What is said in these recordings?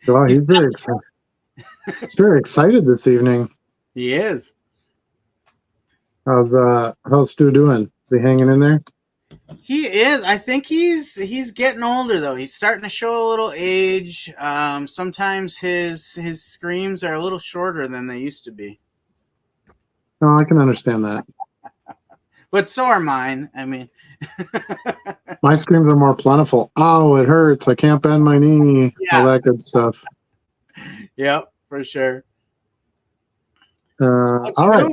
Well, he's very excited. He's very excited this evening. He is. How's Stu doing? Is he hanging in there? He is. I think he's getting older though. He's starting to show a little age. Sometimes his screams are a little shorter than they used to be. Oh, I can understand that. But so are mine. I mean, my screams are more plentiful. Oh, it hurts. I can't bend my knee. Yeah. All that good stuff. Yep, for sure. All right.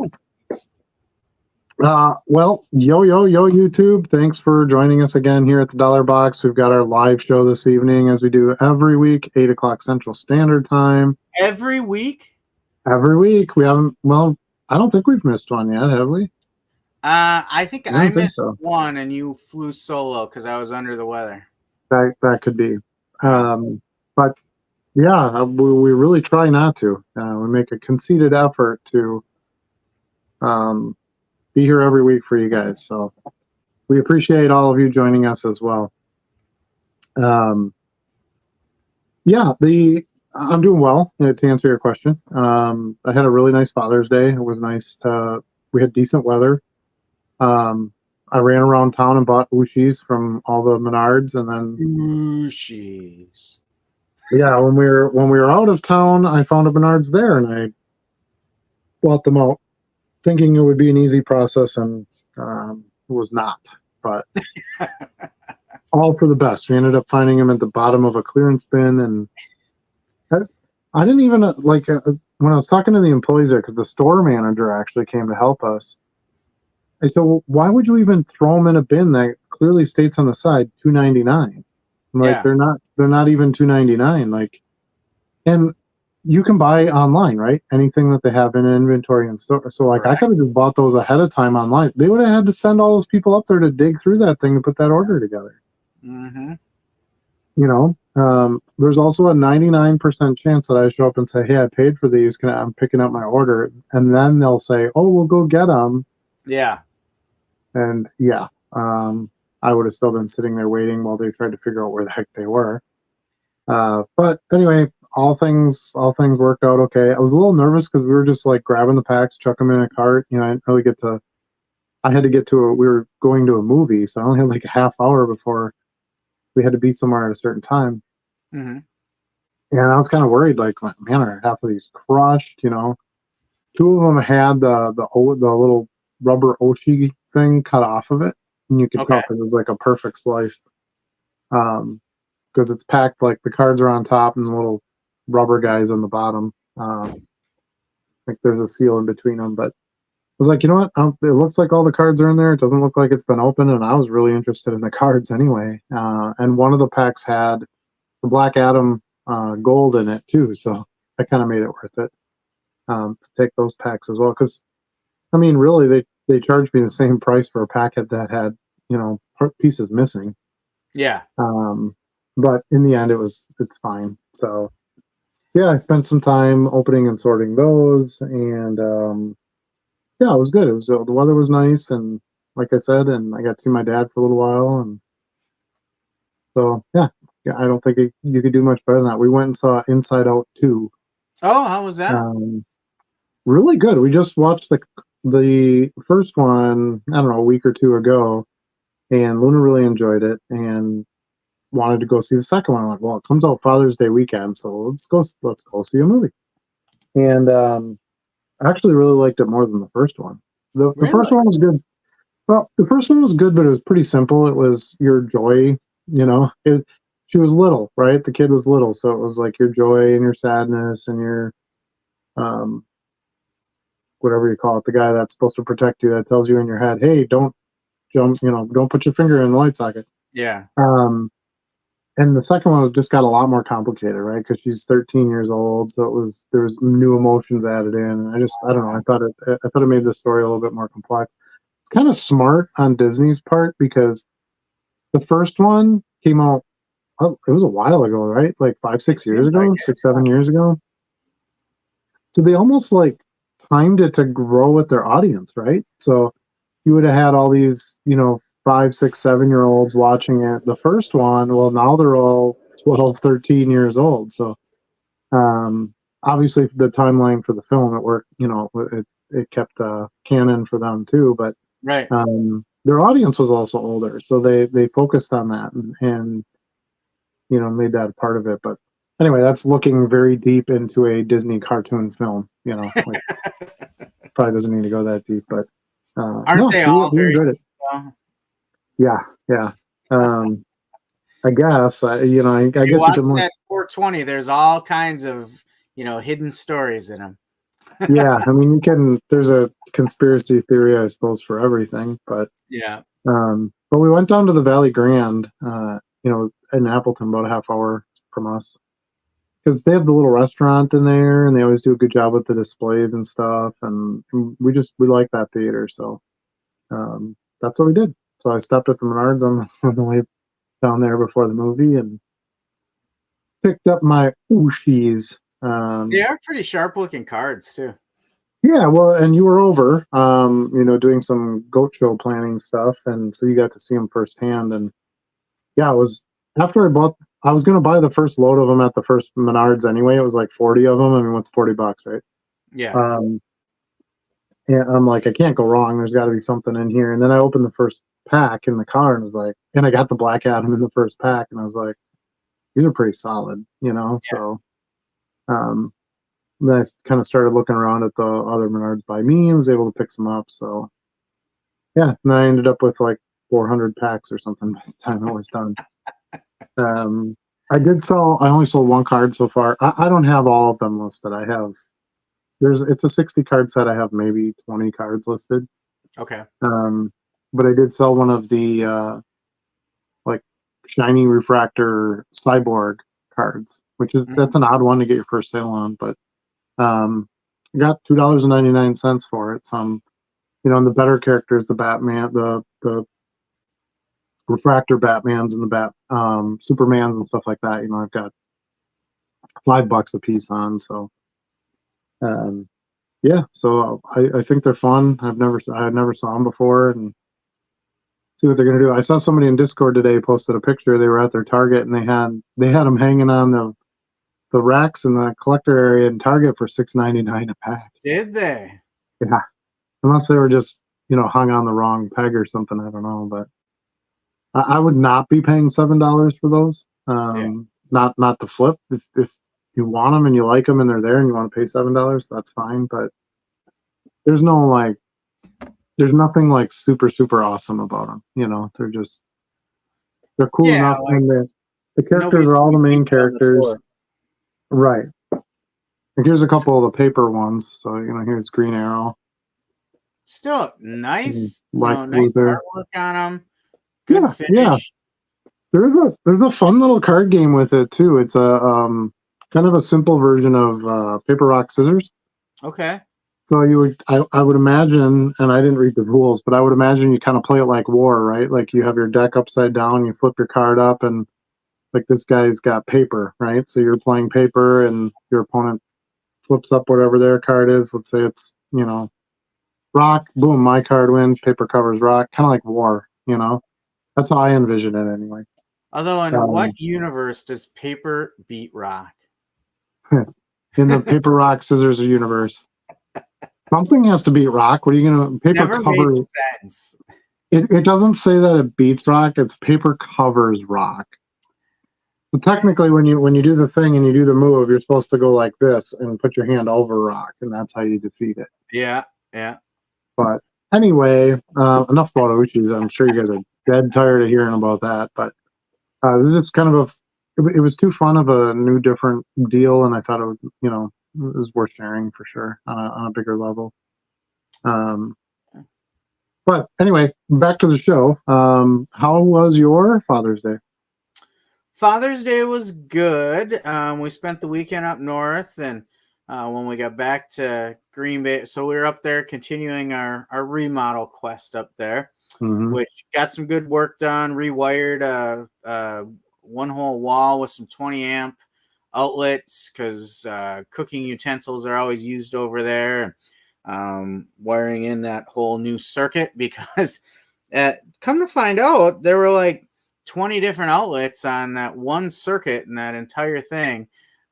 Well, yo, YouTube. Thanks for joining us again here at the Dollar Box. We've got our live show this evening, as we do every week, 8 o'clock Central Standard Time. Every week? Every week. We haven't, well, I don't think we've missed one yet, have we? I think I missed one and you flew solo because I was under the weather. That could be. But yeah, we really try not to. We make a conceited effort to be here every week for you guys. So we appreciate all of you joining us as well. Yeah, I'm doing well, to answer your question. I had a really nice Father's Day. It was nice we had decent weather. I ran around town and bought Ooshies from all the Menards, and then Ooshies. Yeah, when we were out of town, I found a Menards there, and I bought them out, thinking it would be an easy process, and it was not. But all for the best. We ended up finding them at the bottom of a clearance bin, and I didn't even when I was talking to the employees there, because the store manager actually came to help us. I said, well, why would you even throw them in a bin that clearly states on the side $2.99? Like, they're not even $2.99. Like, and you can buy online, right? Anything that they have in inventory and store. So like, I could have just bought those ahead of time online. They would have had to send all those people up there to dig through that thing to put that order together. Mm-hmm. You know, there's also a 99% chance that I show up and say, hey, I paid for these. I'm picking up my order. And then they'll say, oh, we'll go get them. Yeah. And yeah, I would have still been sitting there waiting while they tried to figure out where the heck they were. But anyway, all things worked out okay. I was a little nervous because we were just like grabbing the packs, chucking them in a cart. You know, I didn't really we were going to a movie, so I only had like a half hour before we had to be somewhere at a certain time. Mm-hmm. And I was kind of worried, like, man, are half of these crushed? You know, 2 of them had the little rubber Oshie thing cut off of it, and you could tell it was like a perfect slice. Because it's packed, like the cards are on top and the little rubber guys on the bottom. Like there's a seal in between them. But I was like, you know what? It looks like all the cards are in there. It doesn't look like it's been opened, and I was really interested in the cards anyway. And one of the packs had the Black Adam gold in it too, so that kind of made it worth it to take those packs as well. Because I mean, really, they charged me the same price for a packet that had, you know, pieces missing. Yeah. But in the end, it's fine. So yeah, I spent some time opening and sorting those, and yeah, it was good. The weather was nice, and like I said, and I got to see my dad for a little while, and so yeah, I don't think you could do much better than that. We went and saw Inside Out 2. Oh, how was that? Really good. We just watched the first one, I don't know, a week or two ago, and Luna really enjoyed it and wanted to go see the second one. I'm like, well, it comes out Father's Day weekend, so let's go see a movie. And I actually really liked it more than the first one. The first one was good. Well, the first one was good, but it was pretty simple. It was your joy, you know. She was little, right? The kid was little, so it was like your joy and your sadness and your whatever you call it, the guy that's supposed to protect you, that tells you in your head, hey, don't jump, you know, don't put your finger in the light socket. Yeah. And the second one just got a lot more complicated, right? Because she's 13 years old, so there was new emotions added in. And I don't know. I thought it made the story a little bit more complex. It's kind of smart on Disney's part because the first one came out. Oh, it was a while ago, right? Like 5-6 years ago, 6-7 years ago. So they almost like timed it to grow with their audience, right? So you would have had all these, you know, 5, 6, 7-year-olds watching it. The first one, well, now they're all 12, 13 years old. So Obviously, the timeline for the film, it worked. It kept canon for them too, but Right. their audience was also older, so they focused on that and made that a part of it. But anyway, that's looking very deep into a Disney cartoon film. Like probably doesn't need to go that deep, but Aren't no, they all we very enjoyed it. well? Yeah, yeah. I guess I You're guess you can watching look. that 420, there's all kinds of, hidden stories in them. Yeah, I mean, you can. There's a conspiracy theory, I suppose, for everything, but Yeah. we went down to the Valley Grand, in Appleton, about a half hour from us, because they have the little restaurant in there, and they always do a good job with the displays and stuff, and we like that theater, so that's what we did. So I stopped at the Menards on the way down there before the movie and picked up my Ooshies. They are pretty sharp looking cards too. Yeah, well, and you were over, doing some goat show planning stuff, and so you got to see them firsthand. And yeah, it was after I was going to buy the first load of them at the first Menards anyway. It was like 40 of them. I mean, what's $40, right? Yeah. And I'm like, I can't go wrong. There's got to be something in here. And then I opened the first pack in the car and was like, and I got the Black Adam in the first pack, and I was like, these are pretty solid, Yeah. So, then I kind of started looking around at the other Menards by me and was able to pick some up. So, yeah, and I ended up with like 400 packs or something by the time it was done. I only sold one card so far. I don't have all of them listed. It's a 60 card set. I have maybe 20 cards listed. Okay. But I did sell one of the like shiny refractor cyborg cards, that's an odd one to get your first sale on, but I got $2.99 for it. Some, the better characters, the Batman, the refractor Batmans and the Supermans and stuff like that. I've got $5 a piece on. So, yeah. So I think they're fun. I had never saw them before, and see what they're gonna do. I saw somebody in Discord today posted a picture. They were at their Target and they had them hanging on the racks in the collector area in Target for $6.99 a pack. Did they? Yeah, unless they were just hung on the wrong peg or something. I don't know, but I would not be paying $7 for those. Yeah. Not the flip. If you want them and you like them and they're there and you want to pay $7, that's fine. But there's nothing like super super awesome about them. They're cool enough, like, and the characters are all the main characters. Right. And here's a couple of the paper ones. So here's Green Arrow. Still nice. Like nice Luther. artwork on them. Good finish. Yeah. There's a fun little card game with it too. It's a kind of a simple version of paper rock scissors. Okay. So I would imagine, and I didn't read the rules, but I would imagine you kind of play it like war, right? Like you have your deck upside down, you flip your card up, and like this guy's got paper, right? So you're playing paper, and your opponent flips up whatever their card is. Let's say it's rock. Boom, my card wins. Paper covers rock. Kind of like war, That's how I envision it anyway. Although, in what universe does paper beat rock? In the paper rock scissors universe, something has to beat rock. What are you gonna paper Never cover? made sense. It doesn't say that it beats rock. It's paper covers rock. So technically, when you do the thing and you do the move, you're supposed to go like this and put your hand over rock, and that's how you defeat it. Yeah. But anyway, enough about Ooshies. I'm sure you guys are dead tired of hearing about that. But this is kind of it was too fun of a new, different deal, and I thought it was worth sharing for sure on a bigger level. But anyway, back to the show. How was your Father's Day? Father's Day was good. We spent the weekend up north, and when we got back to Green Bay, so we were up there continuing our remodel quest up there, which got some good work done. Rewired a one-hole wall with some 20-amp outlets because cooking utensils are always used over there. Wiring in that whole new circuit because come to find out, there were like 20 different outlets on that one circuit and that entire thing.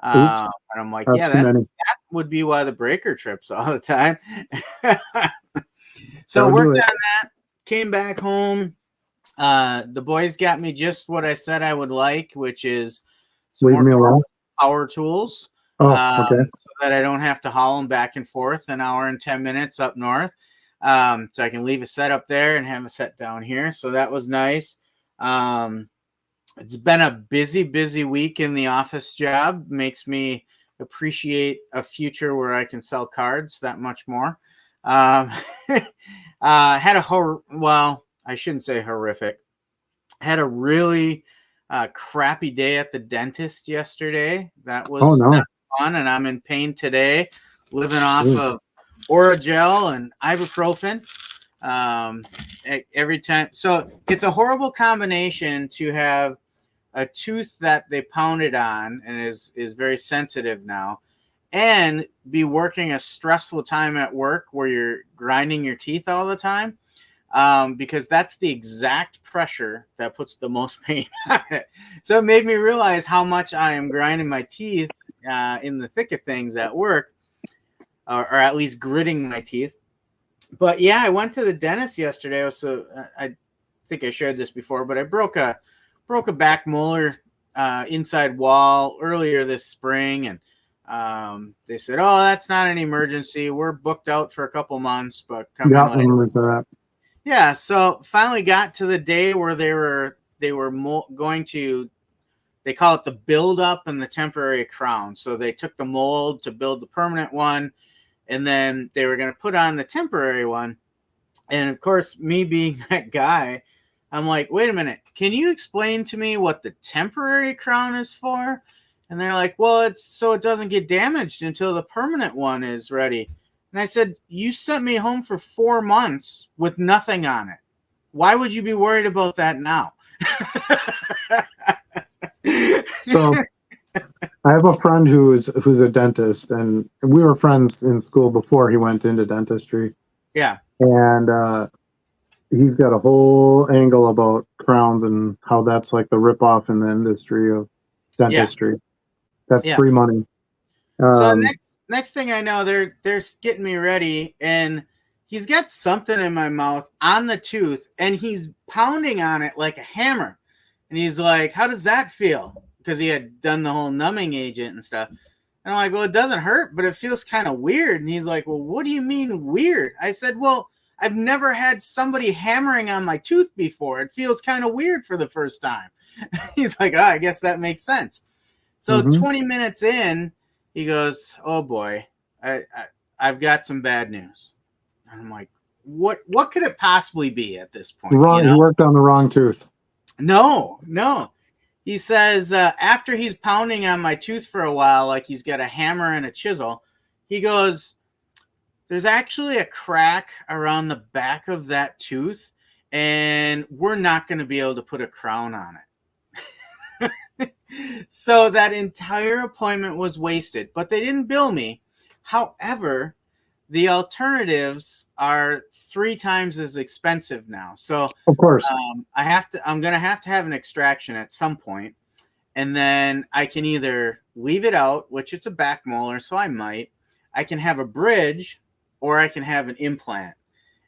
Oops, And I'm like, that's yeah, too that many. would be why the breaker trips all the time. So Don't do worked it. on that, came back home. The boys got me just what I said I would like, which is some Leave more me alone. power tools, Oh, okay. so that I don't have to haul them back and forth an hour and 10 minutes up north. So I can leave a set up there and have a set down here. So that was nice. It's been a busy week in the office job. Makes me appreciate a future where I can sell cards that much more. Had a well, I shouldn't say horrific. Had a really crappy day at the dentist yesterday. That Oh was no. not fun, and I'm in pain today, living off Ooh. of Oragel and ibuprofen every time. So it's a horrible combination to have a tooth that they pounded on and is very sensitive now, and be working a stressful time at work where you're grinding your teeth all the time, because that's the exact pressure that puts the most pain on it. So it made me realize how much I am grinding my teeth in the thick of things at work, or at least gritting my teeth. But yeah, I went to the dentist yesterday. So I think I shared this before, but I broke a back molar inside wall earlier this spring, and they said, "Oh, that's not an emergency. We're booked out for a couple months, but come Yeah, in I later." remember that. Yeah, so finally got to the day where they were going to, they call it the build up and the temporary crown. So they took the mold to build the permanent one, and then they were going to put on the temporary one. And of course, me being that guy, I'm like, wait a minute, can you explain to me what the temporary crown is for? And they're like, well, it's so it doesn't get damaged until the permanent one is ready. And I said, you sent me home for 4 months with nothing on it. Why would you be worried about that now? So I have a friend who's a dentist, and we were friends in school before he went into dentistry. Yeah. And he's got a whole angle about crowns and how that's like the ripoff in the industry of dentistry. That's Yeah. free money. So next thing I know, they're getting me ready, and he's got something in my mouth on the tooth, and he's pounding on it like a hammer. And he's like, "How does that feel?" Because he had done the whole numbing agent and stuff. And I'm like, "Well, it doesn't hurt, but it feels kind of weird." And he's like, "Well, what do you mean weird?" I said, "Well, I've never had somebody hammering on my tooth before. It feels kind of weird for the first time." He's like, "Oh, I guess that makes sense." So Mhm. 20 minutes in, he goes, "Oh boy, I've got some bad news." And I'm like, what could it possibly be at this point? Wrong. He worked on the wrong tooth. No. He says, after he's pounding on my tooth for a while, like he's got a hammer and a chisel, he goes, "There's actually a crack around the back of that tooth, and we're not going to be able to put a crown on it." So that entire appointment was wasted, but they didn't bill me. However, the alternatives are 3 times as expensive now. So Of course. I'm going to have an extraction at some point, and then I can either leave it out, which it's a back molar, so I can have a bridge, or I can have an implant.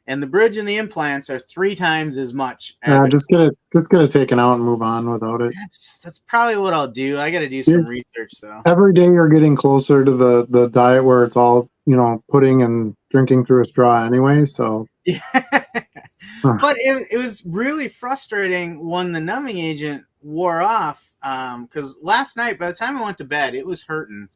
And the bridge and the implants are 3 times as much as Just get it taken out and move on without it. That's probably what I'll do. I got to do some research though. Every day you're getting closer to the diet where it's all, pudding and drinking through a straw anyway. So Yeah. But it was really frustrating when the numbing agent wore off, because last night, by the time I went to bed, it was hurting.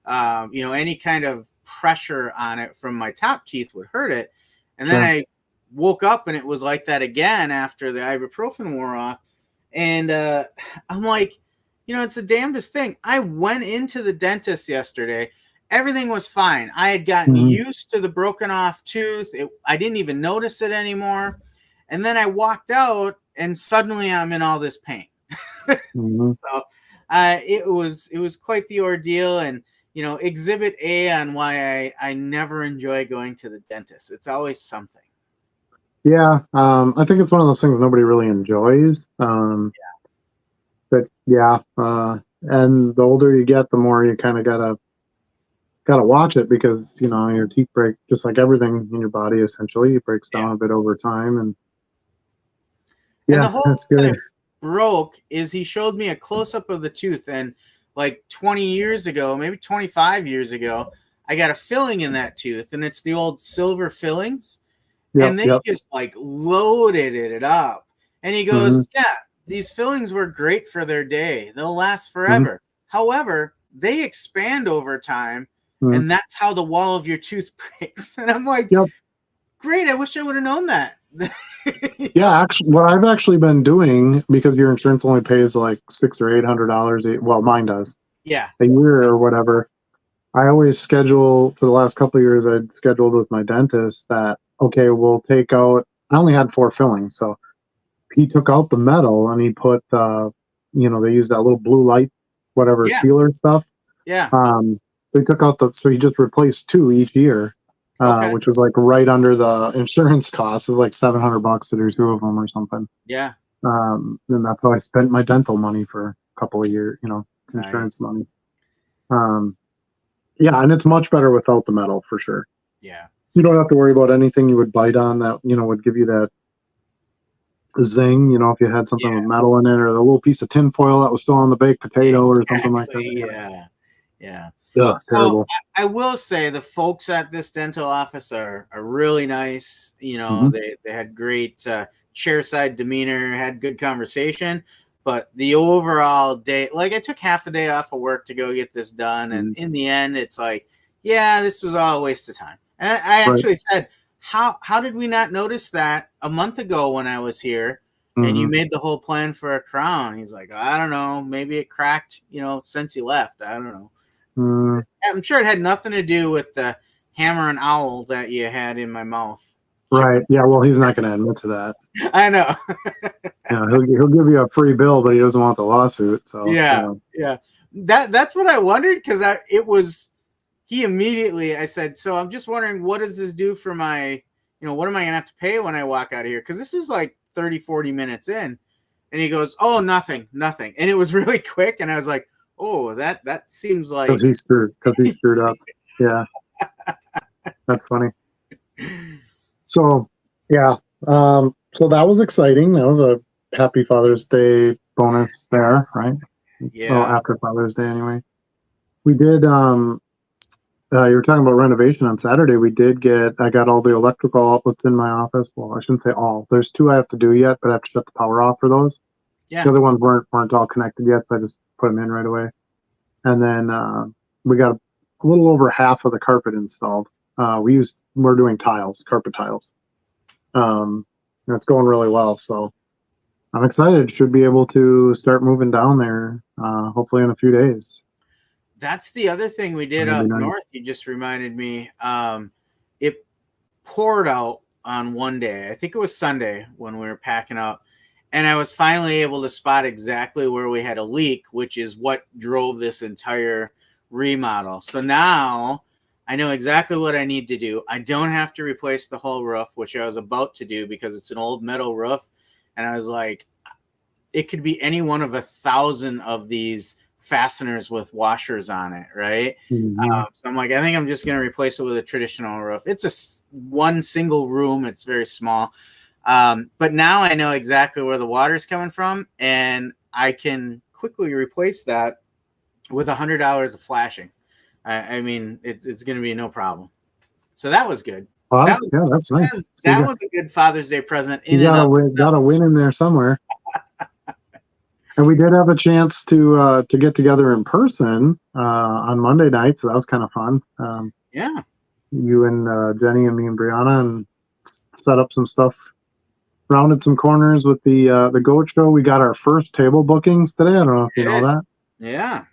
Any kind of pressure on it from my top teeth would hurt it. And then I woke up and it was like that again after the ibuprofen wore off. And I'm like, it's the damnedest thing. I went into the dentist yesterday. Everything was fine. I had gotten used to the broken off tooth. I didn't even notice it anymore. And then I walked out and suddenly I'm in all this pain. So it was quite the ordeal. And, exhibit A on why I never enjoy going to the dentist. It's always something. Yeah, I think it's one of those things nobody really enjoys. But yeah, And the older you get, the more you kind of gotta watch it because your teeth break just like everything in your body. Essentially, it breaks down Yeah. a bit over time, and And the yeah, whole that's good. that it broke is he showed me a close up of the tooth, and like 20 years ago, maybe 25 years ago, I got a filling in that tooth, and it's the old silver fillings, Yep, and they yep. just like loaded it up. And he Hmm. goes, "Yeah, these fillings were great for their day; they'll last Hmm. forever. However, they expand over time, Hmm. and that's how the wall of your tooth breaks." And I'm like, Yep. "Great! I wish I would have known that." You know? Yeah, actually, what I've actually been doing because your insurance only pays like $600 or $800. Well, mine does Yeah. a year or whatever. I always schedule for the last couple of years. I'd scheduled with my dentist that okay, we'll take out. I only had 4 fillings, so he took out the metal and he put they used that little blue light, whatever Yeah. sealer stuff. Yeah. They took out so he just replaced 2 each year, Okay. which was like right under the insurance cost. It was like $700 to do 2 of them or something. Yeah. And that's how I spent my dental money for a couple of years, insurance Nice. money. Um, yeah, and it's much better without the metal for sure. Yeah. You don't have to worry about anything you would bite on that, would give you that zing, if you had something with Yeah. metal in it or the little piece of tin foil that was still on the baked potato or something like Exactly. that. Yeah. Yeah. Yeah, So terrible. I will say the folks at this dental office are really nice. Hmm. They had great chairside demeanor, had good conversation. But the overall day, like I took half a day off of work to go get this done. And Hmm. in the end, it's like, yeah, this was all a waste of time. And I Right. actually said, how did we not notice that a month ago when I was here and you Hmm. made the whole plan for a crown? He's like, I don't know, maybe it cracked, since you left. I don't know. Mm, I'm sure it had nothing to do with the hammer and owl that you had in my mouth. right. Yeah. Well, he's not going to admit to that. I know. He'll give you a free bill, but he doesn't want the lawsuit. So Yeah, yeah. That's what I wondered because he immediately I said, so I'm just wondering what does this do for my, what am I gonna have to pay when I walk out of here? Because this is like 30, 40 minutes in. And he goes, oh, nothing. And it was really quick. And I was like, oh, that seems because like he screwed up. Yeah, that's funny. So yeah. So that was exciting. That was a happy Father's Day bonus there, right? Well, yeah. after Father's Day anyway. We did. You were talking about renovation on Saturday. I got all the electrical outlets in my office. Well, I shouldn't say all. There's 2 I have to do yet, but I have to shut the power off for those. The Yeah. other ones weren't all connected yet, so I just put them in right away. And then we got a little over half of the carpet installed. We're doing tiles, carpet tiles. And it's going really well, so I'm excited. Should be able to start moving down there, hopefully in a few days. That's the other thing we did That'll be up nice. north. You just reminded me. It poured out on one day. I think it was Sunday when we were packing up. And I was finally able to spot exactly where we had a leak, which is what drove this entire remodel. So now I know exactly what I need to do. I don't have to replace the whole roof, which I was about to do because it's an old metal roof. And I was like, it could be any one of 1,000 of these fasteners with washers on it, right? Hmm. So I'm like, I think I'm just going to replace it with a traditional roof. It's one single room. It's very small. But now I know exactly where the water's coming from, and I can quickly replace that with $100 of flashing. I mean, it's going to be no problem. So that was good. Well, That was yeah, that's nice. So that was a good Father's Day present in you and of got itself. a win in there somewhere. And we did have a chance to get together in person on Monday night, so that was kind of fun. Yeah. You and Jenny and me and Brianna and set up some stuff, rounded some corners with the goat show. We got our first table bookings today. I don't know if you know that. Yeah.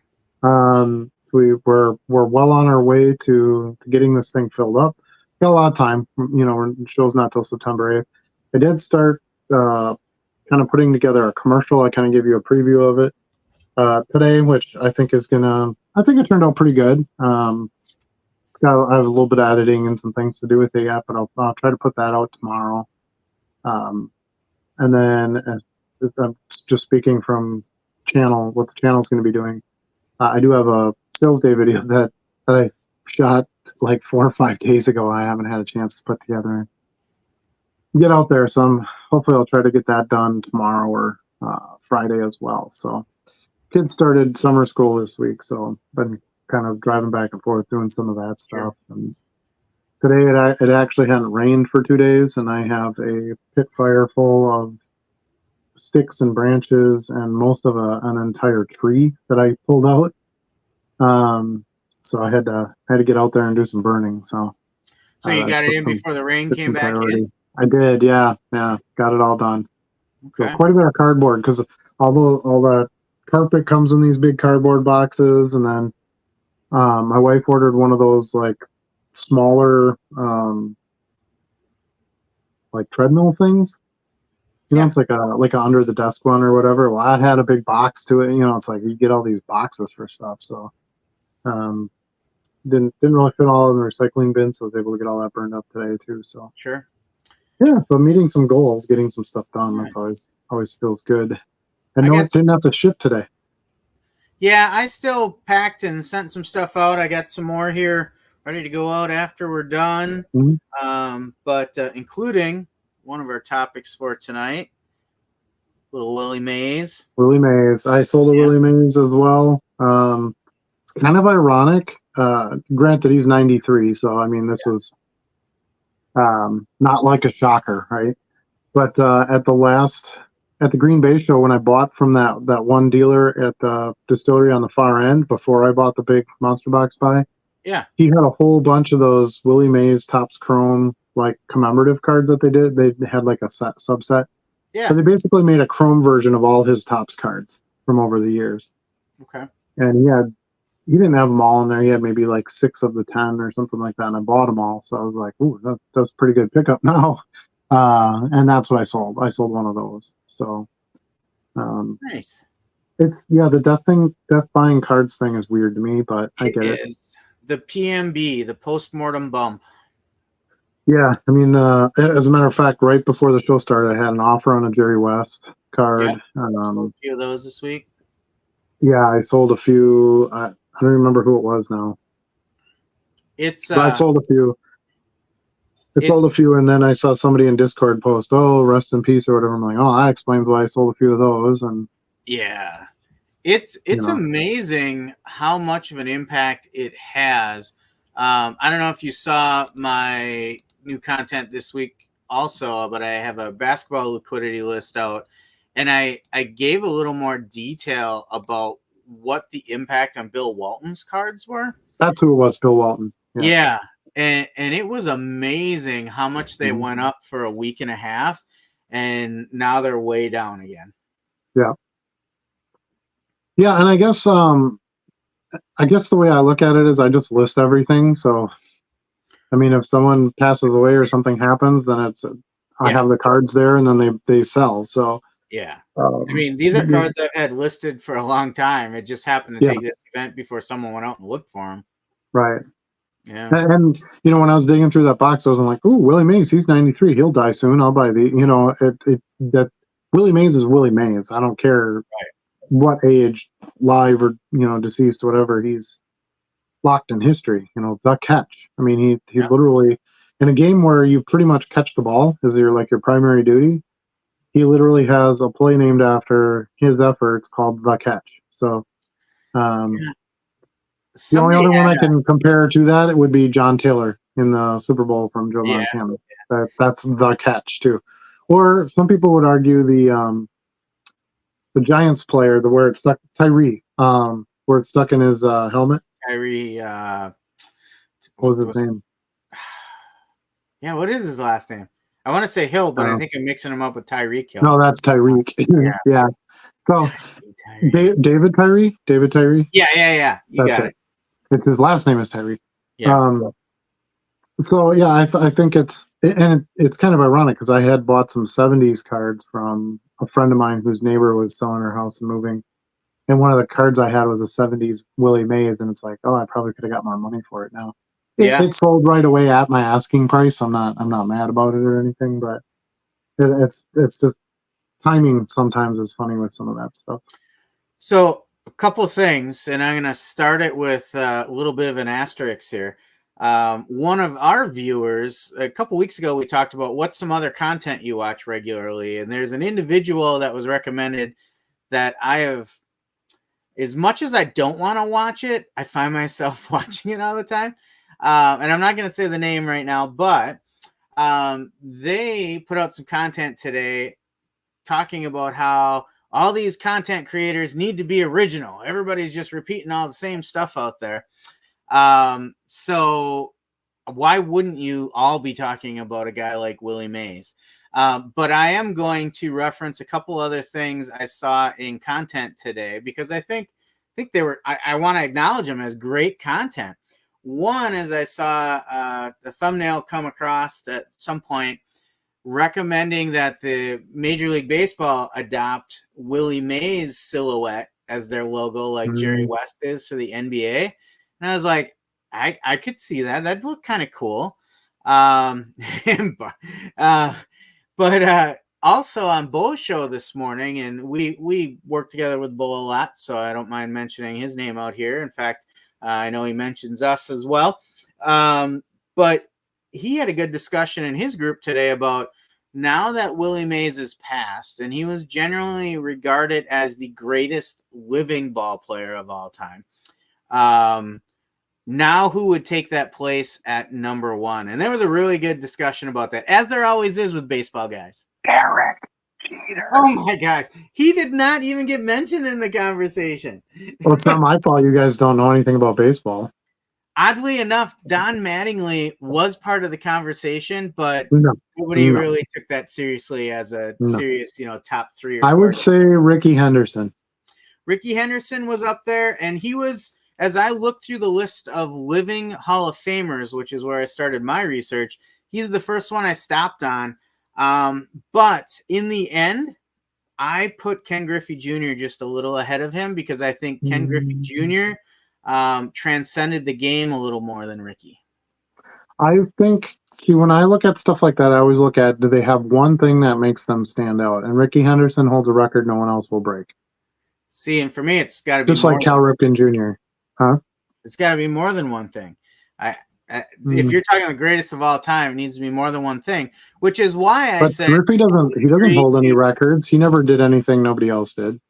We're well on our way to getting this thing filled up. Got a lot of time. The show's not till September 8th. I did start kind of putting together a commercial. I kind of gave you a preview of it today, which I think I think it turned out pretty good. I have a little bit of editing and some things to do with it yet, but I'll try to put that out tomorrow. And then I'm just speaking from what the channel's going to be doing. I do have a sales day video that I shot like 4 or 5 days ago. I haven't had a chance to put together and get out there. So hopefully I'll try to get that done tomorrow or Friday as well. So kids started summer school this week, so been kind of driving back and forth doing some of that stuff. Sure. And today it actually hadn't rained for 2 days, and I have a pit fire full of sticks and branches and most of an entire tree that I pulled out. So I had to get out there and do some burning. So you got it in some, before the rain came back priority. in? I did, yeah, got it all done. Okay. So quite a bit of cardboard, because although all that carpet comes in these big cardboard boxes, and then my wife ordered one of those like smaller like treadmill things. You know, it's like a under the desk one or whatever. Well, I had a big box to it. You know, it's like you get all these boxes for stuff. So didn't really fit all in the recycling bin, so I was able to get all that burned up today too. So sure. Yeah, so meeting some goals, getting some stuff done, that's always feels good. And no, it didn't have to ship today. Yeah, I still packed and sent some stuff out. I got some more here ready to go out after we're done. Mm-hmm. But including one of our topics for tonight, little Willie Mays. Willie Mays. I sold a Willie Mays as well. It's kind of ironic. Granted, he's 93, so I mean, this was not like a shocker, right? But at the Green Bay show, when I bought from that one dealer at the distillery on the far end before I bought the big monster box buy, he had a whole bunch of those Willie Mays Topps Chrome like commemorative cards that they did. They had like a subset. Yeah. So they basically made a Chrome version of all his Topps cards from over the years. Okay. And he didn't have them all in there. He had maybe like 6 of the 10 or something like that, and I bought them all. So I was like, ooh, that's pretty good pickup now. And that's what I sold. I sold one of those. So nice. It's the death buying cards thing is weird to me, but I get it. Is the PMB, the postmortem bump. Yeah, I mean, as a matter of fact, right before the show started, I had an offer on a Jerry West card. Sold a few of those this week. Yeah, I sold a few. I don't remember who it was now. But I sold a few. And then I saw somebody in Discord post, "Oh, rest in peace" or whatever. I'm like, "Oh, that explains why I sold a few of those." And yeah, it's amazing how much of an impact it has. I don't know if you saw my new content this week also, but I have a basketball liquidity list out, and I gave a little more detail about what the impact on Bill Walton's cards were. That's who it was, Bill Walton. Yeah. And it was amazing how much they went up for a week and a half, and now they're way down again. Yeah. Yeah, and I guess the way I look at it is I just list everything. So, I mean, if someone passes away or something happens, then I have the cards there, and then they sell. So yeah, I mean, these are cards I've had listed for a long time. It just happened to take this event before someone went out and looked for them. Right. Yeah. And when I was digging through that box, I was like, "Ooh, Willie Mays, he's 93. He'll die soon. I'll buy that Willie Mays is Willie Mays. I don't care what age, live or deceased, whatever. He's locked in history. The catch. I mean, he literally, in a game where you pretty much catch the ball as your primary duty, he literally has a play named after his efforts called the catch. So, the only other one I can compare to that, it would be John Taylor in the Super Bowl from Joe Montana. That's the catch too. Or some people would argue the Giants player, where it's stuck, Tyree, where it's stuck in his helmet. Tyree. What was his name? Yeah, what is his last name? I want to say Hill, but I think I'm mixing him up with Tyreek Hill. No, that's Tyreek. Yeah. So David Tyree. Yeah. You got it. His last name is Tyree. Yeah. So yeah, I think it's kind of ironic because I had bought some 70s cards from a friend of mine whose neighbor was selling her house and moving, and one of the cards I had was a 70s Willie Mays, and it's like, oh, I probably could have got more money for it now. It sold right away at my asking price. I'm not mad about it or anything, but it's just timing sometimes is funny with some of that stuff. So A couple of things, and I'm going to start it with a little bit of an asterisk here. One of our viewers, a couple weeks ago, we talked about what's some other content you watch regularly, and there's an individual that was recommended that I have, as much as I don't want to watch it, I find myself watching it all the time. And I'm not going to say the name right now, but they put out some content today talking about how all these content creators need to be original. Everybody's just repeating all the same stuff out there. So why wouldn't you all be talking about a guy like Willie Mays? But I am going to reference a couple other things I saw in content today because I think they were, I want to acknowledge them as great content. One is I saw the thumbnail come across at some point recommending that the Major League Baseball adopt Willie Mays' silhouette as their logo, like Jerry West is for the NBA. And I was like, I could see that. That'd look kind of cool. But also on Bo's show this morning, and we work together with Bo a lot, so I don't mind mentioning his name out here. In fact, I know he mentions us as well. But he had a good discussion in his group today about now that Willie Mays is passed, and he was generally regarded as the greatest living ball player of all time. Now who would take that place at number one? And there was a really good discussion about that, as there always is with baseball guys. Derek Jeter. Oh my gosh. He did not even get mentioned in the conversation. Well, it's not my fault you guys don't know anything about baseball. Oddly enough, Don Mattingly was part of the conversation, but nobody really took that seriously as a serious, top 3 or 4. I would say Ricky Henderson. Ricky Henderson was up there, and he was, as I looked through the list of living Hall of Famers, which is where I started my research, he's the first one I stopped on. But in the end, I put Ken Griffey Jr. just a little ahead of him because I think Ken Griffey Jr. Transcended the game a little more than Ricky. I think, when I look at stuff like that, I always look at, do they have one thing that makes them stand out? And Ricky Henderson holds a record no one else will break. See, and for me, it's got to be just like Cal Ripken Jr. Huh? It's got to be more than one thing. If you're talking the greatest of all time, it needs to be more than one thing, which is why I said Griffey doesn't hold any records. He never did anything nobody else did.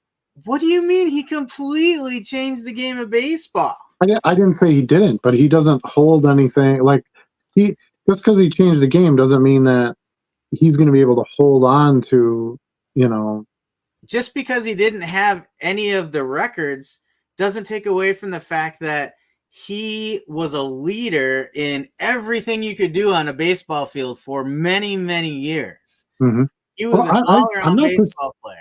What do you mean? He completely changed the game of baseball. I didn't say he didn't, but he doesn't hold anything. Like just because he changed the game doesn't mean that he's going to be able to hold on to, Just because he didn't have any of the records doesn't take away from the fact that he was a leader in everything you could do on a baseball field for many, many years. Mm-hmm. He was an all-around baseball player.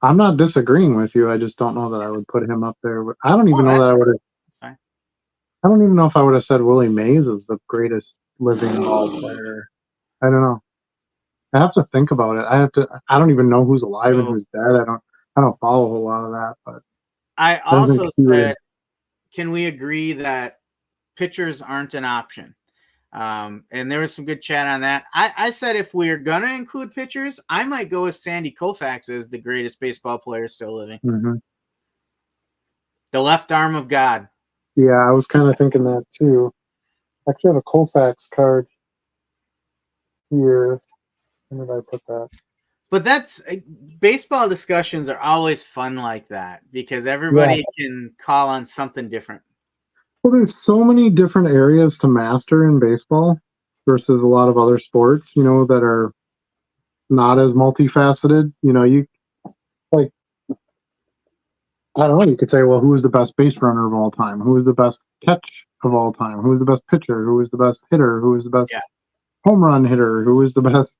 I'm not disagreeing with you. I just don't know that I would put him up there. I don't even know that I would have. That's fine. I don't even know if I would have said Willie Mays is the greatest living ball player. I don't know. I have to think about it. I don't even know who's alive and who's dead. I don't follow a whole lot of that. But I also said, can we agree that pitchers aren't an option? And there was some good chat on that. I said if we're going to include pitchers, I might go with Sandy Koufax as the greatest baseball player still living. Mm-hmm. The left arm of God. Yeah, I was kind of thinking that too. I actually have a Koufax card here. Where did I put that? But baseball discussions are always fun like that because everybody can call on something different. Well, there's so many different areas to master in baseball versus a lot of other sports, that are not as multifaceted. You like, I don't know, you could say, well, who is the best base runner of all time? Who is the best catch of all time? Who is the best pitcher? Who is the best hitter? Who is the best home run hitter? Who is the best,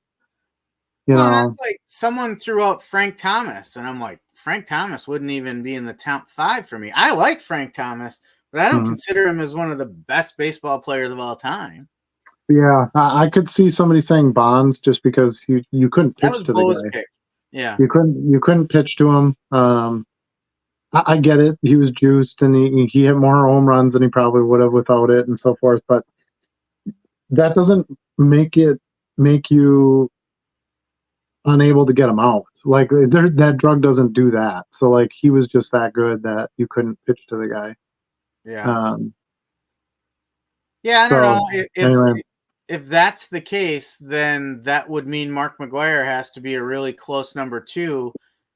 that's like someone threw out Frank Thomas, and I'm like, Frank Thomas wouldn't even be in the top 5 for me. I like Frank Thomas, but I don't consider him as one of the best baseball players of all time. Yeah, I could see somebody saying Bonds just because you couldn't pitch to the guy. Pick. Yeah, you couldn't pitch to him. I get it. He was juiced, and he hit more home runs than he probably would have without it, and so forth. But that doesn't make you unable to get him out. Like that drug doesn't do that. So like he was just that good that you couldn't pitch to the guy. Yeah. Yeah, I don't So know. anyway, If that's the case, then that would mean Mark McGwire has to be a really close number 2.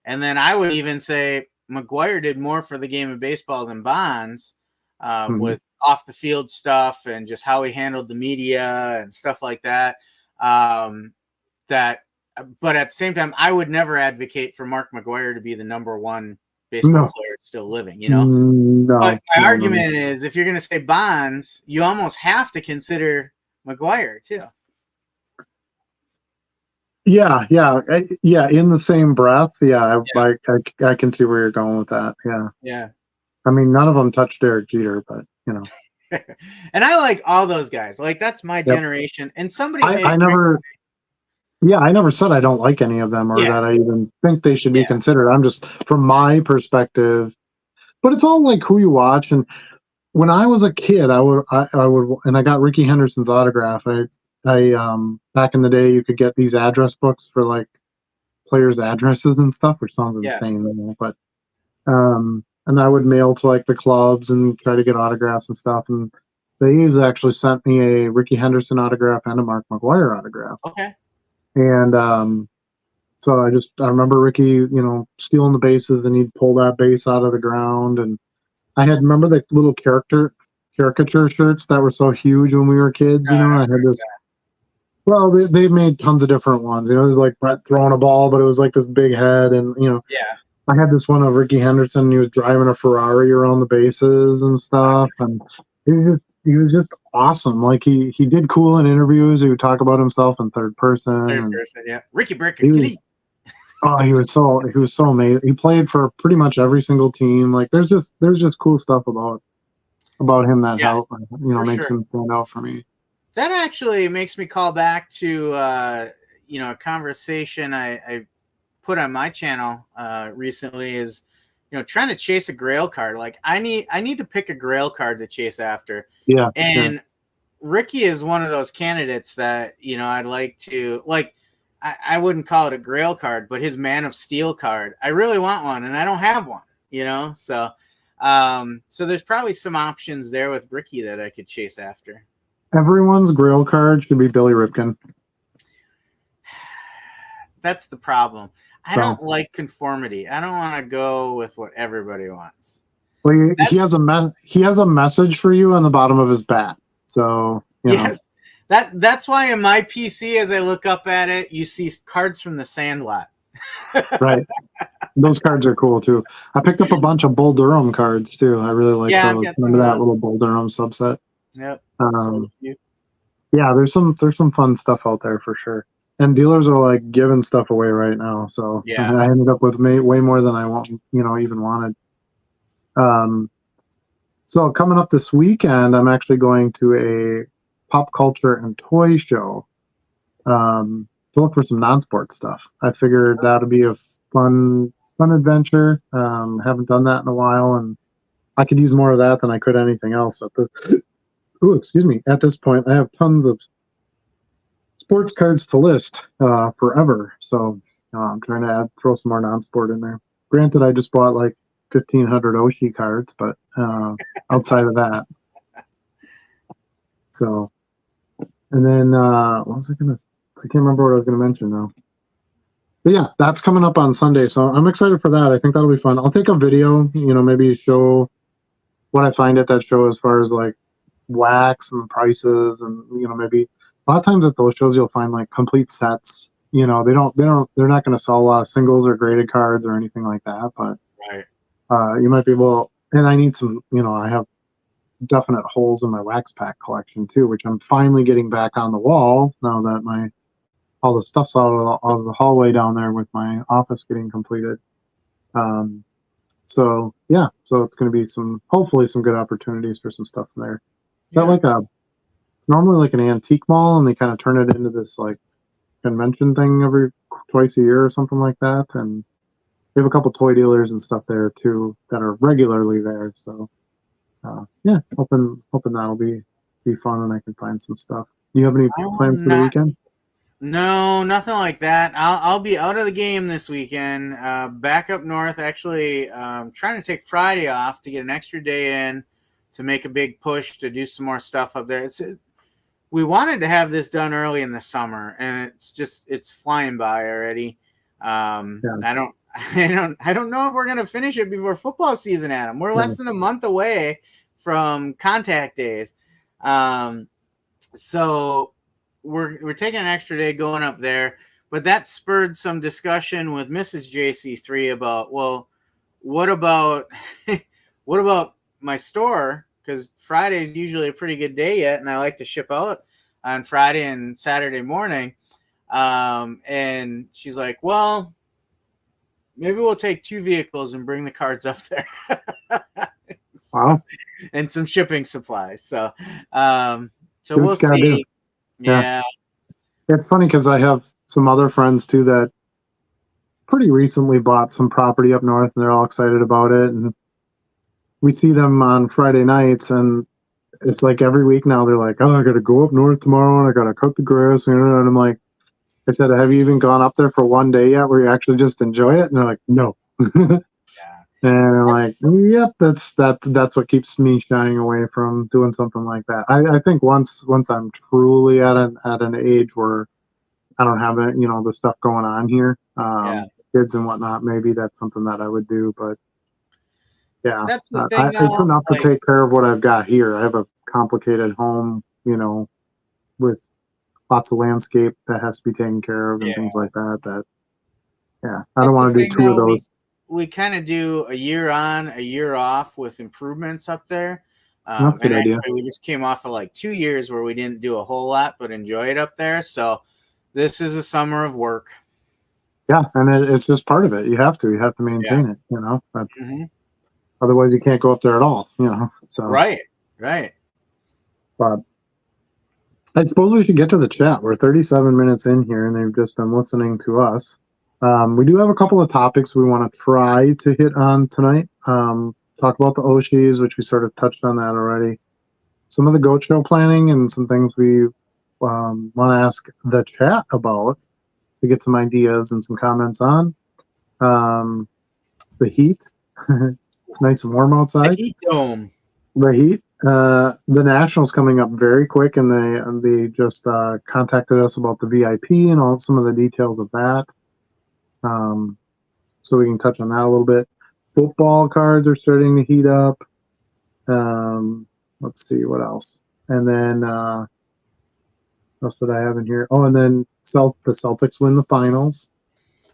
And then I would even say McGwire did more for the game of baseball than Bonds, with off the field stuff and just how he handled the media and stuff like that. But at the same time, I would never advocate for Mark McGwire to be the number 1 baseball player still living, you know? But my argument is, if you're going to say Bonds, you almost have to consider McGwire too. Yeah. In the same breath, I can see where you're going with that. Yeah. Yeah. I mean, none of them touched Derek Jeter, but you know. And I like all those guys. Like that's my generation. And somebody I never said I don't like any of them or that I even think they should be considered. I'm just from my perspective. But it's all like who you watch. And when I was a kid, I would, and I got Ricky Henderson's autograph. I back in the day, you could get these address books for like players' addresses and stuff, which sounds insane. But, and I would mail to like the clubs and try to get autographs and stuff. And the A's actually sent me a Ricky Henderson autograph and a Mark McGwire autograph. Okay. And, so I remember Ricky, stealing the bases and he'd pull that base out of the ground. And remember the little caricature shirts that were so huge when we were kids, I had this, well, they made tons of different ones, it was like Brett throwing a ball, but it was like this big head. And, I had this one of Ricky Henderson, and he was driving a Ferrari around the bases and stuff. And he was just awesome. Like he did cool in interviews. He would talk about himself in third person. Ricky Brick. He was so amazing. He played for pretty much every single team. Like there's just cool stuff about him that helped, makes him stand out for me. That actually makes me call back to a conversation I put on my channel recently is trying to chase a Grail card. Like I need to pick a Grail card to chase after. Yeah. And Ricky is one of those candidates that I'd like to like. I wouldn't call it a Grail card, but his Man of Steel card. I really want one, and I don't have one. So there's probably some options there with Ricky that I could chase after. Everyone's Grail card should be Billy Ripken. That's the problem. I don't like conformity. I don't want to go with what everybody wants. Well, he has a message for you on the bottom of his bat. So yes. That's why in my PC, as I look up at it, you see cards from the Sandlot. Right. Those cards are cool too. I picked up a bunch of Bull Durham cards too. I really like those. Remember that little Bull Durham subset? Yep. There's some fun stuff out there for sure. And dealers are like giving stuff away right now. So I ended up with way more than I even wanted. So coming up this weekend, I'm actually going to a pop culture and toy show to look for some non-sport stuff. I figured that would be a fun adventure. Haven't done that in a while, and I could use more of that than I could anything else. At this point, I have tons of sports cards to list forever, so I'm trying to throw some more non-sport in there. Granted, I just bought like 1,500 Oshie cards, but outside of that. So, and then what was I can't remember what I was gonna mention now. But yeah, that's coming up on Sunday, so I'm excited for that. I think that'll be fun. I'll take a video, maybe show what I find at that show as far as like wax and prices, and maybe a lot of times at those shows you'll find like complete sets. They're not going to sell a lot of singles or graded cards or anything like that, but you might be able. And I need some. I have definite holes in my wax pack collection too, which I'm finally getting back on the wall now that all the stuff's out of the hallway down there with my office getting completed. So it's going to be hopefully some good opportunities for some stuff in there. Is that like normally like an antique mall, and they kind of turn it into this like convention thing twice a year or something like that, and they have a couple toy dealers and stuff there too that are regularly there. So hoping that'll be fun and I can find some stuff. Do you have any plans for the weekend? No, nothing like that. I'll be out of the game this weekend. Back up north, actually, trying to take Friday off to get an extra day in to make a big push to do some more stuff up there. We wanted to have this done early in the summer, and it's flying by already. Yeah. I don't know if we're gonna finish it before football season, Adam. We're less than a month away from contact days. So we're taking an extra day going up there, but that spurred some discussion with Mrs. JC3 about, well, what about what about my store? Because Friday is usually a pretty good day yet, and I like to ship out on Friday and Saturday morning. And she's like, well, maybe we'll take 2 vehicles and bring the cards up there. Wow. And some shipping supplies. So we'll see. Do. Yeah. It's funny because I have some other friends too that pretty recently bought some property up north, and they're all excited about it. And we see them on Friday nights, and it's like every week now they're like, oh, I got to go up north tomorrow, and I got to cut the grass. And I'm like, I said, have you even gone up there for one day yet where you actually just enjoy it? And they're like, no. And I'm like, yep, that's what keeps me shying away from doing something like that. I think once I'm truly at an age where I don't have it, the stuff going on here, kids and whatnot, maybe that's something that I would do. But yeah, that's the thing. It's enough to take care of what I've got here. I have a complicated home, with lots of landscape that has to be taken care of and things like that. I don't want to do 2 of those. We kind of do a year on, a year off with improvements up there. That's a good idea. We just came off of like 2 years where we didn't do a whole lot, but enjoy it up there. So this is a summer of work. Yeah, and it's just part of it. You have to maintain it. That's, otherwise you can't go up there at all. So right. But I suppose we should get to the chat. We're 37 minutes in here, and they've just been listening to us. We do have a couple of topics we want to try to hit on tonight. Talk about the Ooshies, which we sort of touched on that already. Some of the goat show planning and some things we want to ask the chat about to get some ideas and some comments on. The heat. It's nice and warm outside. The heat dome. The heat. The Nationals coming up very quick, and they just contacted us about the VIP and all some of the details of that. So we can touch on that a little bit. Football cards are starting to heat up. Let's see what else. And then what else did I have in here? Oh, and then the Celtics win the finals.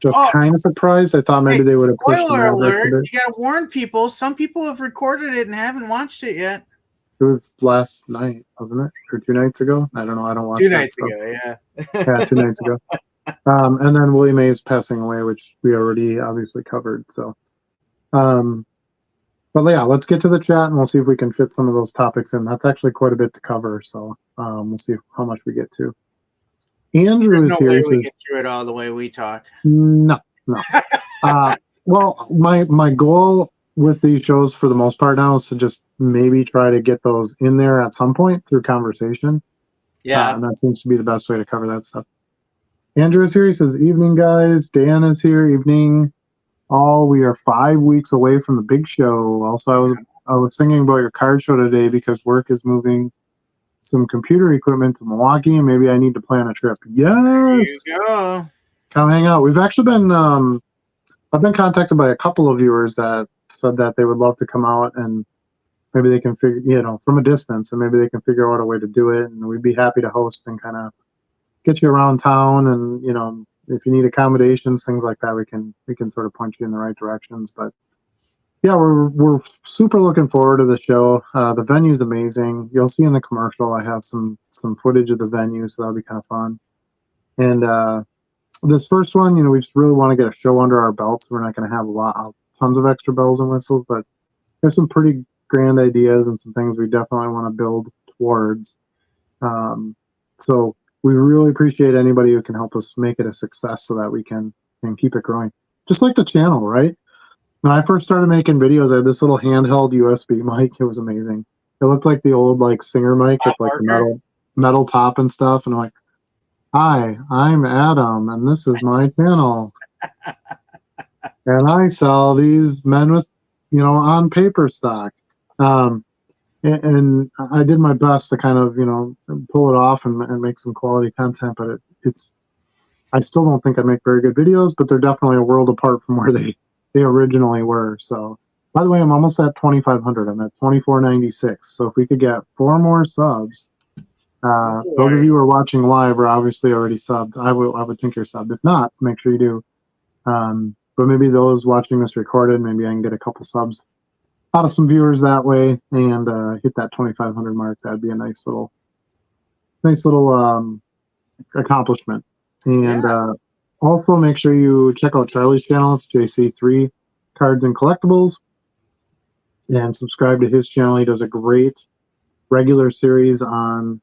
Just kind of surprised. I thought maybe they would have pushed spoiler alert! You gotta warn people. Some people have recorded it and haven't watched it yet. It was last night, wasn't it? Or 2 nights ago? I don't know. I don't watch 2 nights ago, yeah. Yeah, 2 nights ago. And then Willie Mays passing away, which we already obviously covered. So, but yeah, let's get to the chat and we'll see if we can fit some of those topics in. That's actually quite a bit to cover. So, we'll see how much we get to. Andrew is here. Way we get through it all the way we talk. No. Well, my goal with these shows for the most part now is to just maybe try to get those in there at some point through conversation. Yeah. And that seems to be the best way to cover that stuff. Andrew is here. He says, evening, guys. Dan is here. Evening. We are 5 weeks away from the big show. Also, I was thinking about your card show today because work is moving some computer equipment to Milwaukee, and maybe I need to plan a trip. Yes. There you go. Come hang out. We've actually been, I've been contacted by a couple of viewers that said that they would love to come out and maybe they can figure, from a distance, and maybe they can figure out a way to do it. And we'd be happy to host and kind of get you around town. And, if you need accommodations, things like that, we can sort of point you in the right directions. But yeah, we're super looking forward to the show. The venue's amazing. You'll see in the commercial, I have some footage of the venue, so that'll be kind of fun. And this first one, we just really want to get a show under our belts. We're not going to have tons of extra bells and whistles, but there's some pretty grand ideas and some things we definitely want to build towards. So we really appreciate anybody who can help us make it a success so that we can keep it growing. Just like the channel, right? When I first started making videos, I had this little handheld USB mic. It was amazing. It looked like the old singer mic with the metal top and stuff. And I'm like, Hi, I'm Adam, and this is my channel. And I sell these men with, on paper stock. Um, and I did my best to kind of, pull it off and make some quality content, but I still don't think I make very good videos, but they're definitely a world apart from where they originally were. So, by the way, I'm almost at 2,500. I'm at 2,496. So if we could get 4 more subs, those of you who are watching live are obviously already subbed. I would think you're subbed. If not, make sure you do. But maybe those watching this recorded, maybe I can get a couple subs out of some viewers that way and hit that 2,500 mark. That'd be a nice little accomplishment. And also make sure you check out Charlie's channel. It's JC3 Cards and Collectibles, and subscribe to his channel. He does a great regular series on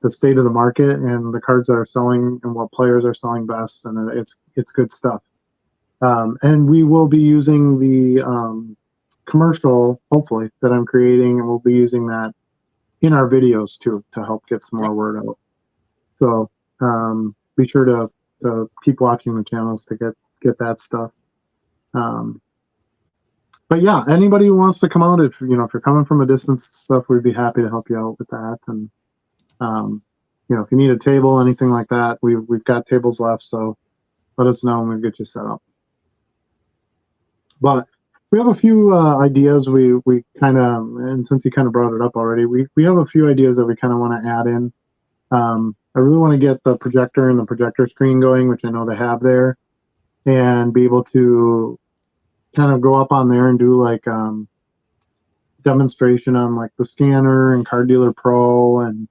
the state of the market and the cards that are selling and what players are selling best, and it's good stuff. And we will be using the commercial, hopefully, that I'm creating, and we'll be using that in our videos too to help get some more word out. So be sure to keep watching the channels to get that stuff. But yeah, anybody who wants to come out, if you're coming from a distance stuff, we'd be happy to help you out with that. And if you need a table, anything like that, we've got tables left, so let us know and we'll get you set up. But we have a few ideas we kind of, and since you kind of brought it up already, we have a few ideas that we kind of want to add in. I really want to get the projector and the projector screen going, which I know they have there, and be able to kind of go up on there and do like demonstration on like the scanner and Card Dealer Pro, and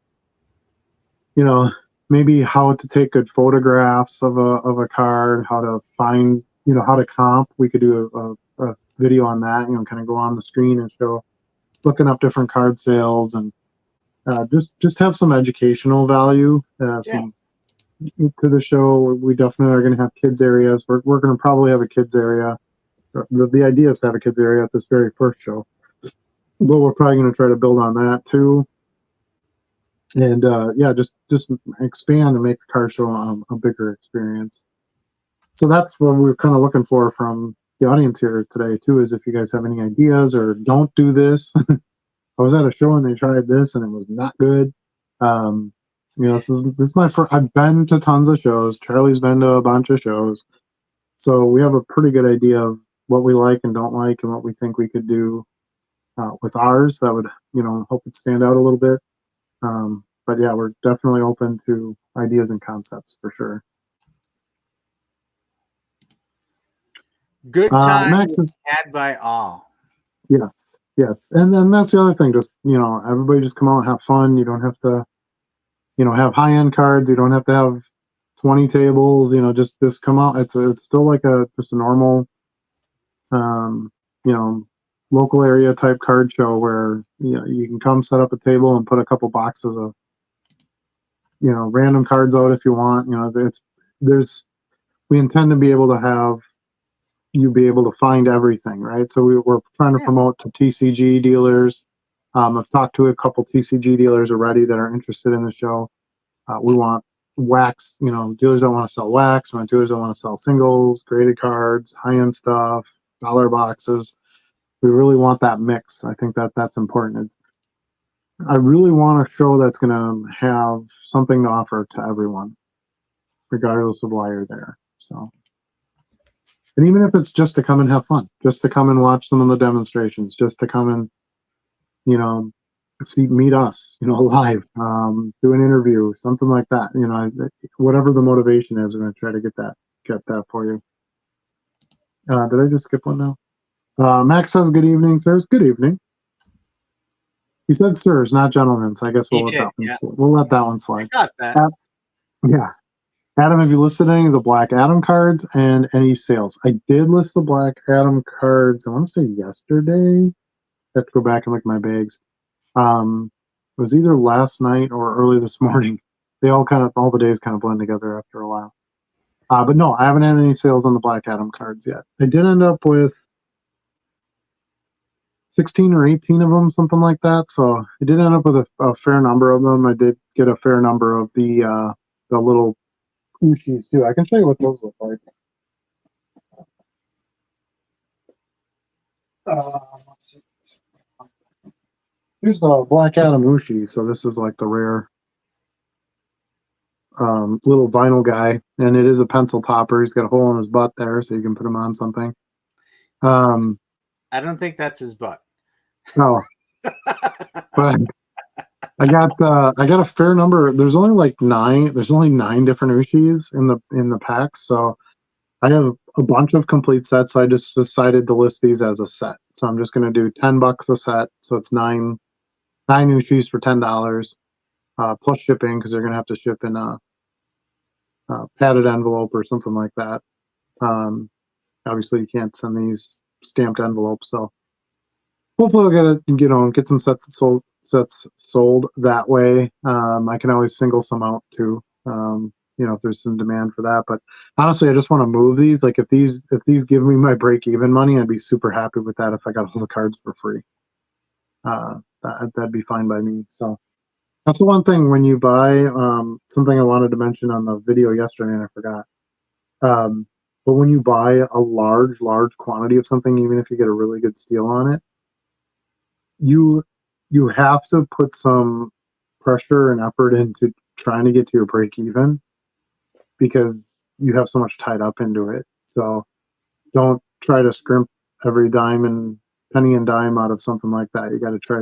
maybe how to take good photographs of a card, how to find, how to comp. We could do a video on that, kind of go on the screen and show, looking up different card sales, and just have some educational value to the show. We definitely are going to have kids areas. We're going to probably have a kids area. The idea is to have a kids area at this very first show, but we're probably going to try to build on that too. And just expand and make the car show a bigger experience. So that's what we're kind of looking for from the audience here today too, is if you guys have any ideas or don't do this. I was at a show and they tried this and it was not good. This is my first. I've been to tons of shows. Charlie's been to a bunch of shows, so we have a pretty good idea of what we like and don't like, and what we think we could do with ours that would, help it stand out a little bit. But yeah, we're definitely open to ideas and concepts for sure. Good time had by all. Yeah. Yes. And then that's the other thing. Just, everybody just come out and have fun. You don't have to, have high-end cards. You don't have to have 20 tables. Just come out. It's still like just a normal, local area type card show where, you can come set up a table and put a couple boxes of, random cards out if you want. We intend to be able to have you be able to find everything, right? So we're trying to promote to TCG dealers. I've talked to a couple TCG dealers already that are interested in the show. We want wax, dealers that want to sell wax. We want dealers that want to sell singles, graded cards, high-end stuff, dollar boxes. We really want that mix. I think that's important. I really want a show that's going to have something to offer to everyone, regardless of why you're there. So. And even if it's just to come and have fun, just to come and watch some of the demonstrations, just to come and, meet us, live, do an interview, something like that. Whatever the motivation is, we're going to try to get that for you. Did I just skip one now? Max says, "Good evening, sirs." Good evening. He said sirs, not gentlemen, so I guess we'll let that one slide. I got that. Yeah. Adam, have you listed any of the Black Adam cards and any sales? I did list the Black Adam cards, I want to say yesterday. I have to go back and look at my bags. It was either last night or early this morning. They all the days kind of blend together after a while. But no, I haven't had any sales on the Black Adam cards yet. I did end up with 16 or 18 of them, something like that. So I did end up with a fair number of them. I did get a fair number of the little Ooshies too. I can show you what those look like. Let's see. Here's the Black Adam Ooshie. So this is like the rare little vinyl guy, and it is a pencil topper. He's got a hole in his butt there, so you can put him on something. I don't think that's his butt. No, but I got a fair number. There's only like 9. There's only 9 different Ooshies in the packs, so I have a bunch of complete sets. So I just decided to list these as a set. So I'm just going to do $10 a set. So it's 9 Ooshies for $10 plus shipping, because they're going to have to ship in a padded envelope or something like that. Obviously, you can't send these stamped envelopes, so hopefully I'll get some sets sold that way. I can always single some out too, if there's some demand for that. But honestly, I just want to move these. Like if these give me my break even money, I'd be super happy with that. If I got all the cards for free, that'd be fine by me. So that's the one thing when you buy something I wanted to mention on the video yesterday and I forgot. But when you buy a large quantity of something, even if you get a really good steal on it, you have to put some pressure and effort into trying to get to your break even, because you have so much tied up into it. So don't try to scrimp every penny and dime out of something like that. You got to try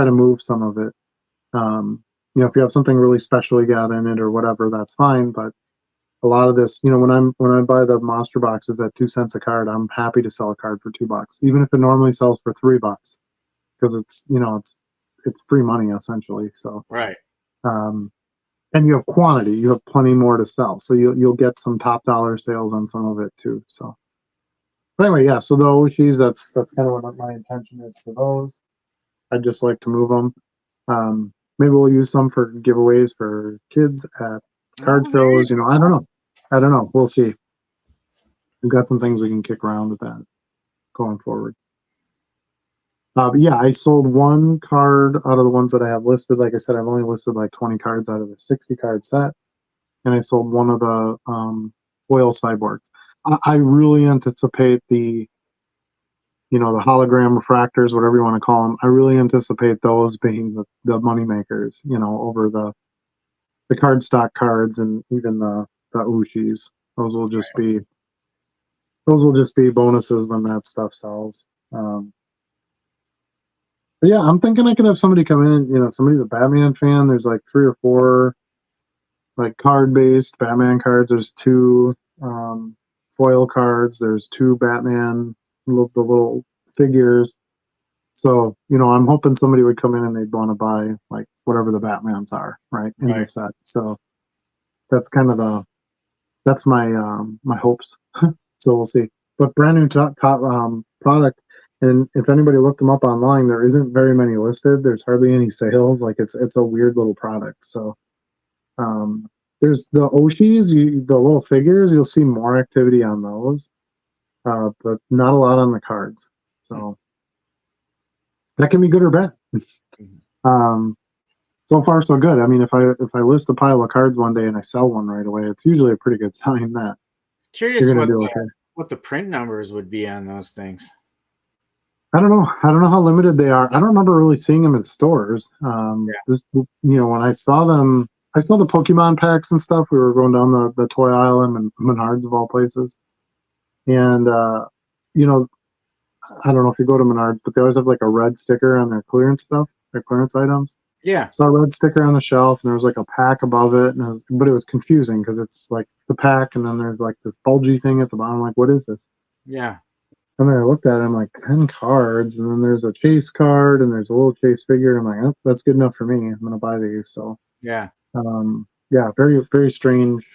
to move some of it. If you have something really special you got in it or whatever, that's fine. But a lot of this, when I buy the monster boxes at 2 cents a card, I'm happy to sell a card for $2, even if it normally sells for $3, because it's free money essentially. So right. And you have quantity, you have plenty more to sell, so you'll get some top dollar sales on some of it too. So, but anyway, yeah. So the Ooshies, that's kind of what my intention is for those. I'd just like to move them. Maybe we'll use some for giveaways for kids at card shows. I don't know. We'll see. We've got some things we can kick around with that going forward. But yeah, I sold 1 card out of the ones that I have listed. Like I said, I've only listed like 20 cards out of the 60 card set, and I sold 1 of the foil cyborgs. I really anticipate the hologram refractors, whatever you want to call them. I really anticipate those being the money makers, over the cardstock cards and even the Ooshies. Those will just be bonuses when that stuff sells. But yeah, I'm thinking I could have somebody come in, somebody's a Batman fan. There's like 3 or 4 like card-based Batman cards. There's 2 foil cards. There's 2 Batman, the little figures. So, I'm hoping somebody would come in and they'd want to buy like whatever the Batmans are, right, in the set. So that's kind of that's my my hopes. So we'll see. But brand new product. And if anybody looked them up online, there isn't very many listed. There's hardly any sales. Like it's a weird little product. So there's the Ooshies, the little figures. You'll see more activity on those, but not a lot on the cards. So that can be good or bad. So far so good. I mean, if I list a pile of cards one day and I sell one right away, it's usually a pretty good sign that curious you're gonna do okay. What the print numbers would be on those things. I don't know how limited they are. I don't remember really seeing them in stores. When I saw them, I saw the Pokemon packs and stuff. We were going down the toy aisle in Menards of all places. And, I don't know if you go to Menards, but they always have like a red sticker on their clearance stuff, their clearance items. Yeah. Saw a red sticker on the shelf, and there was like a pack above it, but it was confusing because it's like the pack, and then there's like this bulgy thing at the bottom. Like, what is this? Yeah. And then I looked at it, I'm like, 10 cards, and then there's a chase card, and there's a little chase figure. I'm like, oh, that's good enough for me. I'm gonna buy these. So yeah, very, very strange.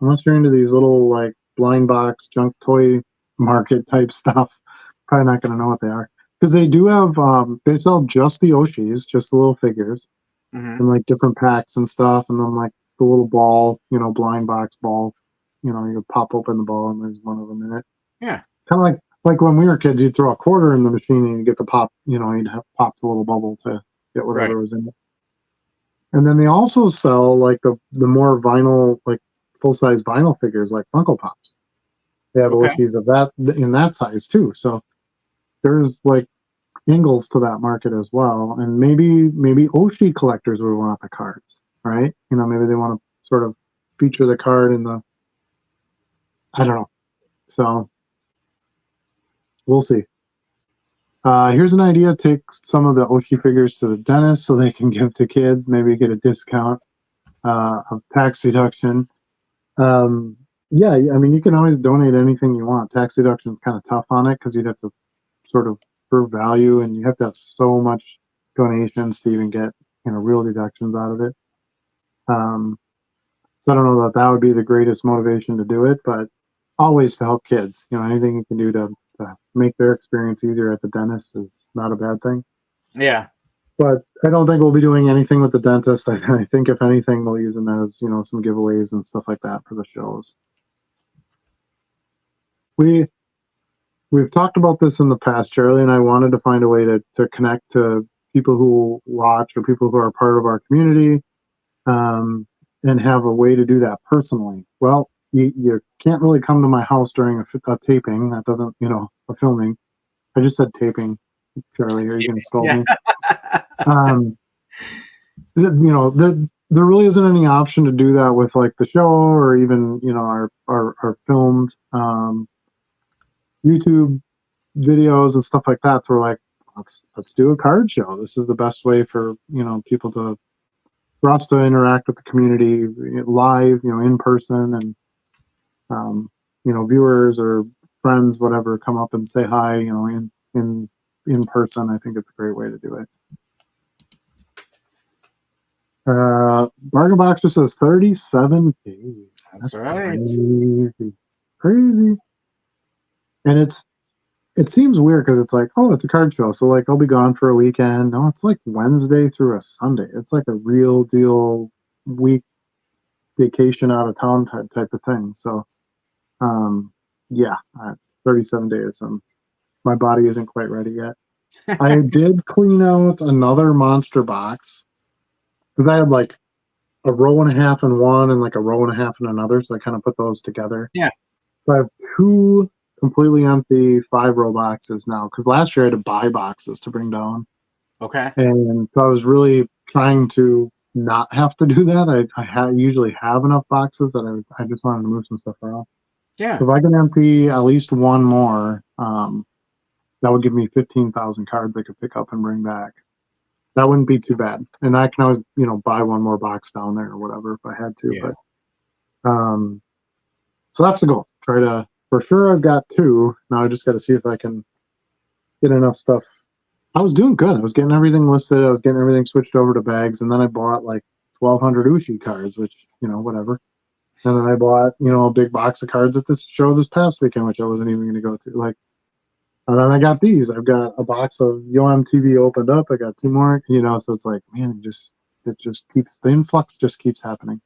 Unless you're into these little like blind box junk toy market type stuff, probably not gonna know what they are. Because they do have, they sell just the Ooshies, just the little figures, and like different packs and stuff, and then like the little ball, blind box ball, you pop open the ball and there's one of them in it. Yeah, kind of like when we were kids, you'd throw a quarter in the machine and you get the pop, you'd have popped the little bubble to get whatever was in it. And then they also sell like the more vinyl, like full-size vinyl figures like Funko Pops. They have Okay. Ooshies of that in that size too. So there's like angles to that market as well. And maybe Oshie collectors would want the cards, right? Maybe they want to sort of feature the card in the, I don't know. So we'll see. Here's an idea. Take some of the Oshie figures to the dentist so they can give to kids, maybe get a discount of tax deduction. Yeah, I mean, you can always donate anything you want. Tax deduction is kind of tough on it because you'd have to sort of prove value, and you have to have so much donations to even get real deductions out of it. So I don't know that would be the greatest motivation to do it, but always to help kids. Anything you can do to make their experience easier at the dentist is not a bad thing. Yeah. But I don't think we'll be doing anything with the dentist. I think if anything, we'll use them as some giveaways and stuff like that for the shows. We've talked about this in the past. Charlie and I wanted to find a way to connect to people who watch or people who are part of our community, and have a way to do that personally. Well, you can't really come to my house during a taping. That doesn't, a filming. I just said taping. Charlie, are you going to scold me? There really isn't any option to do that with like the show or even our filmed YouTube videos and stuff like that. So we're like, let's do a card show. This is the best way for people for us to interact with the community live, in person, and viewers or friends, whatever, come up and say hi, in person. I think it's a great way to do it. Bargain Boxer says 37 days. That's right. Crazy. And it seems weird because it's like, oh, it's a card show, so like I'll be gone for a weekend. No, it's like Wednesday through a Sunday. It's like a real deal week vacation out of town type of thing. So, yeah, 37 days. My body isn't quite ready yet. I did clean out another monster box because I had like a row and a half in one and like a row and a half in another. So I kind of put those together. Yeah. So I have two completely empty 5-row boxes now because last year I had to buy boxes to bring down. Okay. And so I was really trying to not have to do that. I usually have enough boxes that I just wanted to move some stuff around. Yeah. So if I can empty at least one more, that would give me 15,000 cards I could pick up and bring back. That wouldn't be too bad. And I can always, buy one more box down there or whatever if I had to. Yeah. But so that's the goal. Try to, for sure I've got 2. Now I just got to see if I can get enough stuff. I was doing good. I was getting everything listed. I was getting everything switched over to bags. And then I bought like 1,200 Ooshies cards, which, whatever. And then I bought, a big box of cards at this show this past weekend, which I wasn't even going to go to. Like, and then I got these. I've got a box of Yo MTV opened up. I got 2 more, so it's like, man, it just keeps, the influx just keeps happening.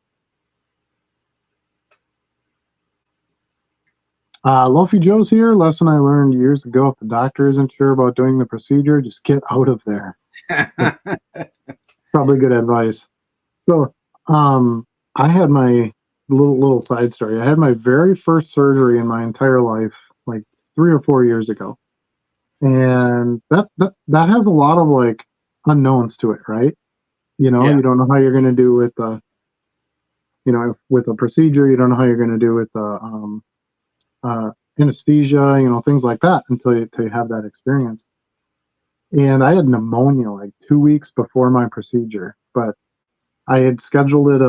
Lofi Joe's here. Lesson I learned years ago. If the doctor isn't sure about doing the procedure, just get out of there. Probably good advice. So, I had my little side story. I had my very first surgery in my entire life, like 3 or 4 years ago. And that has a lot of like unknowns to it, right? You don't know how you're going to do with the, with a procedure. You don't know how you're going to do with the anesthesia, things like that until you have that experience. And I had pneumonia like 2 weeks before my procedure, but I had scheduled it,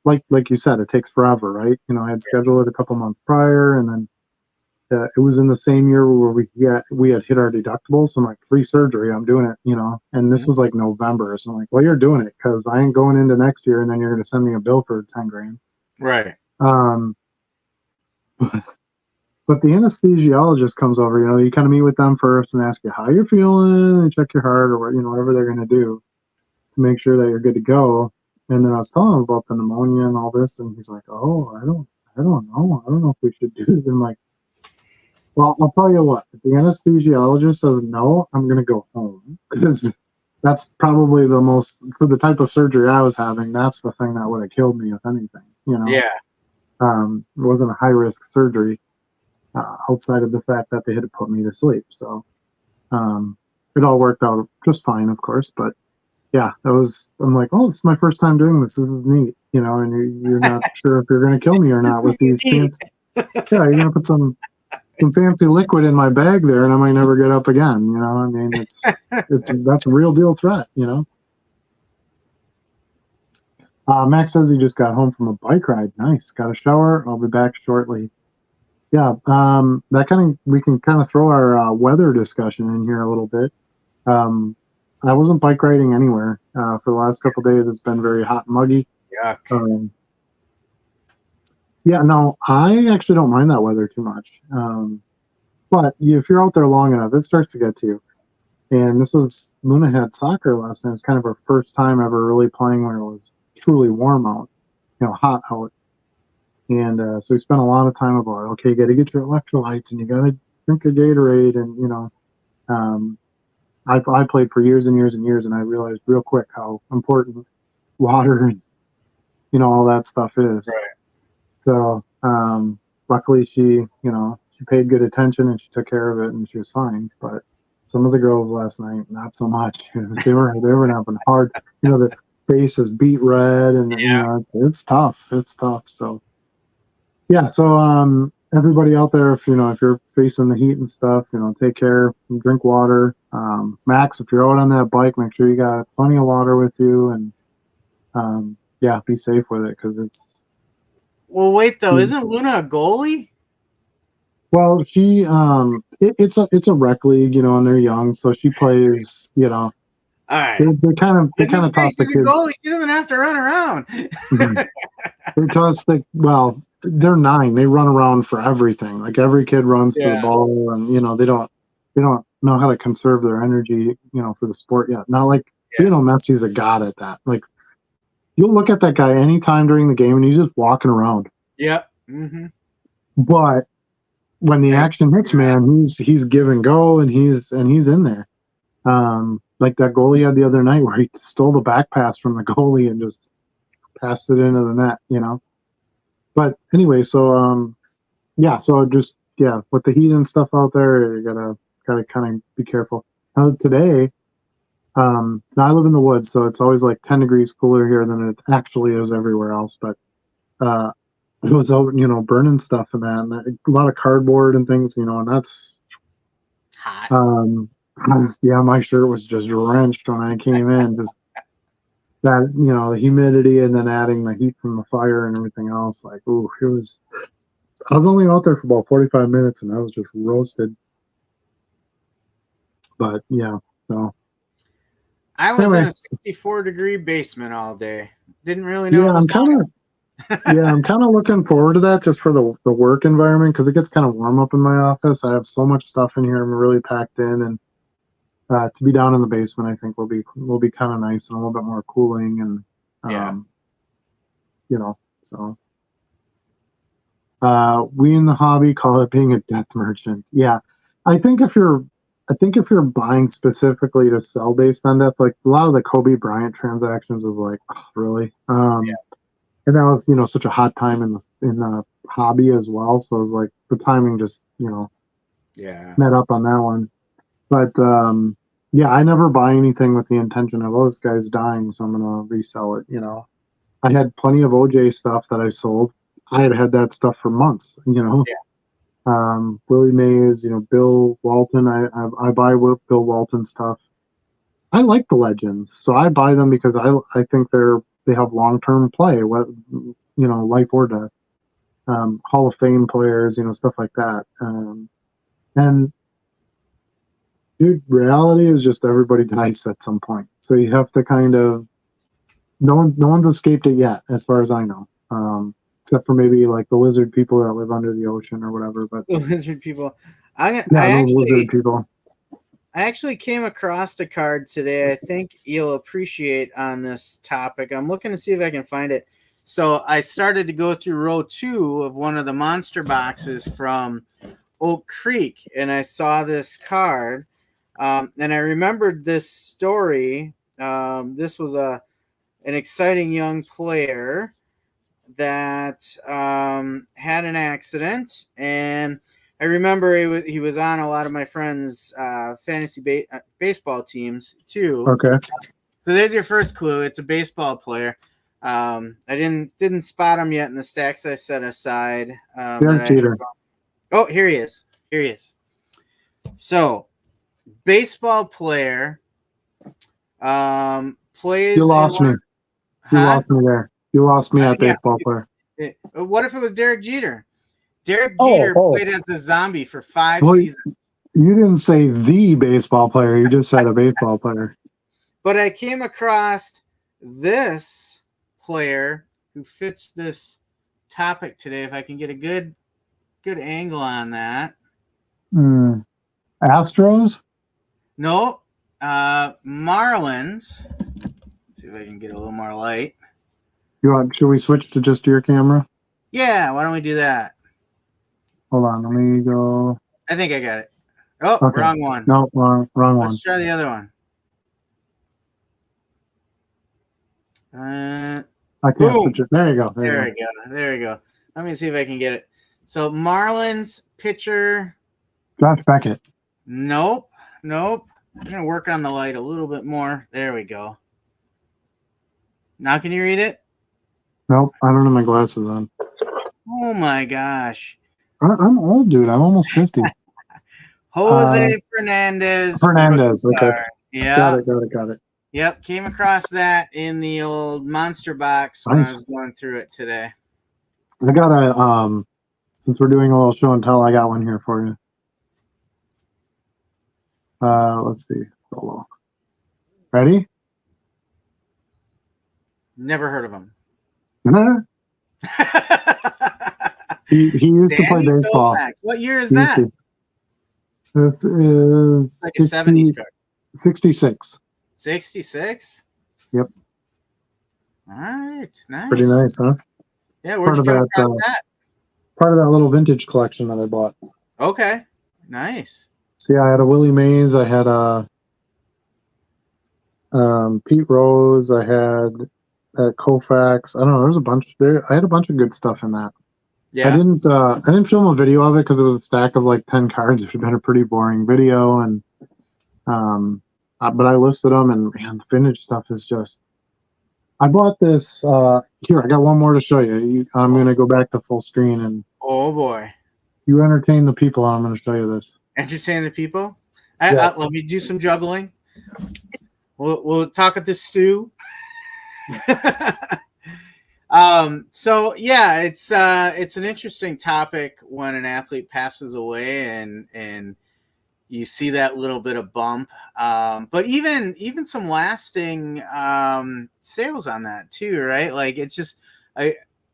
like you said, it takes forever, right? I had scheduled it a couple months prior, and then it was in the same year where we had hit our deductible. So I'm like, free surgery, I'm doing it, and this was like November. So I'm like, well, you're doing it because I ain't going into next year and then you're going to send me a bill for 10 grand. Right. But the anesthesiologist comes over, you kind of meet with them first and ask you how you're feeling and check your heart or whatever they're going to do to make sure that you're good to go. And then I was telling him about the pneumonia and all this, and he's like, oh, I don't know. I don't know if we should do this. I'm like, well, I'll tell you what, if the anesthesiologist says no, I'm going to go home. Because that's probably the most, for the type of surgery I was having, that's the thing that would have killed me, if anything, Yeah. It wasn't a high risk surgery outside of the fact that they had to put me to sleep. So it all worked out just fine, of course. But yeah, I'm like, oh, this is my first time doing this. This is neat, and you're not sure if you're going to kill me or not with these fancy. Yeah, you're going to put some fancy liquid in my bag there, and I might never get up again. I mean, that's a real deal threat. Max says he just got home from a bike ride. Nice. Got a shower. I'll be back shortly. Yeah, we can kind of throw our weather discussion in here a little bit. I wasn't bike riding anywhere for the last couple of days. It's been very hot and muggy. Yuck. Yeah, no, I actually don't mind that weather too much. But if you're out there long enough, it starts to get to you. And Luna had soccer last night. It was kind of her first time ever really playing when it was truly warm out, hot out. And so we spent a lot of time about, okay, you got to get your electrolytes and you got to drink a Gatorade. And, I played for years and years and years, and I realized real quick how important water and, all that stuff is. Right. So luckily she paid good attention and she took care of it and she was fine. But some of the girls last night, not so much. They were having hard, the face is beet red and it's tough. It's tough. So yeah. So everybody out there, if you're facing the heat and stuff, take care, drink water. Max, if you're out on that bike, make sure you got plenty of water with you and yeah, be safe with it because it's. Well, wait though, isn't Luna a goalie? Well, she it's a rec league, and they're young, so she plays. All right. They kind of toss the kids. Goalie, she doesn't have to run around. They toss well, they're 9. They run around for everything. Like every kid runs to the ball, and they don't know how to conserve their energy, for the sport yet. Not like Messi's a god at that. Like you'll look at that guy anytime during the game, and he's just walking around. Yep. Mm-hmm. But when the action hits, man, he's give and go, and he's in there. Like that goal he had the other night where he stole the back pass from the goalie and just passed it into the net, But anyway, so so just with the heat and stuff out there, you gotta kind of be careful. Today, now I live in the woods, so it's always like 10 degrees cooler here than it actually is everywhere else. But it was out, burning stuff and that, and a lot of cardboard and things, and that's hot. Yeah, my shirt was just drenched when I came in. Just that, the humidity and then adding the heat from the fire and everything else. Like, ooh, I was only out there for about 45 minutes and I was just roasted. But yeah, so. I was in a 64-degree basement all day. Didn't really know. Yeah, I'm kind of looking forward to that just for the work environment because it gets kind of warm up in my office. I have so much stuff in here. I'm really packed in, and to be down in the basement, I think will be kind of nice and a little bit more cooling and so. We in the hobby call it being a death merchant. Yeah, I think if you're buying specifically to sell based on death, like a lot of the Kobe Bryant transactions of like, oh, really, and that was such a hot time in the hobby as well. So it was like the timing just met up on that one. But I never buy anything with the intention of, oh, this guy's dying, so I'm gonna resell it. I had plenty of OJ stuff that I sold. I had that stuff for months. Willie Mays, Bill Walton. I buy Bill Walton stuff. I like the legends, so I buy them because I think they have long-term play, life or death. Hall of Fame players, stuff like that. And dude, reality is just everybody dies at some point. So you have to kind of, no one's escaped it yet, as far as I know. Except for maybe like the lizard people that live under the ocean or whatever. But the lizard people. Lizard people. I actually came across a card today I think you'll appreciate on this topic. I'm looking to see if I can find it. So I started to go through row 2 of one of the monster boxes from Oak Creek, and I saw this card, and I remembered this story. This was an exciting young player. that had an accident, and I remember he was on a lot of my friends' fantasy baseball teams too. Okay. So there's your first clue. It's a baseball player. I didn't spot him yet in the stacks I set aside. Derek Jeter. Oh, here he is. Here he is. So, baseball player plays. You lost me. You lost me there. You lost me at baseball player. What if it was Derek Jeter? Derek Jeter played as a zombie for 5 seasons. You didn't say the baseball player. You just said a baseball player. But I came across this player who fits this topic today. If I can get a good angle on that. Astros? No. Marlins. Let's see if I can get a little more light. Should we switch to just your camera? Yeah, why don't we do that? Hold on, let me go. I think I got it. Oh, okay. Wrong one. No, wrong one. Let's try the other one. I can't switch it. There you go. There you go. Let me see if I can get it. So Marlins pitcher. Josh Beckett. Nope. I'm gonna work on the light a little bit more. There we go. Now can you read it? Nope, I don't have my glasses on. Oh my gosh. I'm old, dude. I'm almost 50. Jose Fernandez. Okay. Yeah. Got it. Yep, came across that in the old monster box when I was going through it today. I got a since we're doing a little show and tell, I got one here for you. Let's see. Solo. Ready? Never heard of him. he used to play baseball. Koufax. What year is that? This is it's like a 70s card. 66. 66? Yep. All right. Nice. Pretty nice, huh? Yeah, where'd you come across that? Part of that little vintage collection that I bought. Okay. Nice. See, I had a Willie Mays. I had a Pete Rose. I had Koufax. I don't know. There's a bunch there. I had a bunch of good stuff in that. Yeah. I didn't film a video of it because it was a stack of like 10 cards. It would have been a pretty boring video, and but I listed them, and man, the vintage stuff is just. I bought this. Here, I got one more to show you. I'm going to go back to full screen and. Oh boy. You entertain the people. I'm going to show you this. Entertain the people. Let me do some juggling. We'll talk at the Stu. So yeah, it's an interesting topic when an athlete passes away and you see that little bit of bump. But even some lasting sales on that too, right? Like it's just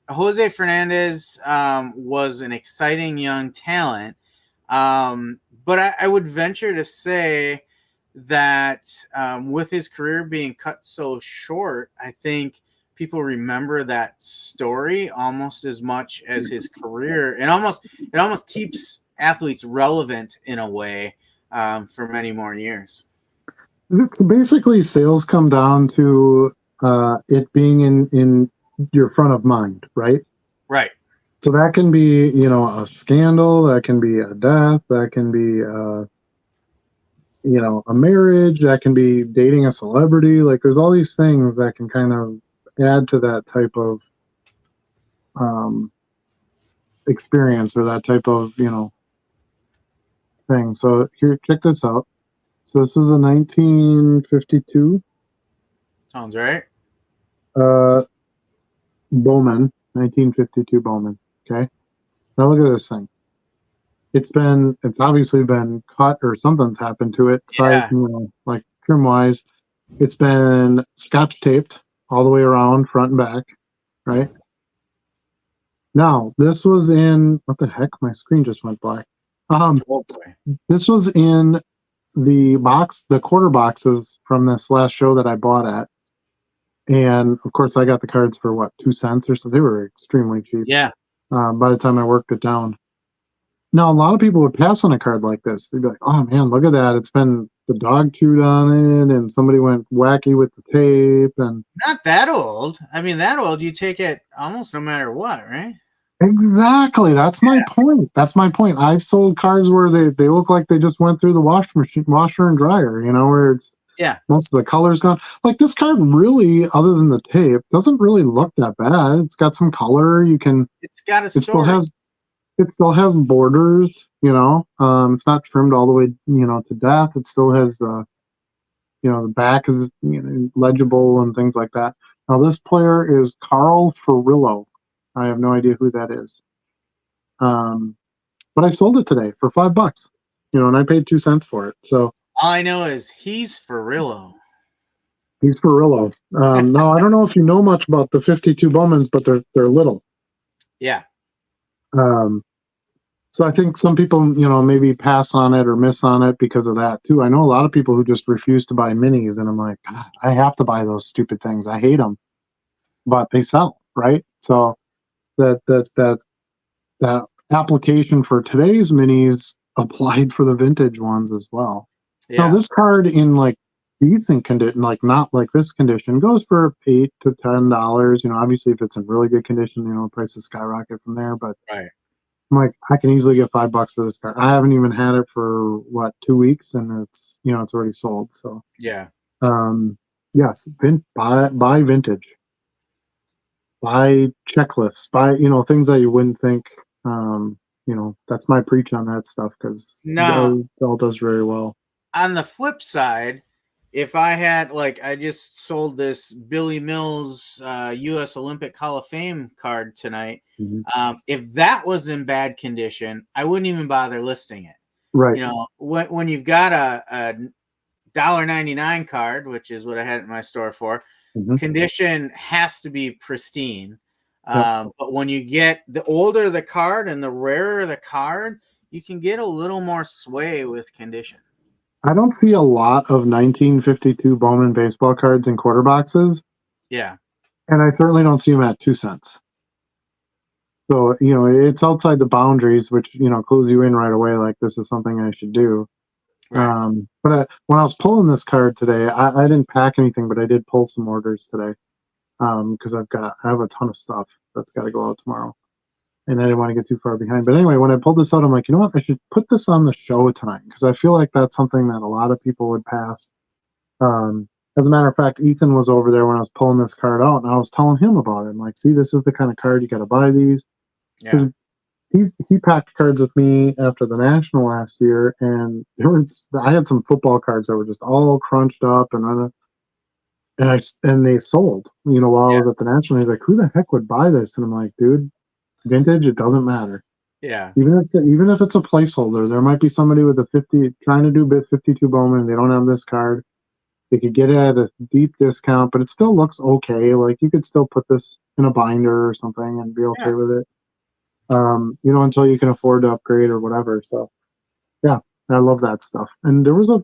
Jose Fernandez was an exciting young talent. But I would venture to say that with his career being cut so short, I think people remember that story almost as much as his career, and it almost keeps athletes relevant in a way for many more years. Basically, sales come down to it being in your front of mind, right? Right. So that can be, a scandal, that can be a death, that can be, a marriage, that can be dating a celebrity. Like there's all these things that can kind of add to that type of experience or that type of, thing. So here, check this out. So this is a 1952. Sounds right. Bowman, 1952 Bowman. Okay. Now look at this thing. It's obviously been cut or something's happened to it. Size, like trim wise. It's been scotch taped all the way around, front and back. Right. Now this was in what the heck? My screen just went black. This was in the quarter boxes from this last show that I bought at. And of course I got the cards for what, 2 cents or so. They were extremely cheap. Yeah. By the time I worked it down. Now, a lot of people would pass on a card like this. They'd be like, "Oh man, look at that! It's been the dog chewed on it, and somebody went wacky with the tape." And Not that old. I mean, that old, you take it almost no matter what, right? exactly, that's my point. That's my point. I've sold cards where they look like they just went through the washer and dryer. Where it's most of the color's gone. Like this card, really, other than the tape, doesn't really look that bad. It's got some color. It's got a It still story. has borders. It's not trimmed all the way to death. It still has the back is legible and things like that. Now this player is Carl Furillo. I have no idea who that is. But I sold it today for $5. And I paid 2 cents for it. So All I know is he's Furillo. he's Furillo. Now I don't know if you know much about the 52 Bowmans, but they're little. Yeah. So I think some people, maybe pass on it or miss on it because of that too. I know a lot of people who just refuse to buy minis, and I'm like, God, I have to buy those stupid things. I hate them, but they sell, right? So that application for today's minis applied for the vintage ones as well. Yeah. Now this card in like decent condition, like not like this condition, goes for $8 to $10. Obviously if it's in really good condition, prices skyrocket from there. But Right. I'm like, I can easily get $5 for this card. I haven't even had it for 2 weeks, and it's it's already sold. So Yeah. yes, buy vintage, buy checklists, buy things that you wouldn't think. That's my preach on that stuff because Now, it all does very well. on the flip side, if I had, like, I just sold this Billy Mills U.S. Olympic Hall of Fame card tonight. Mm-hmm. If that was in bad condition, I wouldn't even bother listing it. Right. When you've got a $1.99 card, which is what I had it in my store for, Mm-hmm. condition has to be pristine. Yep. But when you get the older the card and the rarer the card, you can get a little more sway with condition. I don't see a lot of 1952 Bowman baseball cards in quarter boxes. Yeah. And I certainly don't see them at 2 cents. So, it's outside the boundaries, which, clues you in right away, like this is something I should do. Right. But when I was pulling this card today, I didn't pack anything, but I did pull some orders today. Because I have a ton of stuff that's got to go out tomorrow. And I didn't want to get too far behind. But anyway, when I pulled this out, I'm like, you know what? I should put this on the show tonight because I feel like that's something that a lot of people would pass. As a matter of fact, Ethan was over there when I was pulling this card out, and I was telling him about it. I'm like, see, this is the kind of card you got to buy these. Yeah. He packed cards with me after the National last year, and I had some football cards that were just all crunched up, and they sold. While I was at the National, he's like, "Who the heck would buy this?" And I'm like, "Dude, vintage. It doesn't matter. Yeah. Even if it's a placeholder, there might be somebody with a 50 trying to do 52 Bowman, and they don't have this card. They could get it at a deep discount, but it still looks okay. Like you could still put this in a binder or something and be okay with it. Until you can afford to upgrade or whatever. So, yeah, I love that stuff. And there was a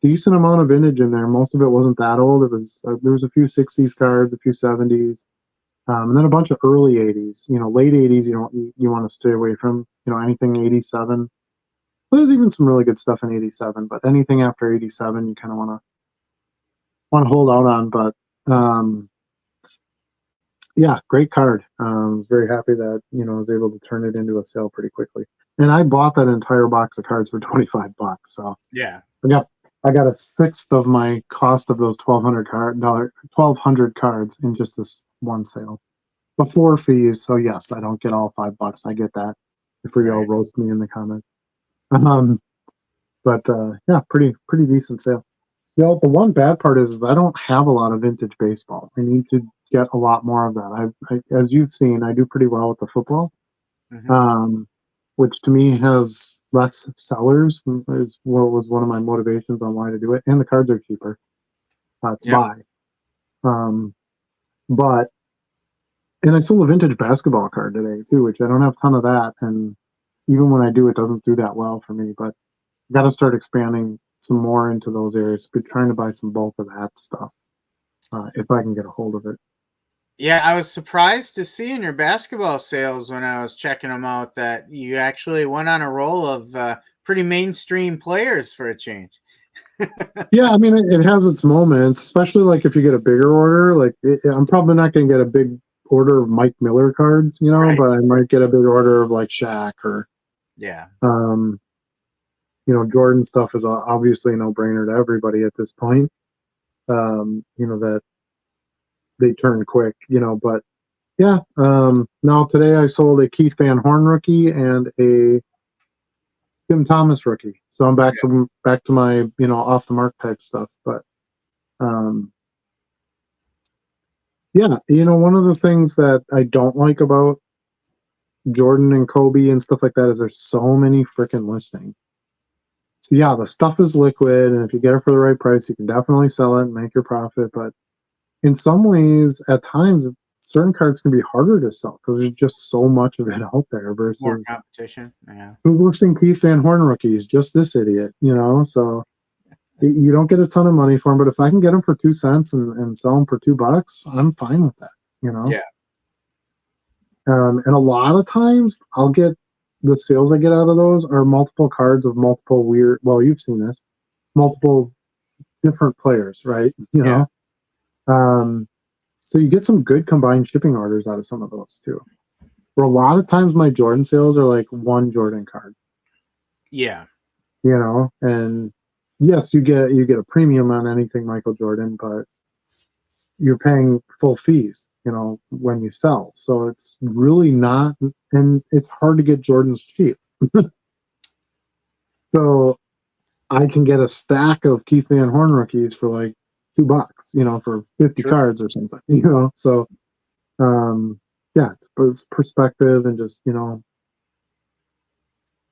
decent amount of vintage in there. Most of it wasn't that old. There was a few 60s cards, a few 70s, and then a bunch of early 80s. Late 80s you want to stay away from. Anything 87. There's even some really good stuff in 87, but anything after 87 you kind of want to hold out on. But yeah, great card. I was very happy that I was able to turn it into a sale pretty quickly. And I bought that entire box of cards for $25. So Yeah. I got a sixth of my cost of those 1,200 cards in just this one sale before fees. So yes, I don't get all $5. I get that. Before y'all roast me in the comments. But yeah, pretty decent sale. The one bad part is I don't have a lot of vintage baseball. I need to get a lot more of that. As you've seen, I do pretty well with the football, which to me has less sellers. Is what was one of my motivations on why to do it, and the cards are cheaper to buy. But I sold a vintage basketball card today too, which I don't have a ton of that, and even when I do, it doesn't do that well for me. But I got to start expanding some more into those areas. Be trying to buy some bulk of that stuff if I can get a hold of it. Yeah, I was surprised to see in your basketball sales when I was checking them out that you actually went on a roll of pretty mainstream players for a change. Yeah, I mean, it has its moments, especially like if you get a bigger order. Like, I'm probably not going to get a big order of Mike Miller cards, Right. but I might get a big order of like Shaq or, Yeah. um, Jordan stuff is obviously a no-brainer to everybody at this point. That they turn quick, but yeah. Now today I sold a Keith Van Horn rookie and a Tim Thomas rookie, so I'm back to my off the mark type stuff. But um, yeah, one of the things that I don't like about Jordan and Kobe and stuff like that is there's so many freaking listings. So yeah, the stuff is liquid, and if you get it for the right price, you can definitely sell it and make your profit. But in some ways, at times, certain cards can be harder to sell because there's just so much of it out there More versus competition. Yeah. who's listing Keith Van Horn rookies? Just this idiot, So you don't get a ton of money for them, but if I can get them for 2 cents and sell them for $2, I'm fine with that. Yeah. And a lot of times I'll get the sales I get out of those are multiple cards of multiple weird, well, you've seen this, multiple different players, right? Yeah. So you get some good combined shipping orders out of some of those too. For a lot of times my Jordan sales are like one Jordan card, Yeah. and yes, you get a premium on anything Michael Jordan, but you're paying full fees, when you sell. So it's really not, and it's hard to get Jordans cheap. So I can get a stack of Keith Van Horn rookies for like $2, for 50 True. cards or something, So, yeah, it's perspective and just,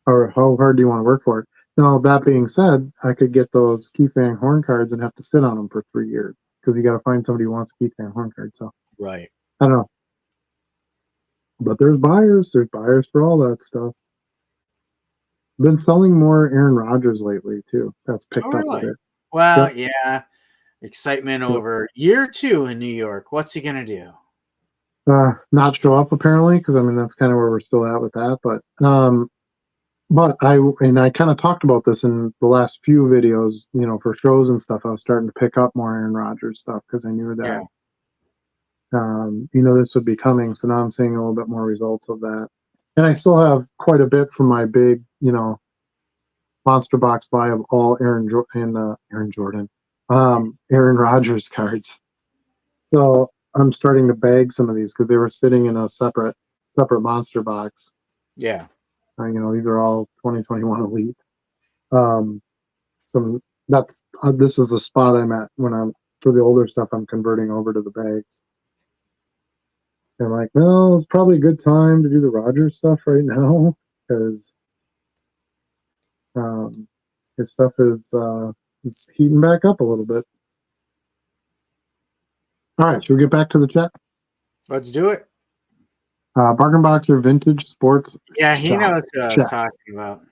or how hard do you want to work for it? Now, that being said, I could get those Keith Van Horn cards and have to sit on them for 3 years because you got to find somebody who wants a Keith Van Horn card. So, Right. I don't know. But there's buyers. There's buyers for all that stuff. Been selling more Aaron Rodgers lately, too. That's Oh, picked up a really? bit. Well, Yep. yeah. Excitement Yep. over year 2 in New York. What's he gonna do? Not show up apparently, because I mean that's kind of where we're still at with that. But I kind of talked about this in the last few videos, for shows and stuff. I was starting to pick up more Aaron Rodgers stuff because I knew Yeah. that this would be coming. So now I'm seeing a little bit more results of that, and I still have quite a bit from my big, monster box buy of all Aaron Jordan, Aaron Rodgers cards. So I'm starting to bag some of these because they were sitting in a separate monster box. Yeah. These are all 2021 Elite. So this is a spot I'm at when I'm for the older stuff. I'm converting over to the bags. And I'm like, well, it's probably a good time to do the Rogers stuff right now because his stuff is heating back up a little bit. All right, should we get back to the chat? Let's do it. Bargain Boxer Vintage Sports. Yeah, he Shop. knows what I was talking about.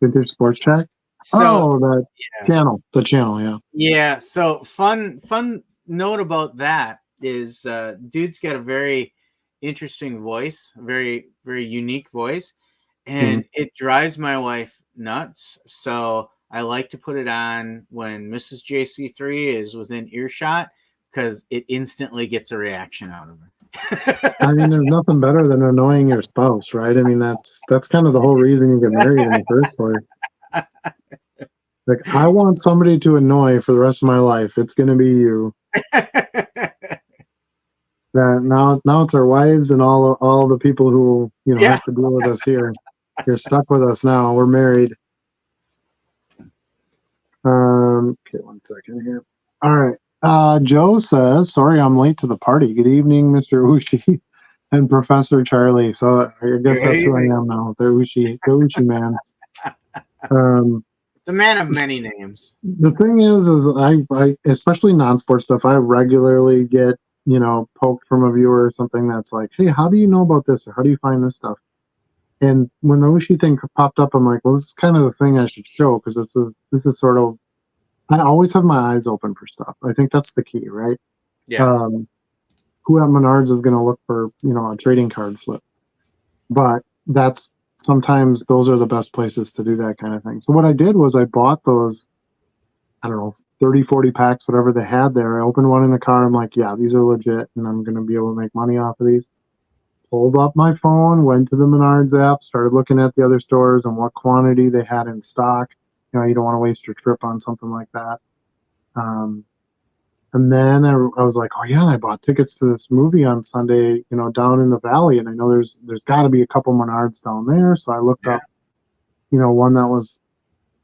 Vintage Sports Shack. So, the channel. The channel, yeah. Yeah. So fun note about that is dude's got a very interesting voice, very, very unique voice. And it drives my wife nuts. So I like to put it on when Mrs. JC3 is within earshot because it instantly gets a reaction out of her. I mean, there's nothing better than annoying your spouse, right? I mean, that's kind of the whole reason you get married in the first place. Like, I want somebody to annoy for the rest of my life. It's going to be you. That now it's our wives and all the people who have to deal with us here. You're stuck with us now. We're married. Okay, 1 second here. All right. Joe says, sorry I'm late to the party. Good evening, Mr. Ooshie and Professor Charlie. So I guess that's who I am now, the Ooshie man. The man of many names. The thing is I especially non-sports stuff, I regularly get, poked from a viewer or something that's like, hey, how do you know about this? Or how do you find this stuff? And when the Ooshies thing popped up, I'm like, well, this is kind of the thing I should show because this is sort of, I always have my eyes open for stuff. I think that's the key, right? Yeah. who at Menards is going to look for, a trading card flip? But sometimes those are the best places to do that kind of thing. So what I did was I bought those, I don't know, 30, 40 packs, whatever they had there. I opened one in the car. I'm like, yeah, these are legit, and I'm going to be able to make money off of these. Pulled up my phone, went to the Menards app, started looking at the other stores and what quantity they had in stock. You don't want to waste your trip on something like that. And then I was like, oh yeah, and I bought tickets to this movie on Sunday, down in the valley, and I know there's got to be a couple Menards down there. So I looked up, one that was,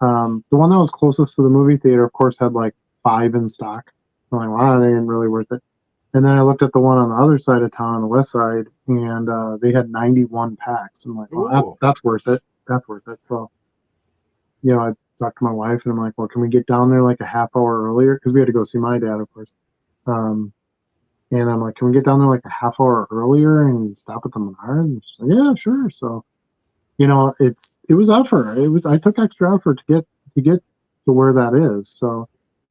the one that was closest to the movie theater, of course, had like 5 in stock. I'm like, wow, they ain't really worth it. And then I looked at the one on the other side of town, on the west side, and they had 91 packs. I'm like, well, that's worth it. That's worth it. So, I talked to my wife, and I'm like, well, can we get down there like a half hour earlier? Because we had to go see my dad, of course. And I'm like, can we get down there like a half hour earlier and stop at the Menards? And she's like, yeah, sure. So, it was effort. I took extra effort to get to where that is. So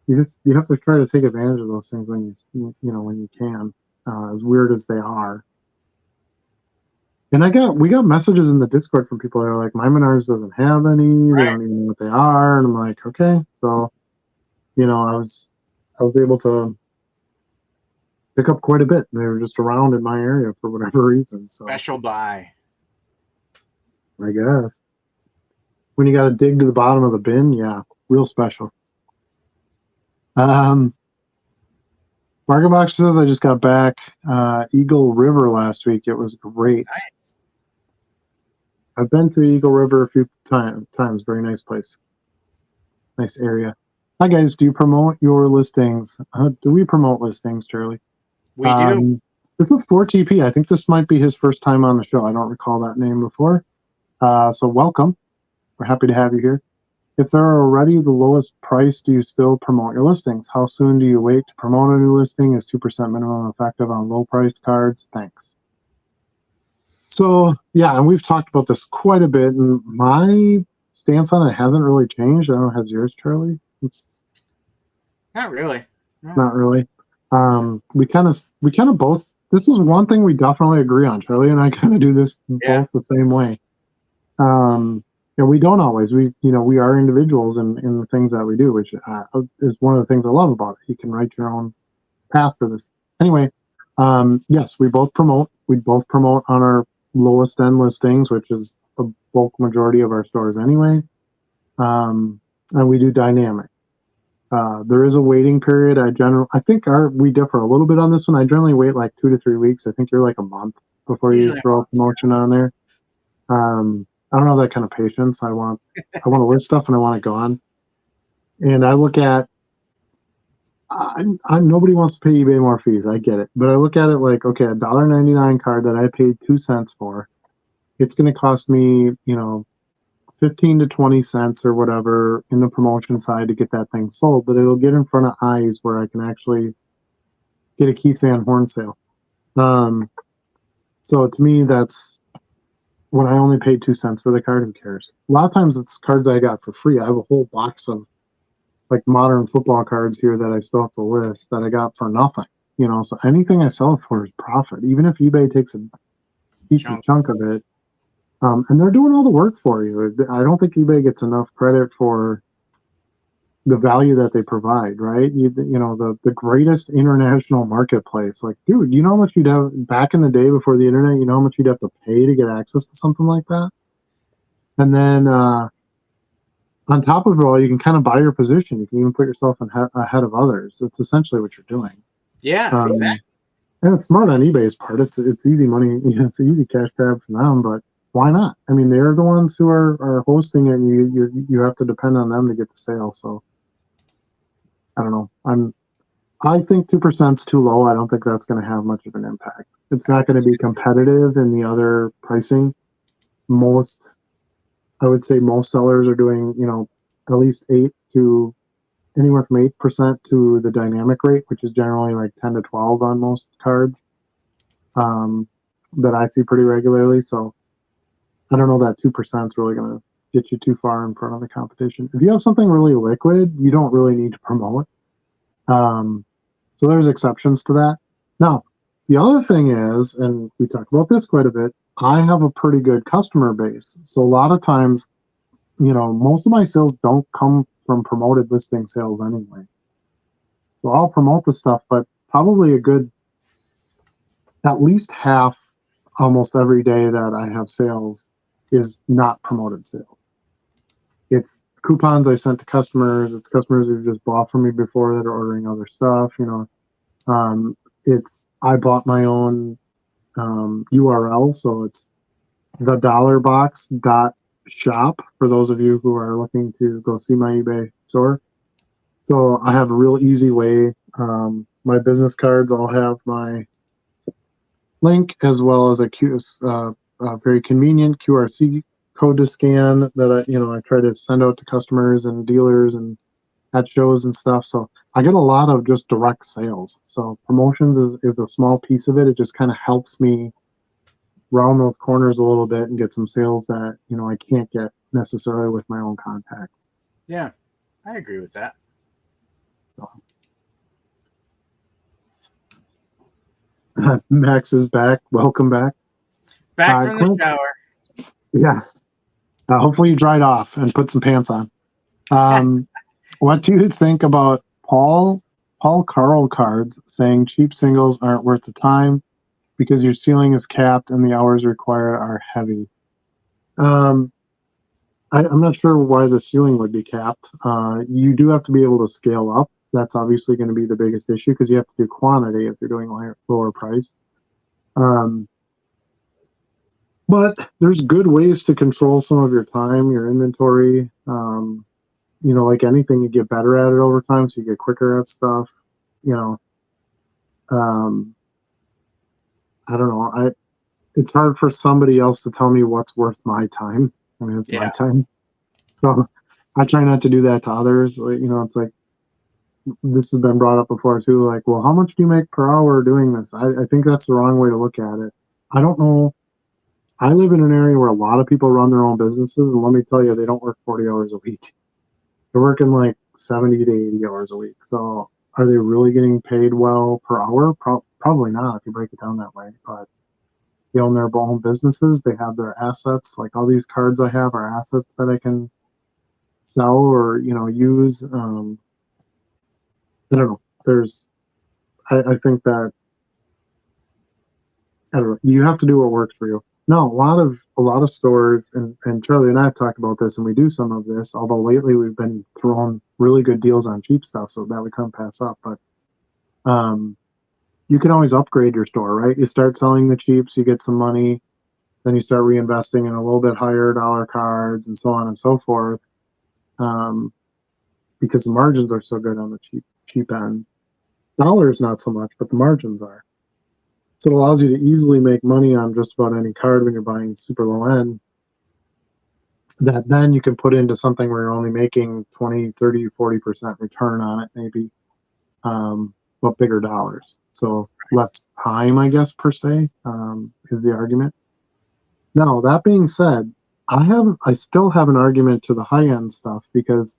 you have to try to take advantage of those things when you can, as weird as they are. And we got messages in the Discord from people that are like, my Menards doesn't have any. Right. They don't even know what they are. And I'm like, okay. So, I was able to pick up quite a bit. They were just around in my area for whatever reason. So. Special buy. I guess. When you got to dig to the bottom of the bin, yeah, real special. Margabox says I just got back Eagle River last week. It was great. Nice. I've been to Eagle River a few times. Very nice place. Nice area. Hi guys, do you promote your listings? Do we promote listings, Charlie? We do. This is 4TP. I think this might be his first time on the show. I don't recall that name before. So welcome. We're happy to have you here. If they're already the lowest price, do you still promote your listings? How soon do you wait to promote a new listing? Is 2% minimum effective on low-priced cards? Thanks. So, yeah, and we've talked about this quite a bit, and my stance on it hasn't really changed. I don't know, has yours, Charlie? It's not really. No. Not really. We kind of both. This is one thing we definitely agree on. Charlie and I kind of do this both the same way. We don't always. We are individuals in the things that we do, which is one of the things I love about it. You can write your own path for this. Anyway, yes, we both promote. We both promote on our lowest end listings, which is the bulk majority of our stores anyway. And we do dynamic. There is a waiting period. I think we differ a little bit on this one. I generally wait like 2 to 3 weeks. I think you're like a month before you throw a promotion on there. I don't have that kind of patience. I want to list stuff and I want it gone. And I look at, nobody wants to pay eBay more fees. I get it. But I look at it like, okay, a $1.99 card that I paid 2 cents for, it's going to cost me, 15 to 20 cents or whatever in the promotion side to get that thing sold, but it'll get in front of eyes where I can actually get a Keith Van Horn sale. So to me, that's when I only paid 2 cents for the card. Who cares? A lot of times it's cards I got for free. I have a whole box of like modern football cards here that I still have to list that I got for nothing. So anything I sell it for is profit, even if eBay takes a decent chunk of it. And they're doing all the work for you. I don't think eBay gets enough credit for the value that they provide, right? The greatest international marketplace. Like, dude, you know how much you'd have back in the day before the internet? You know how much you'd have to pay to get access to something like that? And then on top of it all, you can kind of buy your position. You can even put yourself ahead of others. It's essentially what you're doing. Yeah, exactly. And it's smart on eBay's part. It's easy money. It's an easy cash grab for them, but why not? I mean, they're the ones who are hosting it, and you have to depend on them to get the sale. So I don't know. I think 2% is too low. I don't think that's going to have much of an impact. It's not going to be competitive in the other pricing. I would say most sellers are doing, at least 8 to anywhere from 8% to the dynamic rate, which is generally like 10 to 12 on most cards that I see pretty regularly. So I don't know that 2% is really going to get you too far in front of the competition. If you have something really liquid, you don't really need to promote. So there's exceptions to that. Now, The other thing is, and we talk about this quite a bit, I have a pretty good customer base. So a lot of times, most of my sales don't come from promoted listing sales anyway. So I'll promote the stuff, but probably a good, at least half, almost every day that I have sales is not promoted sales. It's coupons I sent to customers. It's customers who just bought from me before that are ordering other stuff. It's I bought my own URL, so it's thedollarbox.shop for those of you who are looking to go see my eBay store. So I have a real easy way. My business cards all have my link as well as a very convenient QRC code to scan that I try to send out to customers and dealers and at shows and stuff. So I get a lot of just direct sales. So promotions is a small piece of it. It just kind of helps me round those corners a little bit and get some sales that I can't get necessarily with my own contacts. Yeah, I agree with that. So. Max is back. Welcome back. Back from the shower. Yeah. Hopefully you dried off and put some pants on. What do you think about Paul Carl cards saying cheap singles aren't worth the time because your ceiling is capped and the hours required are heavy? I'm not sure why the ceiling would be capped. You do have to be able to scale up. That's obviously going to be the biggest issue because you have to do quantity if you're doing lower price. But there's good ways to control some of your time, your inventory. Like anything, you get better at it over time, so you get quicker at stuff. I don't know. It's hard for somebody else to tell me what's worth my time. I mean, it's my time. So I try not to do that to others. It's like, this has been brought up before too. Like, well, how much do you make per hour doing this? I think that's the wrong way to look at it. I don't know. I live in an area where a lot of people run their own businesses, and let me tell you, they don't work 40 hours a week. They're working like 70 to 80 hours a week. So are they really getting paid well per hour? Probably not if you break it down that way. But they own their own businesses. They have their assets. Like all these cards I have are assets that I can sell or, use. I don't know. I think that, I don't know. You have to do what works for you. No, a lot of stores, and Charlie and I have talked about this, and we do some of this, although lately we've been throwing really good deals on cheap stuff, so that we can't pass up. But you can always upgrade your store, right? You start selling the cheaps, you get some money, then you start reinvesting in a little bit higher dollar cards and so on and so forth, because the margins are so good on the cheap end. Dollars not so much, but the margins are. So it allows you to easily make money on just about any card when you're buying super low end, that then you can put into something where you're only making 20, 30, 40% return on it, maybe, but bigger dollars. So less time, I guess, per se, is the argument. Now, that being said, I still have an argument to the high end stuff because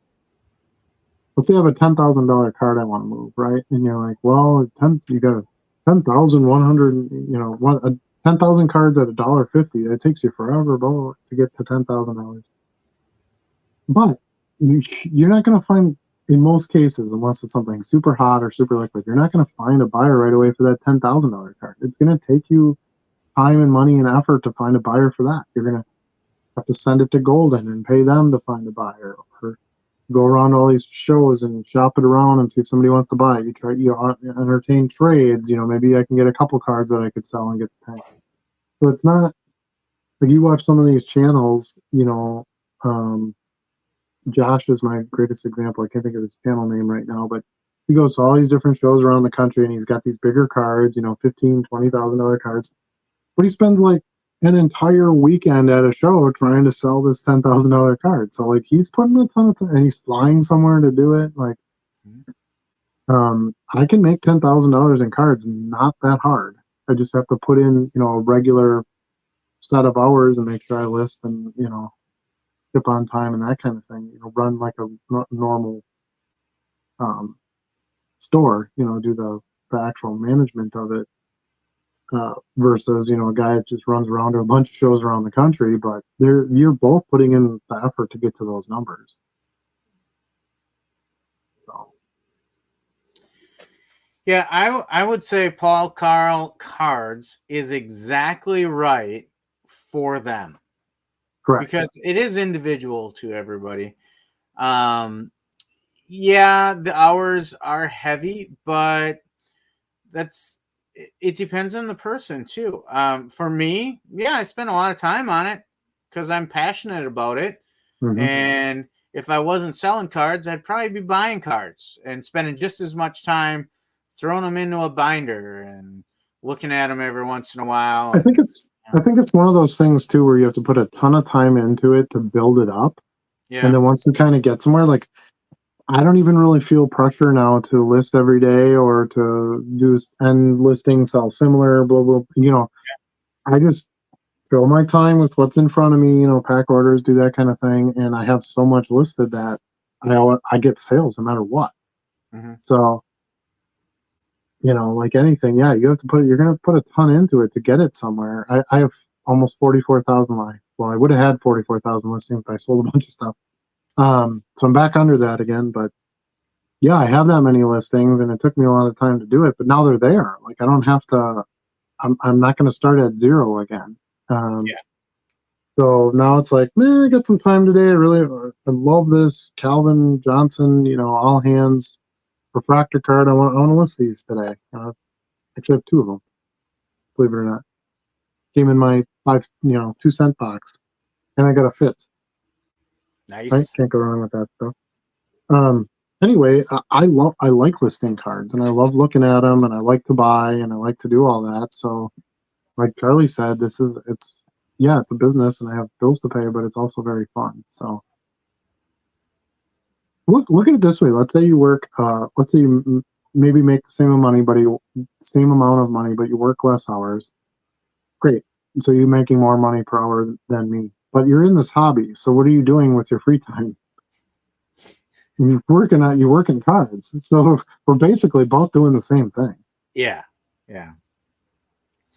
let's say I have a $10,000 card I want to move, right? And you're like, well, you got a 10,100, 10,000 cards at $1.50. It takes you forever to get to $10,000. But you're not going to find, in most cases, unless it's something super hot or super liquid, you're not going to find a buyer right away for that $10,000 card. It's going to take you time and money and effort to find a buyer for that. You're going to have to send it to Golden and pay them to find a buyer, or go around all these shows and shop it around and see if somebody wants to buy it. You try, entertain trades. Maybe I can get a couple cards that I could sell and get the pay. So it's not like you watch some of these channels. Josh is my greatest example. I can't think of his channel name right now, but he goes to all these different shows around the country and he's got these bigger cards, $15,000, $20,000 cards. But he spends like an entire weekend at a show trying to sell this $10,000 card. So like he's putting a ton of time and he's flying somewhere to do it. Like, I can make $10,000 in cards, not that hard. I just have to put in, a regular set of hours and make sure I list and, ship on time and that kind of thing, run like a normal store, do the actual management of it. versus, you know, a guy that just runs around to a bunch of shows around the country. But you're both putting in the effort to get to those numbers. So. Yeah, I would say Paul Carl Cards is exactly right for them. Correct. Because it is individual to everybody. Yeah, the hours are heavy, but it depends on the person too. For me, yeah, I spend a lot of time on it because I'm passionate about it. Mm-hmm. And if I wasn't selling cards, I'd probably be buying cards and spending just as much time throwing them into a binder and looking at them every once in a while. I think it's one of those things too where you have to put a ton of time into it to build it up. Yeah. And then once you kind of get somewhere, like I don't even really feel pressure now to list every day or to do end listings, sell similar, blah, blah. You know, I just fill my time with what's in front of me, you know, pack orders, do that kind of thing. And I have so much listed that I get sales no matter what. Mm-hmm. So, you know, like anything, yeah, you're going to have to put a ton into it to get it somewhere. I have almost 44,000 well, I would have had 44,000 listings if I sold a bunch of stuff. So I'm back under that again, but yeah, I have that many listings and it took me a lot of time to do it, but now they're there. Like I don't have to, I'm not going to start at zero again. So now it's like, man, I got some time today. I love this Calvin Johnson, you know, all hands refractor card. I want to list these today. Actually, I have two of them, believe it or not. Came in my 2-cent box, and I got a fit. Nice. Right? Can't go wrong with that stuff. Anyway, I like listing cards, and I love looking at them, and I like to buy, and I like to do all that. So, like Charlie said, it's a business, and I have bills to pay, but it's also very fun. So, look at it this way. Let's say you work. Let's say you maybe make the same amount of money, but you work less hours. Great. So you're making more money per hour than me. But you're in this hobby. So what are you doing with your free time? You're working cards. So we're basically both doing the same thing. Yeah. Yeah.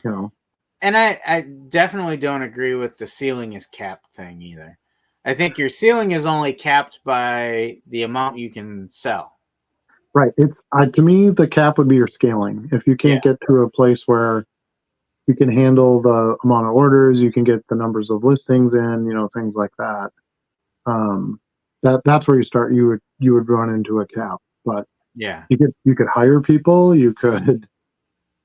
You know. And I definitely don't agree with the ceiling is capped thing either. I think your ceiling is only capped by the amount you can sell. Right. It's to me the cap would be your scaling. If you can't get to a place where you can handle the amount of orders, you can get the numbers of listings in, you know, things like that. That's where you start. You would run into a cap. But yeah, you could hire people. You could,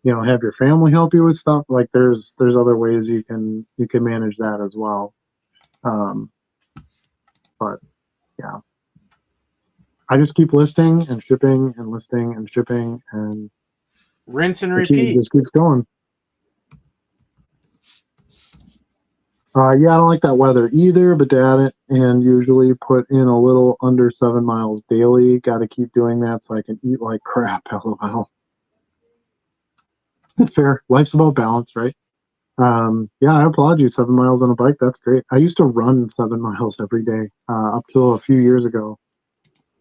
you know, have your family help you with stuff. Like there's other ways you can manage that as well. But yeah, I just keep listing and shipping and listing and shipping and rinse and repeat. It just keeps going. Yeah, I don't like that weather either, but to add it and usually put in a little under 7 miles daily. Got to keep doing that so I can eat like crap. LOL. That's fair. Life's about balance, right? Yeah, I applaud you. 7 miles on a bike. That's great. I used to run 7 miles every day up till a few years ago,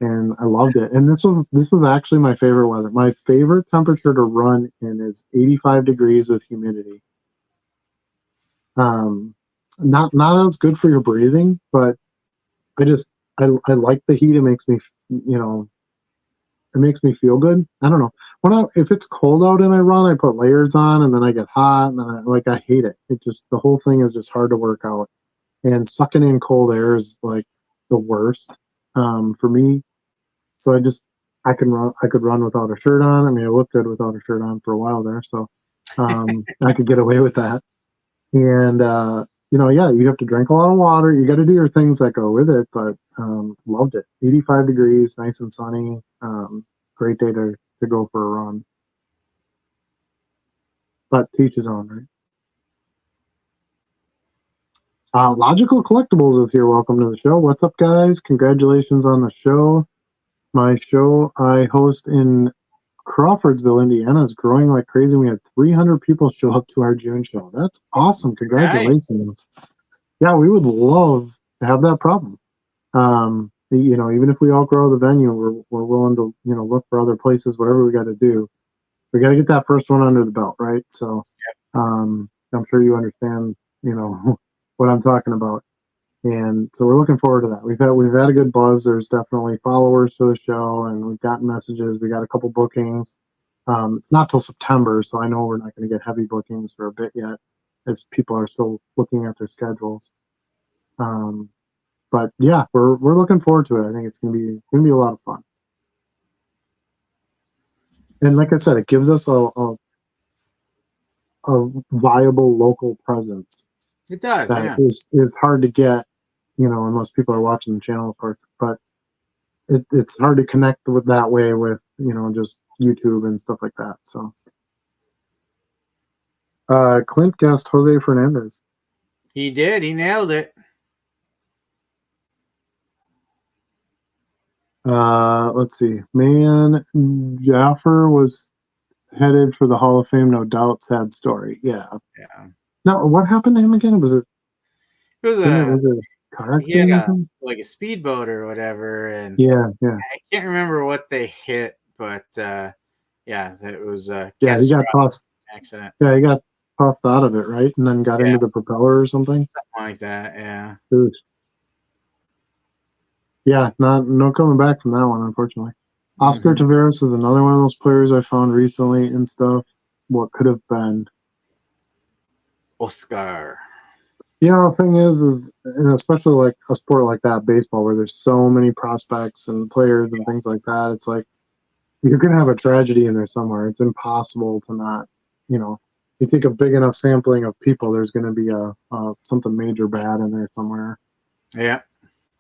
and I loved it. And this was actually my favorite weather. My favorite temperature to run in is 85 degrees with humidity. Not as good for your breathing, but I like the heat. It makes me, you know, it makes me feel good. I don't know. If it's cold out and I run, I put layers on and then I get hot and then I hate it. The whole thing is just hard to work out, and sucking in cold air is like the worst for me. So I could run without a shirt on. I mean, I looked good without a shirt on for a while there, so I could get away with that. And you know, yeah, you have to drink a lot of water. You got to do your things that go with it, but loved it. 85 degrees, nice and sunny. Great day to go for a run. But teach his own, right? Logical Collectibles is here. Welcome to the show. What's up, guys? Congratulations on the show. My show I host in Crawfordsville, Indiana, is growing like crazy. We had 300 people show up to our June show. That's awesome. Congratulations. Nice. Yeah, we would love to have that problem. You know, even if we all grow the venue, we're willing to, look for other places, whatever we got to do. We got to get that first one under the belt, right? So I'm sure you understand, what I'm talking about. And so we're looking forward to that. We've had a good buzz. There's definitely followers to the show, and we've gotten messages. We got a couple bookings. It's not till September, so I know we're not going to get heavy bookings for a bit yet, as people are still looking at their schedules. But yeah, we're looking forward to it. I think it's gonna be a lot of fun. And like I said, it gives us a viable local presence It does, that yeah. is hard to get, unless people are watching the channel, of course. But it's hard to connect with that way with, just YouTube and stuff like that. So, Clint guessed Jose Fernandez. He did. He nailed it. Let's see. Man, Jaffer was headed for the Hall of Fame, no doubt. Sad story. Yeah. Yeah. Now, what happened to him again? Was it Was it a car he had accident or something? like a speedboat or whatever, and Yeah. I can't remember what they hit, but yeah, it was a Yeah, he got catastrophic tossed. accident. Yeah, he got tossed out of it, right? And then got Yeah, into the propeller or something. something like that. Yeah. Oof. Yeah, no coming back from that one, unfortunately. Oscar Taveras is another one of those players I found recently and stuff. What could have been. Oscar. The thing is, and especially like a sport like that, baseball, where there's so many prospects and players and things like that, it's like you're going to have a tragedy in there somewhere. It's impossible to not, you take a big enough sampling of people, there's going to be a something major bad in there somewhere. Yeah.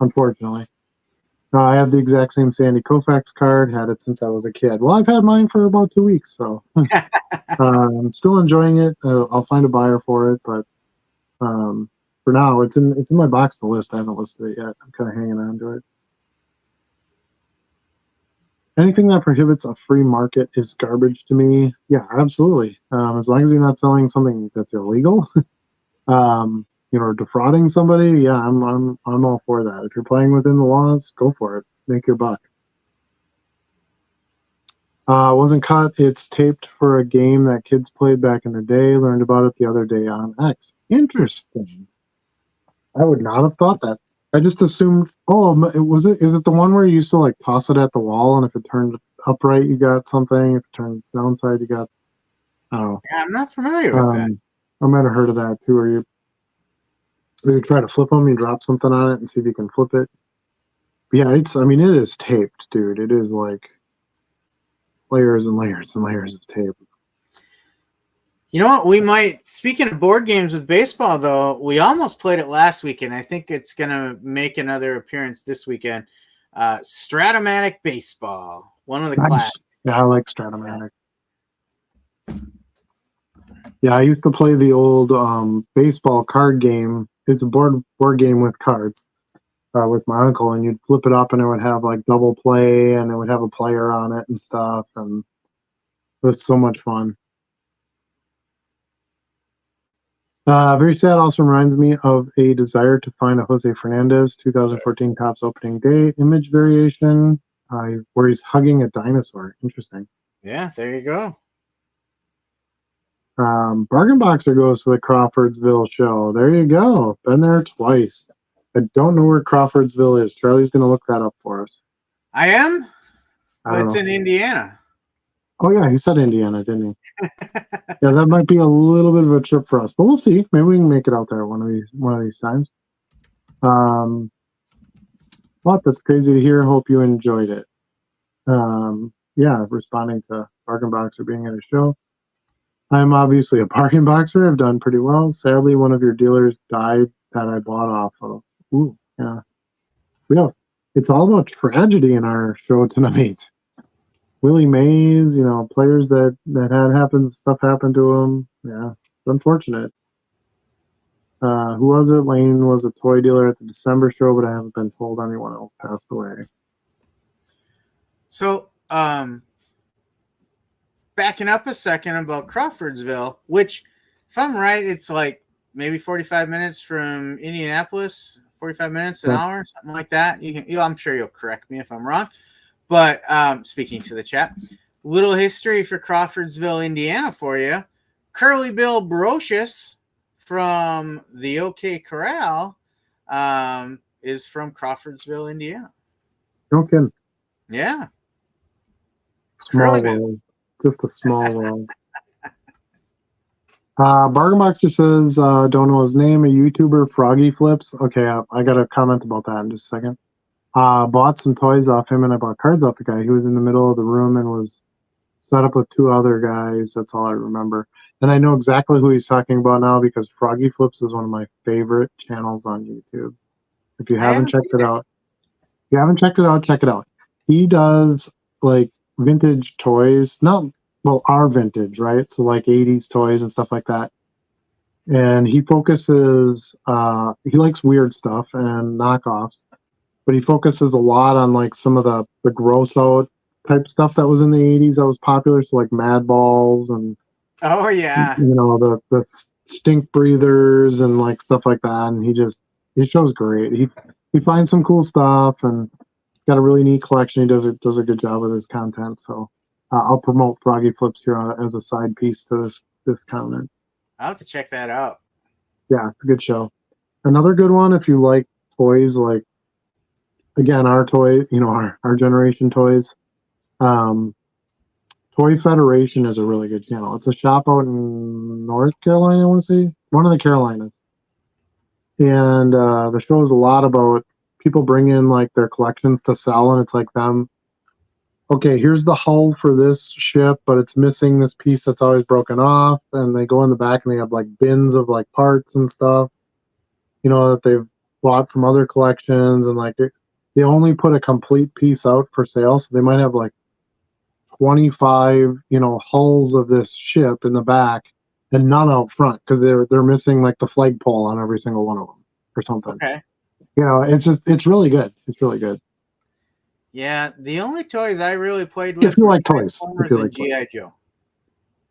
Unfortunately. I have the exact same Sandy Koufax card, had it since I was a kid. Well, I've had mine for about 2 weeks, so I'm still enjoying it. I'll find a buyer for it, but for now, it's in my box to list. I haven't listed it yet. I'm kind of hanging on to it. Anything that prohibits a free market is garbage to me. Yeah, absolutely. As long as you're not selling something that's illegal, or defrauding somebody, yeah, I'm all for that. If you're playing within the laws, go for it. Make your buck. Wasn't caught. It's taped for a game that kids played back in the day. Learned about it the other day on X. Interesting. I would not have thought that. I just assumed. Oh, is it the one where you used to like toss it at the wall, and if it turned upright, you got something. If it turned downside, you got. I don't know. Yeah, I'm not familiar with that. I might have heard of that too. Where you try to flip them, you drop something on it, and see if you can flip it. But yeah, it is taped, dude. It is like layers and layers and layers of tape. You know what? We might, speaking of board games with baseball, though, we almost played it last weekend. I think it's going to make another appearance this weekend. Stratomatic Baseball, one of the classics. Yeah, I like Stratomatic. Yeah, I used to play the old baseball card game. It's a board game with cards with my uncle, and you'd flip it up, and it would have like double play, and it would have a player on it and stuff, and it was so much fun. Very sad also reminds me of a desire to find a Jose Fernandez 2014 Topps opening day image variation where he's hugging a dinosaur. Interesting. Yeah, there you go. Bargain Boxer goes to the Crawfordsville show. There you go. Been there twice. I don't know where Crawfordsville is. Charlie's going to look that up for us. I am? Well, it's in Indiana. Oh, yeah, he said Indiana, didn't he? Yeah, that might be a little bit of a trip for us, but we'll see. Maybe we can make it out there one of these times. Well, that's crazy to hear. Hope you enjoyed it. Yeah, responding to Bargain Boxer being at a show. I'm obviously a bargain boxer. I've done pretty well. Sadly, one of your dealers died that I bought off of. Ooh, yeah. It's all about tragedy in our show tonight. Willie Mays, players that had stuff happened to them. Yeah, it's unfortunate. Who was it? Lane was a toy dealer at the December show, but I haven't been told anyone else passed away. So, backing up a second about Crawfordsville, which, if I'm right, it's like maybe 45 minutes from Indianapolis, 45 minutes, an hour, something like that. I'm sure you'll correct me if I'm wrong. But speaking to the chat, little history for Crawfordsville, Indiana for you. Curly Bill Brocious from the OK Corral is from Crawfordsville, Indiana. No kidding. Yeah. Small Curly Bill. world. Just a small world. Bargainbox just says, don't know his name, a YouTuber, Froggy Flips. Okay, I got to comment about that in just a second. Bought some toys off him, and I bought cards off the guy. He was in the middle of the room and was set up with two other guys. That's all I remember. And I know exactly who he's talking about now because Froggy Flips is one of my favorite channels on YouTube. If you haven't checked it out, check it out. He does like vintage toys, not well, our vintage, right? So like 80s toys and stuff like that. And he focuses, he likes weird stuff and knockoffs, but he focuses a lot on like some of the gross out type stuff that was in the 80s that was popular. So like Mad Balls and, Oh, yeah. you know, the stink breathers and like stuff like that. And he shows great. He finds some cool stuff and got a really neat collection. He does a good job with his content. So I'll promote Froggy Flips here as a side piece to this comment. I'll have to check that out. Yeah, it's a good show. Another good one if you like toys, like again our toy, you know, our generation toys. Toy Federation is a really good channel. It's a shop out in North Carolina, I want to say, one of the Carolinas, and the show is a lot about people bring in like their collections to sell, and it's like them. Okay, here's the hull for this ship, but it's missing this piece that's always broken off. And they go in the back and they have like bins of like parts and stuff, you know, that they've bought from other collections. And like they only put a complete piece out for sale. So they might have like 25, you know, hulls of this ship in the back and none out front because they're missing like the flagpole on every single one of them or something. Okay. You know, it's really good. It's really good. Yeah, the only toys I really played with If you were like toys, Transformers and G.I. Joe.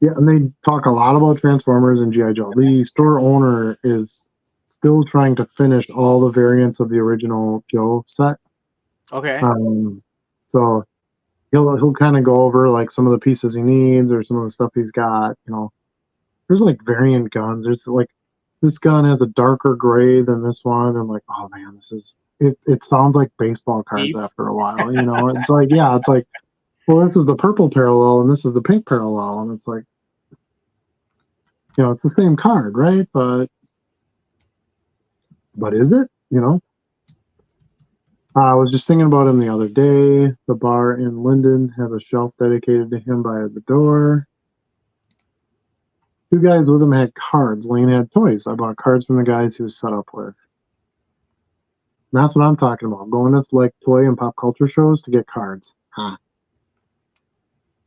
Yeah, and they talk a lot about Transformers and G.I. Joe. The store owner is still trying to finish all the variants of the original Joe set. Okay. So he'll kind of go over like some of the pieces he needs or some of the stuff he's got. You know, there's like variant guns. There's like this gun has a darker gray than this one. I'm like, oh man, this is it. It sounds like baseball cards Deep. after a while. You know, it's like it's like. Well, this is the purple parallel and this is the pink parallel, and it's like, you know, it's the same card, right? But is it? You know, I was just thinking about him the other day. The bar in Linden has a shelf dedicated to him by the door. Two guys with him had cards. Lane had toys. I bought cards from the guys he was set up with. And that's what I'm talking about. Going to like toy and pop culture shows to get cards. Huh.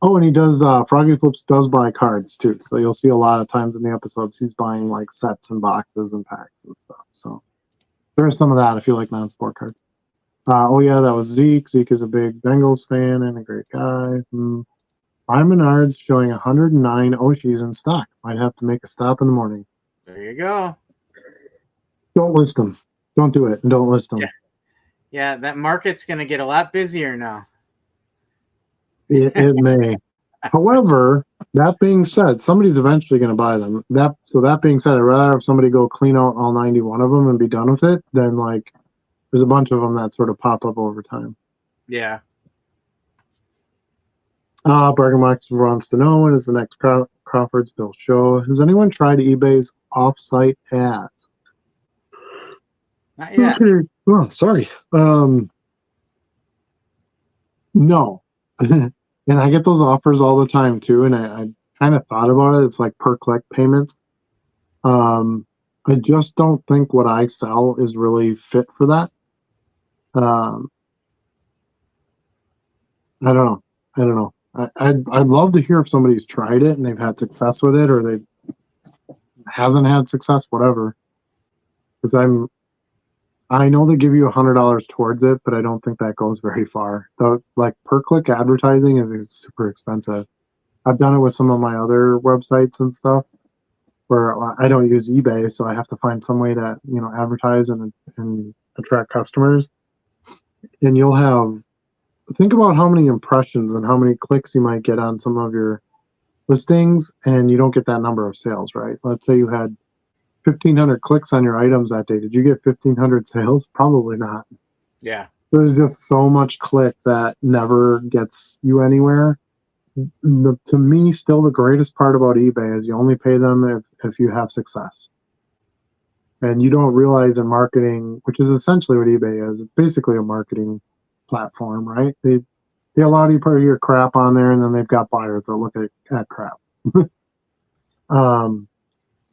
Oh, and he does, Froggy Flips does buy cards too. So you'll see a lot of times in the episodes he's buying like sets and boxes and packs and stuff. So there's some of that if you like non-sport cards. Oh yeah, that was Zeke. Zeke is a big Bengals fan and a great guy. I'm Menards showing 109 Ooshies in stock. Might have to make a stop in the morning. There you go. Don't list them. Don't do it and don't list them. Yeah, that market's going to get a lot busier now. It may. However, that being said, somebody's eventually going to buy them. That being said, I'd rather have somebody go clean out all 91 of them and be done with it than like there's a bunch of them that sort of pop up over time. Yeah. Bargainbox wants to know when is the next Crawfordsville show. Has anyone tried eBay's off-site ads? Not yet. Okay. Oh, sorry. No. And I get those offers all the time too, and I kind of thought about it. It's like per click payments. I just don't think what I sell is really fit for that. I don't know. I'd love to hear if somebody's tried it and they've had success with it, or they hasn't had success, whatever. Because I know they give you $100 towards it, but I don't think that goes very far. Like per click advertising is super expensive. I've done it with some of my other websites and stuff where I don't use eBay, so I have to find some way to, you know, advertise and attract customers. And you'll have, think about how many impressions and how many clicks you might get on some of your listings and you don't get that number of sales, right? Let's say you had 1,500 clicks on your items that day. Did you get 1,500 sales? Probably not. Yeah. There's just so much click that never gets you anywhere. To me, still the greatest part about eBay is you only pay them if you have success. And you don't realize in marketing, which is essentially what eBay is, it's basically a marketing platform, right? They allow you to put your crap on there, and then they've got buyers that look at crap.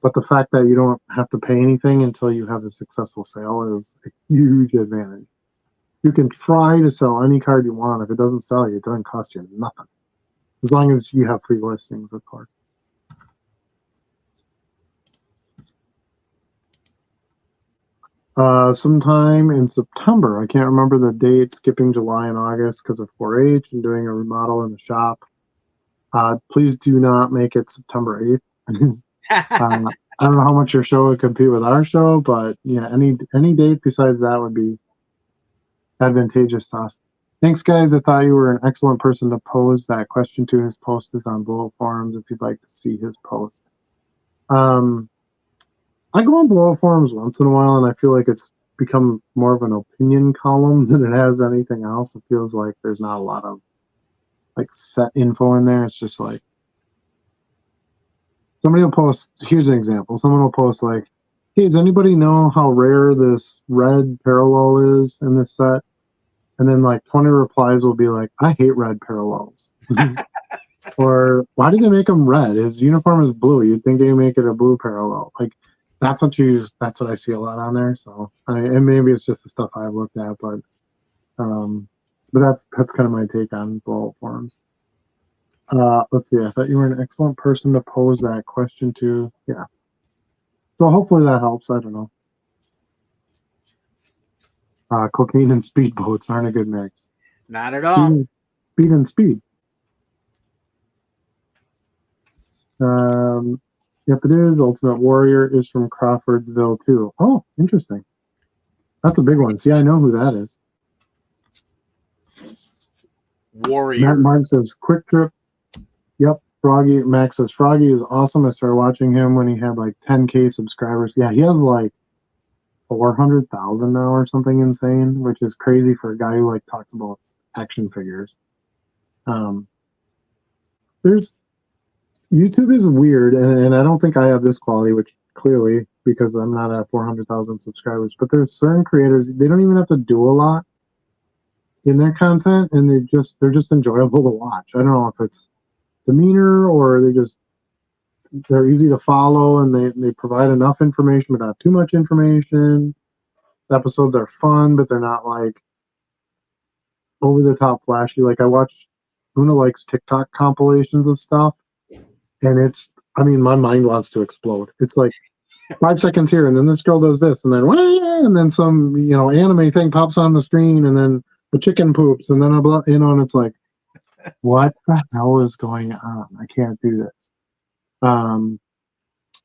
But the fact that you don't have to pay anything until you have a successful sale is a huge advantage. You can try to sell any card you want. If it doesn't sell you, it doesn't cost you nothing. As long as you have free listings, of course. Sometime in September, I can't remember the date, skipping July and August because of 4-H and doing a remodel in the shop. Please do not make it September 8th. I don't know how much your show would compete with our show, but yeah, any date besides that would be advantageous to us. Thanks, guys. I thought you were an excellent person to pose that question to. His post is on Blowout Forums if you'd like to see his post. I go on Blowout Forums once in a while, and I feel like it's become more of an opinion column than it has anything else. It feels like there's not a lot of like set info in there. It's just like somebody will post. Here's an example. Someone will post like, "Hey, does anybody know how rare this red parallel is in this set?" And then like 20 replies will be like, "I hate red parallels." Or, "Why did they make them red? His uniform is blue. You'd think they make it a blue parallel." Like, that's what I see a lot on there. So, and maybe it's just the stuff I've looked at, but that's kind of my take on Blowout Forums. Let's see. I thought you were an excellent person to pose that question to. Yeah. So hopefully that helps. I don't know. Cocaine and speedboats aren't a good mix. Not at all. Speed and speed. Yep, it is. Ultimate Warrior is from Crawfordsville too. Oh, interesting. That's a big one. See, I know who that is. Warrior. Matt Mark says Quick Trip. Yep, Froggy. Max says Froggy is awesome. I started watching him when he had like 10K subscribers. Yeah, he has like 400,000 now or something insane, which is crazy for a guy who like talks about action figures. There's YouTube is weird, and I don't think I have this quality, which clearly because I'm not at 400,000 subscribers. But there's certain creators, they don't even have to do a lot in their content, and they're just enjoyable to watch. I don't know if it's demeanor or they're easy to follow, and they provide enough information but not too much information. The episodes are fun, but they're not like over the top flashy. Like I watch Una likes TikTok compilations of stuff, and my mind wants to explode. It's like 5 seconds here, and then this girl does this, and then some anime thing pops on the screen, and then the chicken poops, and then and it's like, what the hell is going on? I can't do this. But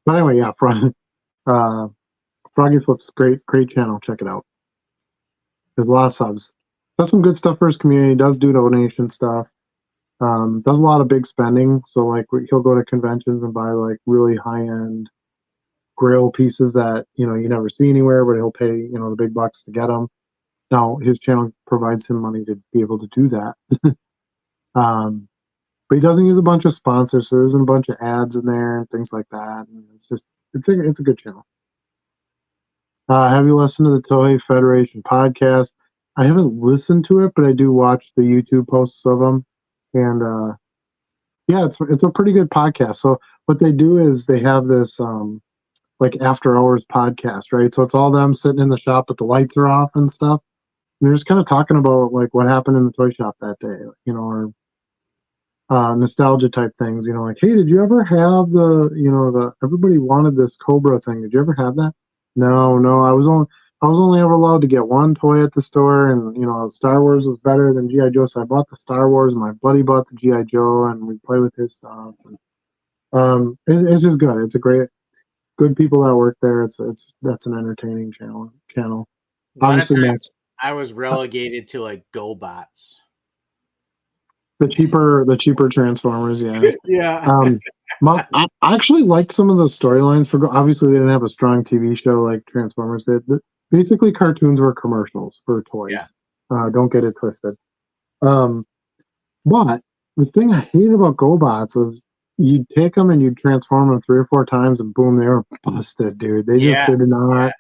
anyway, yeah, Froggy Flips, great channel. Check it out. There's a lot of subs. Does some good stuff for his community. Does do donation stuff. Does a lot of big spending. So like he'll go to conventions and buy like really high end Grail pieces that you never see anywhere, but he'll pay the big bucks to get them. Now his channel provides him money to be able to do that. But he doesn't use a bunch of sponsors, so there's a bunch of ads in there and things like that. And it's a good channel. Have you listened to the Toei Federation podcast? I haven't listened to it, but I do watch the YouTube posts of them. And yeah, it's a pretty good podcast. So what they do is they have this like after hours podcast, right? So it's all them sitting in the shop, but the lights are off and stuff. And they're just kind of talking about like what happened in the toy shop that day, or nostalgia type things, like, hey, did you ever have the everybody wanted this Cobra thing? Did you ever have that? No, I was only ever allowed to get one toy at the store, and Star Wars was better than G.I. Joe, so I bought the Star Wars, and my buddy bought the G.I. Joe, and we play with his stuff. And, it's just good. It's a good people that work there. That's an entertaining channel. Obviously, I was relegated to like GoBots. The cheaper Transformers, yeah. Yeah. I actually liked some of the storylines. For obviously, they didn't have a strong TV show like Transformers did. Basically, cartoons were commercials for toys. Yeah. Don't get it twisted. Um, but the thing I hate about GoBots is you'd take them and you'd transform them 3 or 4 times, and boom, they were busted, dude. They just Yeah. did not.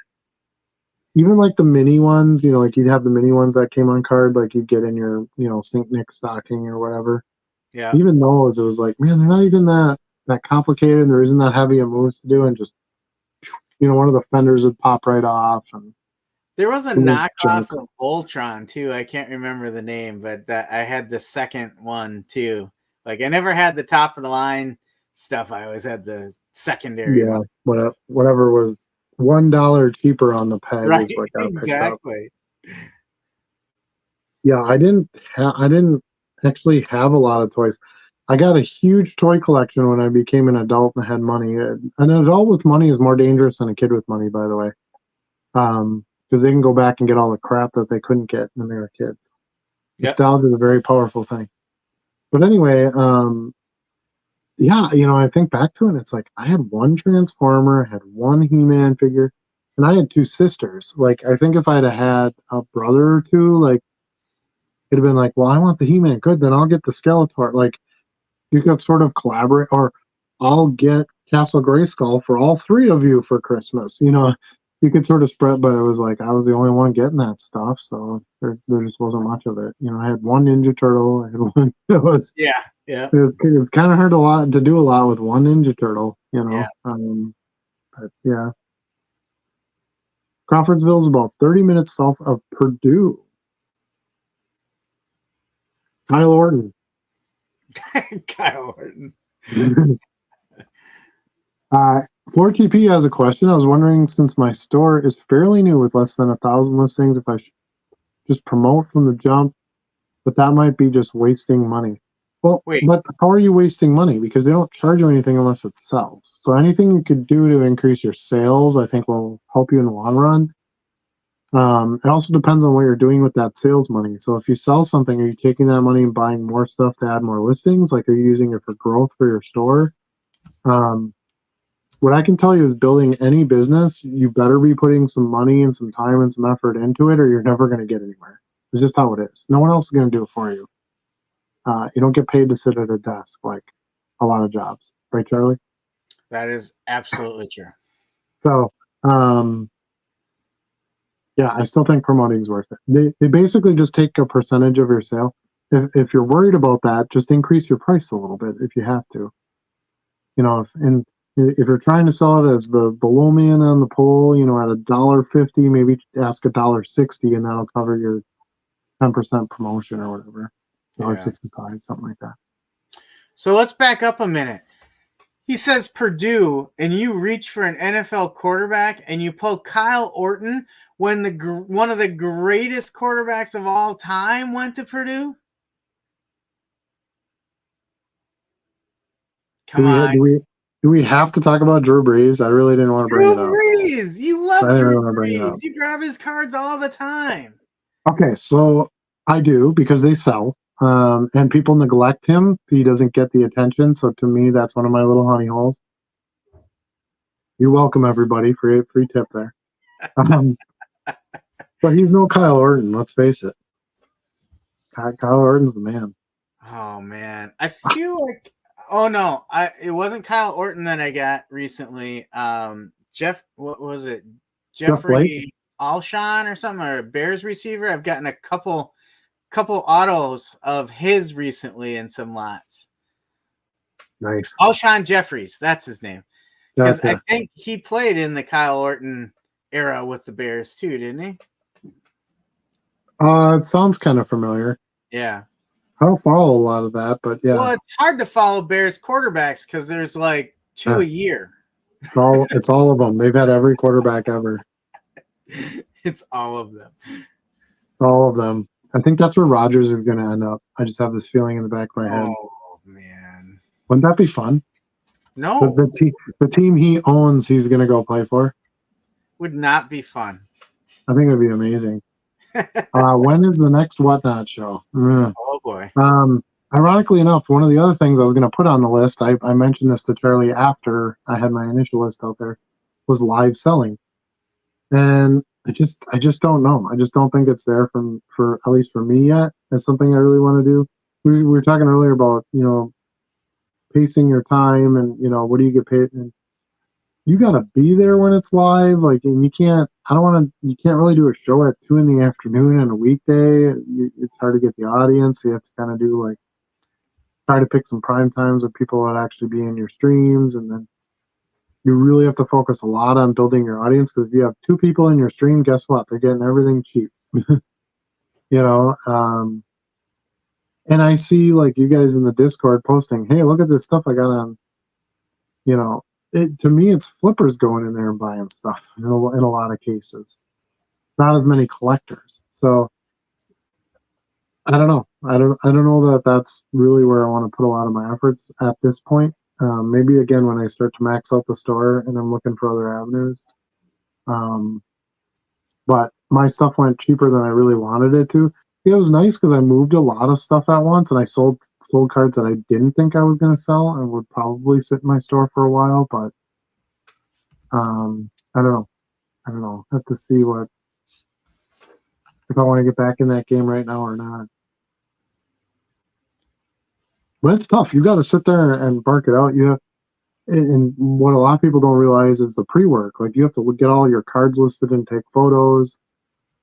Even like the mini ones, like you'd have the mini ones that came on card, like you'd get in your, St. Nick stocking or whatever. Yeah. Even those, it was like, man, they're not even that complicated. There isn't that heavy of moves to do, and just one of the fenders would pop right off. And There was a it was knockoff junk. of Voltron too. I can't remember the name, but that I had the second one too. Like I never had the top of the line stuff. I always had the secondary Yeah, one. whatever was $1 cheaper on the peg Right, is what got picked up. exactly. Yeah, I didn't actually have a lot of toys. I got a huge toy collection when I became an adult and had money. An adult with money is more dangerous than a kid with money, by the way, because they can go back and get all the crap that they couldn't get when they were kids. Yep. Nostalgia is a very powerful thing. But anyway, yeah, I think back to it, and it's like I had one Transformer, I had one He-Man figure, and I had 2 sisters. Like, I think if I'd have had a brother or two, like, it'd have been like, well, I want the He-Man. Good, then I'll get the Skeletor. Like, you could sort of collaborate, or I'll get Castle Grayskull for all 3 of you for Christmas. You could sort of spread, but it was like I was the only one getting that stuff, so there just wasn't much of it. I had one Ninja Turtle. I had one. Yeah. It was kind of hard to do a lot with one Ninja Turtle. Yeah. But yeah. Crawfordsville is about 30 minutes south of Purdue. Kyle Orton. Kyle Orton. 4TP has a question. I was wondering, since my store is fairly new with less than 1,000 listings, if I should just promote from the jump, but that might be just wasting money. Well, Wait. but how are you wasting money? Because they don't charge you anything unless it sells. So anything you could do to increase your sales, I think, will help you in the long run. It also depends on what you're doing with that sales money. So if you sell something, are you taking that money and buying more stuff to add more listings? Like, are you using it for growth for your store? What I can tell you is, building any business, you better be putting some money and some time and some effort into it, or you're never going to get anywhere. It's just how it is. No one else is going to do it for you. You don't get paid to sit at a desk like a lot of jobs. Right, Charlie? That is absolutely true. So, yeah, I still think promoting is worth it. They basically just take a percentage of your sale. If you're worried about that, just increase your price a little bit if you have to. If you're trying to sell it as the low man on the pole, at $1.50, maybe ask $1.60, and that'll cover your 10% promotion or whatever. $1.65, something like that. So let's back up a minute. He says Purdue, and you reach for an NFL quarterback, and you pull Kyle Orton when one of the greatest quarterbacks of all time went to Purdue. Come on. Do we have to talk about Drew Brees? I really didn't want to bring it up. Drew Brees! You love Drew Brees. You grab his cards all the time. Okay, so I do, because they sell. And people neglect him. He doesn't get the attention. So to me, that's one of my little honey holes. You're welcome, everybody. Free tip there. But he's no Kyle Orton, let's face it. Kyle Orton's the man. Oh, man. I feel like... Oh, no. It wasn't Kyle Orton that I got recently. What was it? Jeffrey Alshon or something, or a Bears receiver. I've gotten a couple autos of his recently in some lots. Nice. Alshon Jeffries, that's his name. Because Gotcha. I think he played in the Kyle Orton era with the Bears too, didn't he? It sounds kind of familiar. Yeah. I don't follow a lot of that, but yeah. Well, it's hard to follow Bears quarterbacks because there's like 2 a year. It's all of them. They've had every quarterback ever. It's all of them. All of them. I think that's where Rodgers is going to end up. I just have this feeling in the back of my head. Oh, man. Wouldn't that be fun? No. The team he owns, he's going to go play for? Would not be fun. I think it would be amazing. When is the next Whatnot show? Oh, boy. ironically enough, one of the other things I was going to put on the list, I mentioned this to Charlie after I had my initial list out there, was live selling. And I just don't know. I just don't think it's there for at least for me yet. It's something I really want to do. We were talking earlier about, pacing your time and, what do you get paid? And you got to be there when it's live. Like, and you can't really do a show at 2 p.m. on a weekday. It's hard to get the audience. You have to kind of do like, try to pick some prime times with people that actually be in your streams. And then you really have to focus a lot on building your audience, because if you have 2 people in your stream, guess what? They're getting everything cheap. you know, and I see like you guys in the Discord posting, hey, look at this stuff I got on, to me, it's flippers going in there and buying stuff in a lot of cases. Not as many collectors. So I don't know. I don't know that that's really where I want to put a lot of my efforts at this point. Maybe again when I start to max out the store and I'm looking for other avenues. But my stuff went cheaper than I really wanted it to. It was nice because I moved a lot of stuff at once, and I sold cards that I didn't think I was going to sell and would probably sit in my store for a while. But I don't know. I don't know. I have to see if I want to get back in that game right now or not. But it's tough. You got to sit there and bark it out. You have, and what a lot of people don't realize is the pre-work. Like you have to get all your cards listed and take photos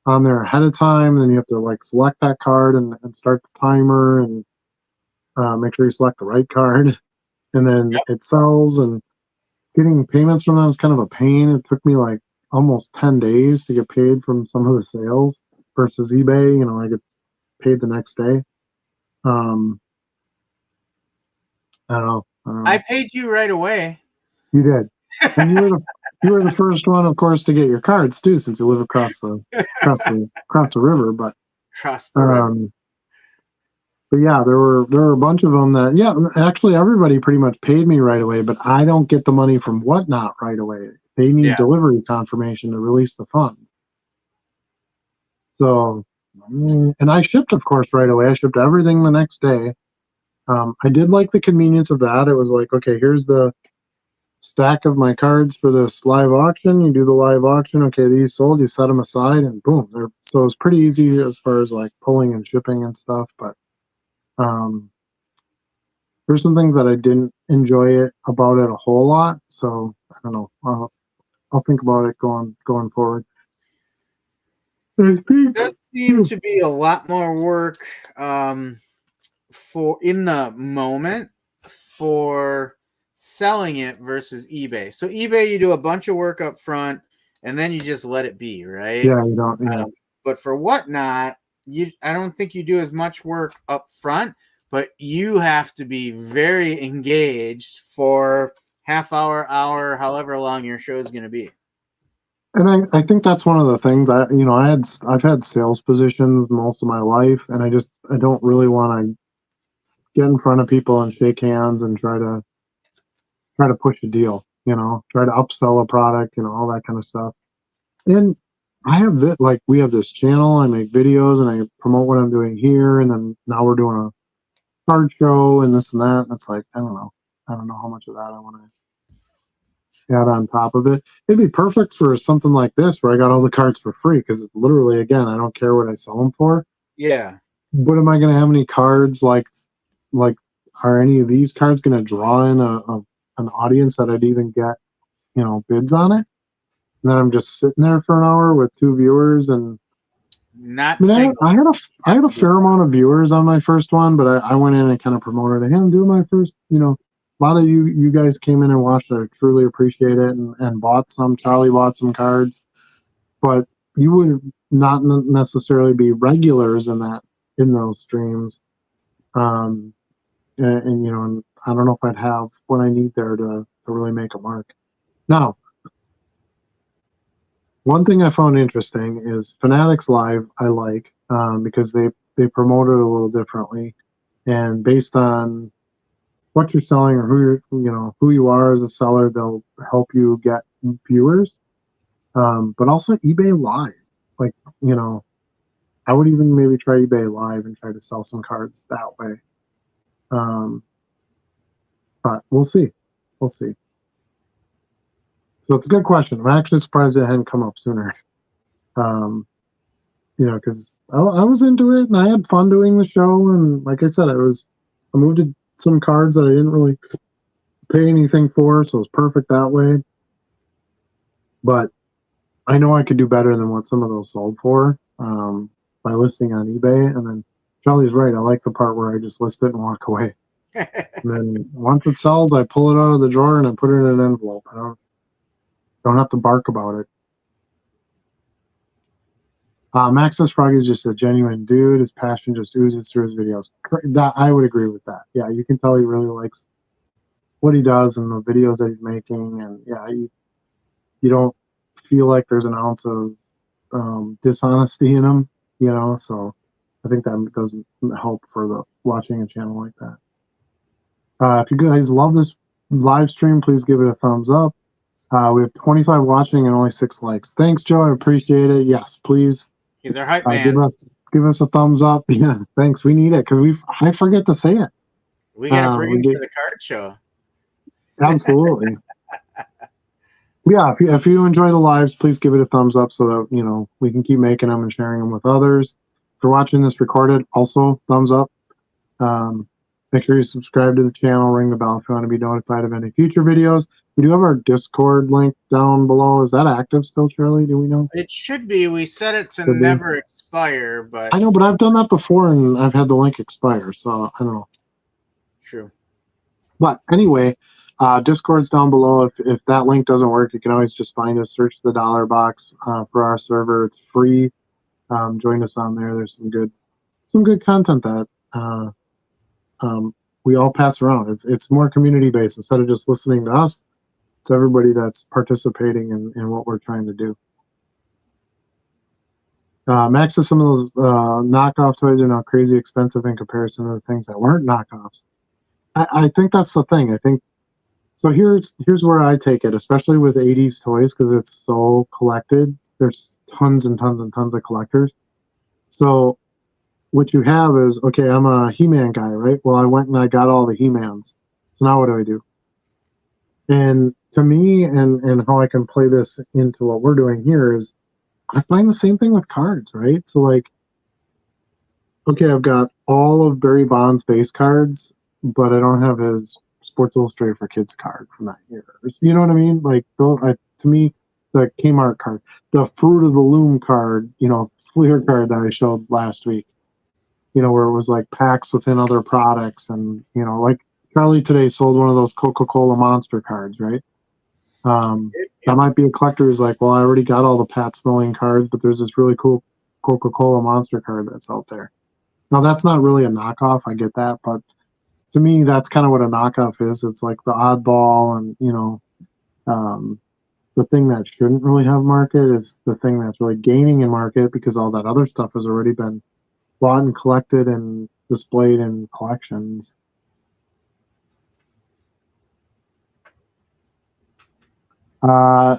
on there ahead of time. And then you have to like select that card and start the timer and make sure you select the right card. And then it sells, and getting payments from them is kind of a pain. It took me like almost 10 days to get paid from some of the sales versus eBay. I get paid the next day. I don't know. I paid you right away. You did, and you were the first one, of course, to get your cards too, since you live across the river. But across the river. But yeah, there were a bunch of them that actually everybody pretty much paid me right away, but I don't get the money from Whatnot right away. They need delivery confirmation to release the funds. So, and I shipped, of course, right away. I shipped everything the next day. I did like the convenience of that. It was like, okay, here's the stack of my cards for this live auction. You do the live auction. Okay, these sold. You set them aside, and boom. So it was pretty easy as far as like pulling and shipping and stuff. But there's some things that I didn't enjoy about it a whole lot. So I don't know. I'll think about it going forward. It does seem to be a lot more work for in the moment for selling it versus eBay. So eBay, you do a bunch of work up front and then you just let it be, right? Yeah, you don't. Yeah. But for Whatnot, I don't think you do as much work up front, but you have to be very engaged for half hour, however long your show is going to be. And I think that's one of the things I've had sales positions most of my life, and I don't really want to get in front of people and shake hands and try to push a deal, try to upsell a product, all that kind of stuff. And I have this, like, we have this channel, I make videos and I promote what I'm doing here. And then now we're doing a card show and this and that. And it's like, I don't know how much of that I want to add on top of it. It'd be perfect for something like this where I got all the cards for free, because literally, again, I don't care what I sell them for. Yeah. But am I going to have any cards like are any of these cards going to draw in an audience that I'd even get, bids on it? And then I'm just sitting there for an hour with 2 viewers, and I had a fair amount of viewers on my first one, but I went in and kind of promoted him do my first, a lot of you guys came in and watched it. I truly appreciate it, and bought some. Charlie bought some cards, but you would not necessarily be regulars in those streams. And I don't know if I'd have what I need there to really make a mark. Now, one thing I found interesting is Fanatics Live. I like because they promote it a little differently, and based on what you're selling or who you are as a seller, they'll help you get viewers. But also eBay Live, like I would even maybe try eBay Live and try to sell some cards that way. But we'll see. We'll see. So it's a good question. I'm actually surprised it hadn't come up sooner. Because I was into it and I had fun doing the show. And like I said, I moved to some cards that I didn't really pay anything for, so it was perfect that way. But I know I could do better than what some of those sold for by listing on eBay. And then Charlie's right. I like the part where I just list it and walk away. And then once it sells, I pull it out of the drawer and I put it in an envelope. I don't have to bark about it. Max says Froggy is just a genuine dude. His passion just oozes through his videos. That I would agree with that. Yeah, you can tell he really likes what he does and the videos that he's making. And yeah, you don't feel like there's an ounce of dishonesty in him, So I think that does help for watching a channel like that. If you guys love this live stream, please give it a thumbs up. We have 25 watching and only 6 likes. Thanks, Joe. I appreciate it. Yes, please. He's our hype man. Give us a thumbs up. Yeah, thanks. We need it because I forget to say it. We gotta bring him to the card show. Absolutely. Yeah, if you enjoy the lives, please give it a thumbs up so that we can keep making them and sharing them with others. If you're watching this recorded, also thumbs up. Make sure you subscribe to the channel, ring the bell if you want to be notified of any future videos. We do have our Discord link down below. Is that active still, Charlie? Do we know? It should be. We set it to never expire, but I know, but I've done that before and I've had the link expire, so I don't know. True. But anyway, Discord's down below. If that link doesn't work, you can always just find us, search the dollar box for our server. It's free. Join us on there. There's some good content that we all pass around. It's more community based instead of just listening to us. It's everybody that's participating in what we're trying to do. Max says some of those knockoff toys are now crazy expensive in comparison to the things that weren't knockoffs. I think that's the thing. I think so. Here's where I take it, especially with 80s toys, because it's so collected. There's tons and tons and tons of collectors. So what you have is, okay, I'm a He-Man guy, right? Well, I went and I got all the He-Mans. So now what do I do? And to me, and how I can play this into what we're doing here is, I find the same thing with cards, right? So like, okay, I've got all of Barry Bonds base cards, but I don't have his Sports Illustrated for Kids card from that year. You know what I mean? Like, to me, the Kmart card, the Fruit of the Loom card, Fleer card that I showed last week, where it was like packs within other products. And, like Charlie today sold one of those Coca-Cola Monster cards, right? That might be a collector who's like, well, I already got all the Pat Smelling cards, but there's this really cool Coca-Cola Monster card that's out there. Now, that's not really a knockoff. I get that. But to me, that's kind of what a knockoff is. It's like the oddball and, the thing that shouldn't really have market is the thing that's really gaining in market because all that other stuff has already been bought and collected and displayed in collections. I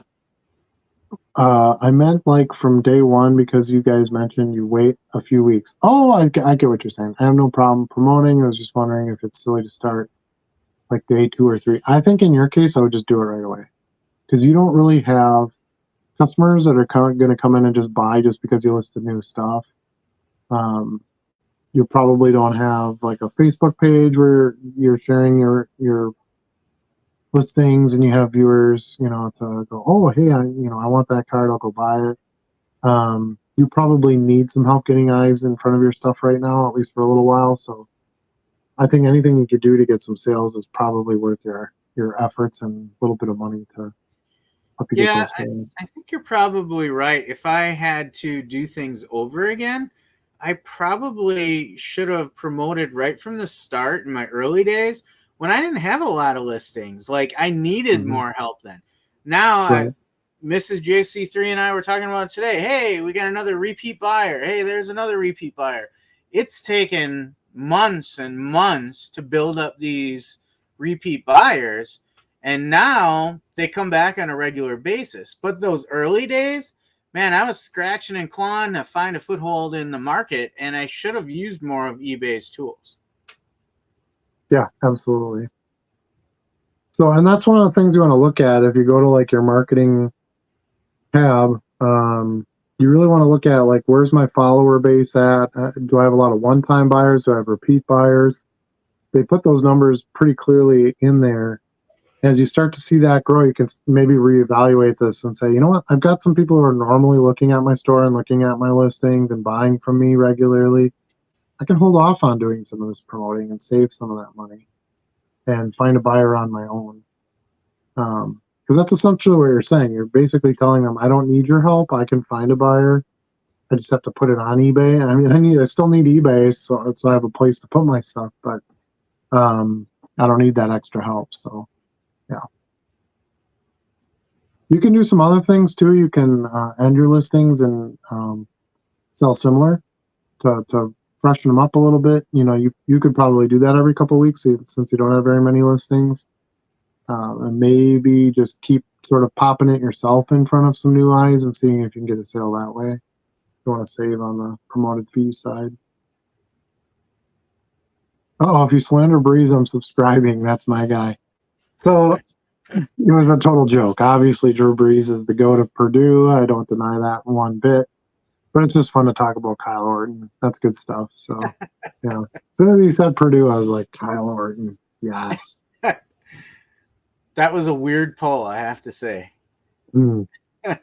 meant like from day one because you guys mentioned you wait a few weeks. Oh, I get what you're saying. I have no problem promoting. I was just wondering if it's silly to start like day 2 or 3. I think in your case, I would just do it right away because you don't really have customers that are going to come in and just buy just because you listed new stuff. You probably don't have like a Facebook page where you're sharing your listings and you have viewers, to go, oh, hey, I want that card. I'll go buy it. You probably need some help getting eyes in front of your stuff right now, at least for a little while. So I think anything you could do to get some sales is probably worth your efforts and a little bit of money to help you get those sales. I think you're probably right. If I had to do things over again, I probably should have promoted right from the start in my early days when I didn't have a lot of listings. Like I needed more help then. Now, Right. Mrs. JC3 and I were talking about it today. Hey, we got another repeat buyer. Hey, there's another repeat buyer. It's taken months and months to build up these repeat buyers. And now they come back on a regular basis. But those early days, man, I was scratching and clawing to find a foothold in the market, and I should have used more of eBay's tools. Yeah, absolutely. So, and that's one of the things you want to look at if you go to like your marketing tab. You really want to look at like, where's my follower base at? Do I have a lot of one-time buyers? Do I have repeat buyers? They put those numbers pretty clearly in there. As you start to see that grow, you can maybe reevaluate this and say, you know what? I've got some people who are normally looking at my store and looking at my listings and buying from me regularly. I can hold off on doing some of this promoting and save some of that money and find a buyer on my own. Because that's essentially what you're saying. You're basically telling them, I don't need your help. I can find a buyer. I just have to put it on eBay. I mean, I still need eBay, so I have a place to put my stuff, but I don't need that extra help. So, yeah. You can do some other things too. You can end your listings and sell similar to freshen them up a little bit. You know, you could probably do that every couple of weeks since you don't have very many listings. And maybe just keep sort of popping it yourself in front of some new eyes and seeing if you can get a sale that way. You want to save on the promoted fee side. Oh, if you slander Breeze, I'm subscribing. That's my guy. So it was a total joke. Obviously, Drew Brees is the GOAT of Purdue. I don't deny that one bit. But it's just fun to talk about Kyle Orton. That's good stuff. So, yeah. As soon as he said Purdue, I was like, Kyle Orton, yes. That was a weird poll, I have to say. Hey,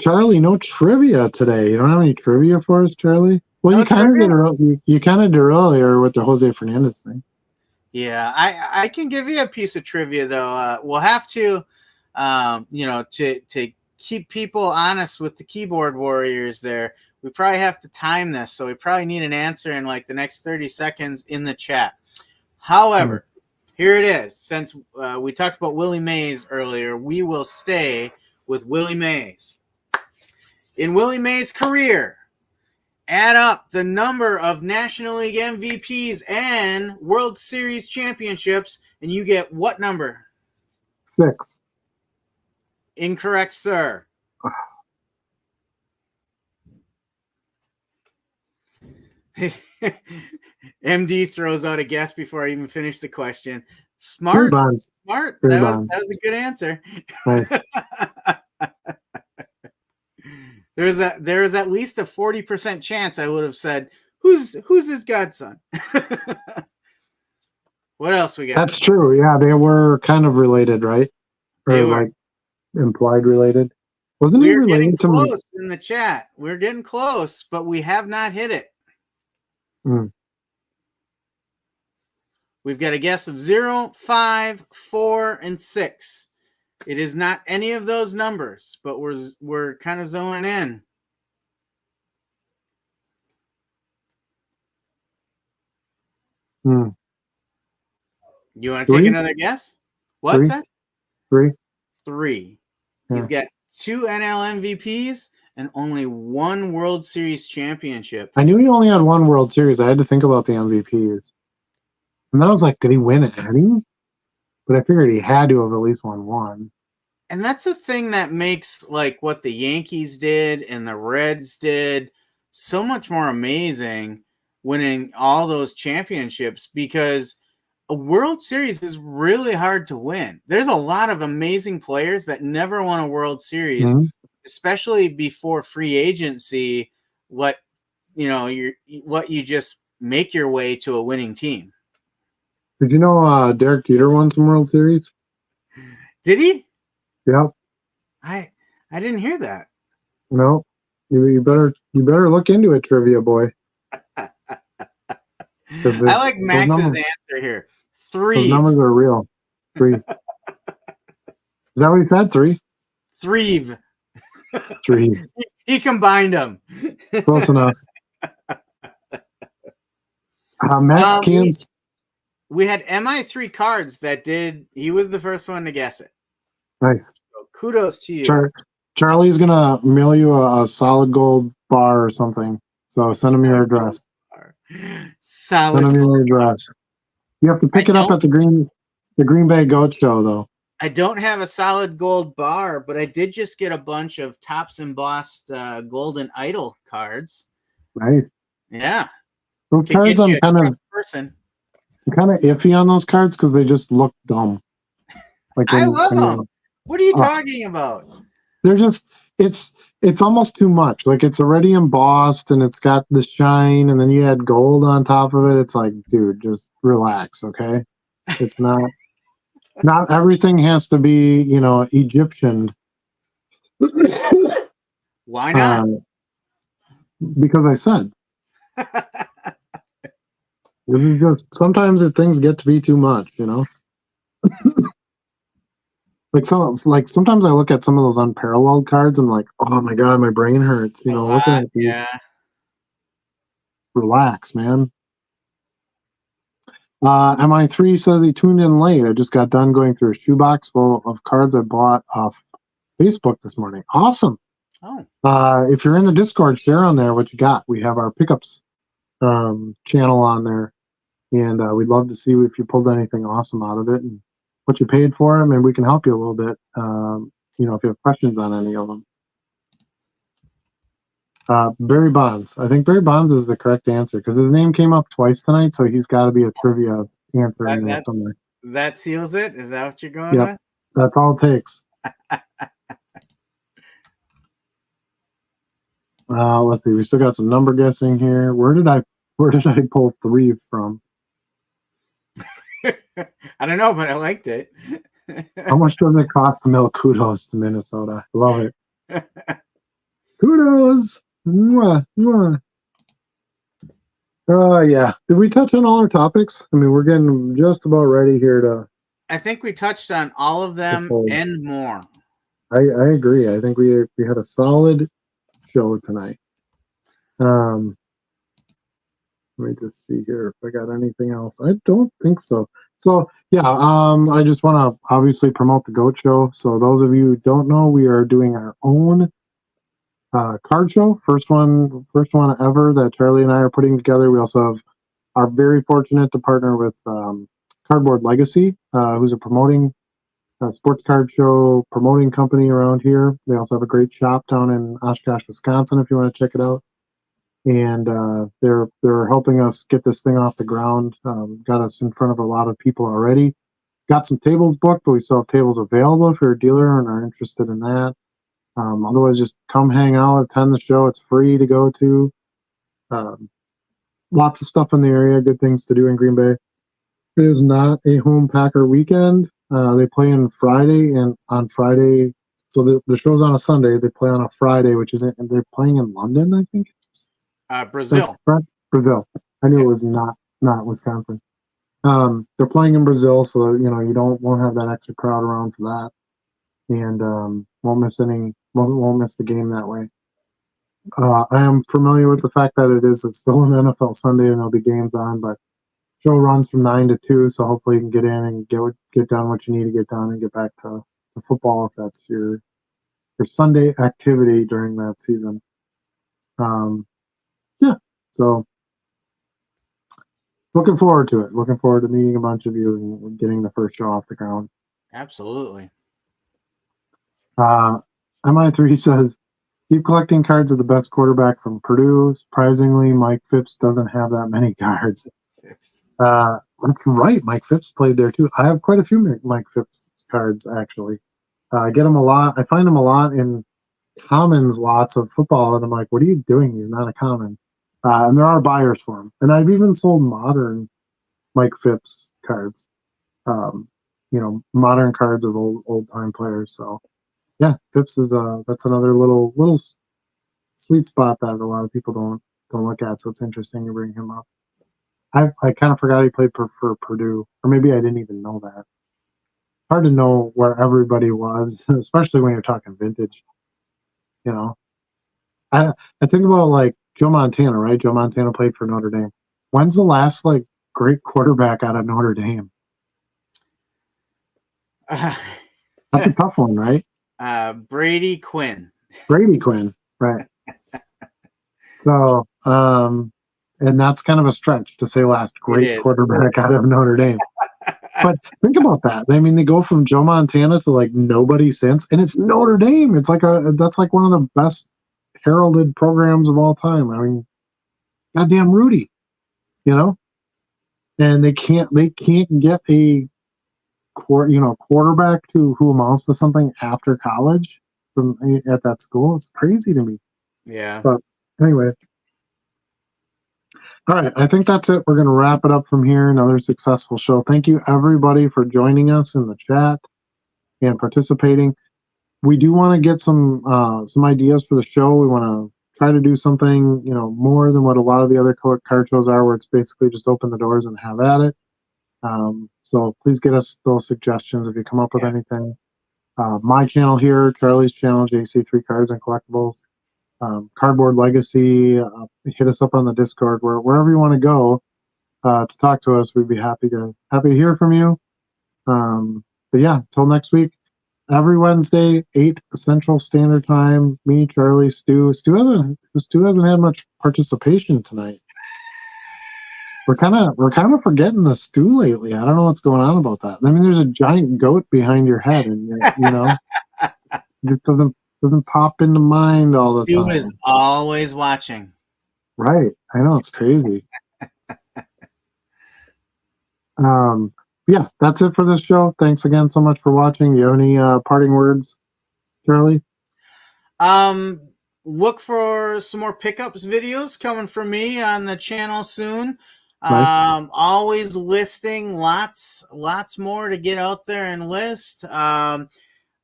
Charlie, no trivia today. You don't have any trivia for us, Charlie? Well, No you kind of did earlier with the Jose Fernandez thing. Yeah, I can give you a piece of trivia though. We'll have to, to keep people honest with the keyboard warriors there. We probably have to time this, so we probably need an answer in like the next 30 seconds in the chat. However, here it is. Since we talked about Willie Mays earlier, we will stay with Willie Mays. In Willie Mays' career, add up the number of National League MVPs and World Series championships, and you get what number? 6. Incorrect, sir. MD throws out a guess before I even finish the question. Smart. Smart. That was a good answer. Nice. There was at least a 40% chance I would have said, who's his godson? What else we got? That's true. Yeah, they were kind of related, right? Or like implied related. Wasn't he related to close in the chat? We're getting close, but we have not hit it. We've got a guess of 0, 5, 4, and 6. It is not any of those numbers, but we're kind of zoning in. You want to take another guess? What's that? 3. 3. Yeah. He's got 2 NL MVPs and only 1 World Series championship. I knew he only had 1 World Series. I had to think about the MVPs. And then I was like, did he win any? But I figured he had to have at least won 1. And that's the thing that makes like what the Yankees did and the Reds did so much more amazing, winning all those championships, because a World Series is really hard to win. There's a lot of amazing players that never won a World Series, especially before free agency. What you just make your way to a winning team. Did you know Derek Jeter won some World Series? Did he? Yep. I didn't hear that. No. You better look into it, trivia boy. I like Max's answer here. 3. Those numbers are real. 3. Is that what he said? 3? 3. 3. He combined them. Close enough. Mexicans. We had MI3 cards that did. He was the first one to guess it. Nice. So kudos to you. Charlie's gonna mail you a solid gold bar or something. So send him your address. Solid. Send him your address. You have to pick it up at the Green Bay Goat Show, though. I don't have a solid gold bar, but I did just get a bunch of Topps embossed Golden Idol cards. Nice. Yeah. Those cards I'm kind of. Person. I'm kind of iffy on those cards because they just look dumb. Like I love when them. What are you talking about? they're just it's almost too much. Like it's already embossed and it's got the shine, and then you add gold on top of it. It's like, dude, just relax, okay? It's not everything has to be, Egyptian. Why not? Because I said this is just sometimes things get to be too much, like sometimes I look at some of those unparalleled cards. I'm like, oh my god, my brain hurts. Looking at these. Yeah. Relax, man. MI3 says he tuned in late. I just got done going through a shoebox full of cards I bought off Facebook this morning. Awesome. Oh. If you're in the Discord, share on there what you got. We have our pickups channel on there, and we'd love to see if you pulled anything awesome out of it and what you paid for them, and we can help you a little bit. If you have questions on any of them. Barry Bonds. I think Barry Bonds is the correct answer because his name came up twice tonight, so he's got to be a trivia answer in there somewhere. That seals it? Is that what you're going with? That's all it takes. Let's see. We still got some number guessing here. Where did I pull 3 from? I don't know, but I liked it. How much does it cost to mail kudos to Minnesota? Love it. Kudos. Mwah, mwah. Yeah. Did we touch on all our topics? I mean, we're getting just about ready here to. I think we touched on all of them and more. I agree. I think we had a solid show tonight. Let me just see here if I got anything else. I don't think so. So yeah, I just want to obviously promote the Goat Show. So those of you who don't know, we are doing our own card show. First one ever that Charlie and I are putting together. We also are very fortunate to partner with Cardboard Legacy, who's a promoting sports card show promoting company around here. They also have a great shop down in Oshkosh, Wisconsin, if you want to check it out. And they're helping us get this thing off the ground. Got us in front of a lot of people already. Got some tables booked, but we still have tables available if you're a dealer and are interested in that. Otherwise, just come hang out, attend the show. It's free to go to. Lots of stuff in the area, good things to do in Green Bay. It is not a home Packer weekend. They play on Friday, and on Friday, so the show's on a Sunday. They play on a Friday, they're playing in London, I think. Brazil. Brazil. I knew it was not Wisconsin. They're playing in Brazil, so you won't have that extra crowd around for that, and won't miss the game that way. I am familiar with the fact that it's still an NFL Sunday and there'll be games on, but show runs from 9 to 2, so hopefully you can get in and get done what you need to get done and get back to football if that's your Sunday activity during that season. Yeah, so looking forward to it. Looking forward to meeting a bunch of you and getting the first show off the ground. Absolutely. MI3 says, keep collecting cards of the best quarterback from Purdue. Surprisingly, Mike Phipps doesn't have that many cards. Right, Mike Phipps played there too. I have quite a few Mike Phipps cards, actually. I get them a lot. I find them a lot in commons lots of football, and I'm like, what are you doing? He's not a common. And there are buyers for him. And I've even sold modern Mike Phipps cards. Modern cards of old time players. So yeah, Phipps is that's another little sweet spot that a lot of people don't look at. So it's interesting to bring him up. I kind of forgot he played for Purdue, or maybe I didn't even know that. Hard to know where everybody was, especially when you're talking vintage. I think about like Joe Montana, right? Joe Montana played for Notre Dame. When's the last great quarterback out of Notre Dame? That's a tough one, right? Brady Quinn. Brady Quinn, right? So, and that's kind of a stretch to say last great quarterback out of Notre Dame. But think about that. I mean, they go from Joe Montana to nobody since, and it's Notre Dame. It's that's one of the best heralded programs of all time. I mean, goddamn Rudy, and they can't get a quarterback who amounts to something after college from at that school. It's crazy to me. Yeah. But anyway, all right, I think that's it. We're going to wrap it up from here. Another successful show. Thank you everybody for joining us in the chat and participating. We do want to get some ideas for the show. We want to try to do something, more than what a lot of the other card shows are, where it's basically just open the doors and have at it. So please get us those suggestions if you come up with anything. My channel here, Charlie's channel, JC3 Cards and Collectibles, Cardboard Legacy. Hit us up on the Discord, wherever you want to go to talk to us. We'd be happy to hear from you. But yeah, till next week. Every Wednesday, 8 Central Standard Time. Me, Charlie, Stu. Stu hasn't had much participation tonight. We're kind of forgetting the Stu lately. I don't know what's going on about that. I mean, there's a giant goat behind your head, and it doesn't pop into mind all the time. Stu is always watching. Right. I know, it's crazy. Yeah, that's it for this show. Thanks again so much for watching. Do you have any parting words, Charlie? Look for some more pickups videos coming from me on the channel soon. Nice. Always listing lots more to get out there and list.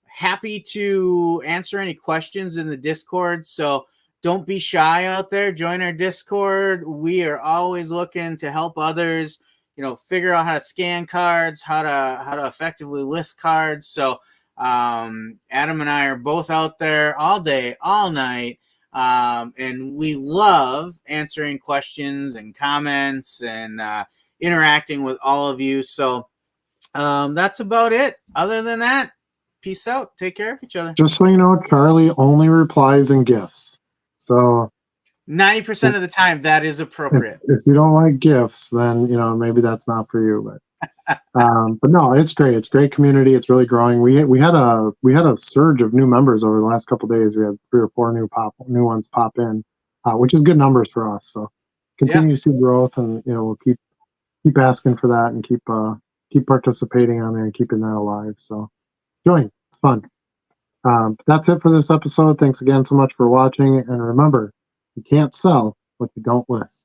Happy to answer any questions in the Discord. So don't be shy out there. Join our Discord. We are always looking to help others, figure out how to scan cards, how to effectively list cards. So Adam and I are both out there all day, all night. And we love answering questions and comments and interacting with all of you. So that's about it. Other than that, peace out. Take care of each other. Just so you know, Charlie only replies in GIFs. So 90% of the time, that is appropriate. If you don't like GIFs, then maybe that's not for you. But no, it's great. It's a great community. It's really growing. We had a surge of new members over the last couple of days. We had 3 or 4 new ones pop in, which is good numbers for us. So continue to see growth, and we'll keep asking for that and keep participating on there and keeping that alive. So join. It's fun. But that's it for this episode. Thanks again so much for watching, and remember, you can't sell what you don't list.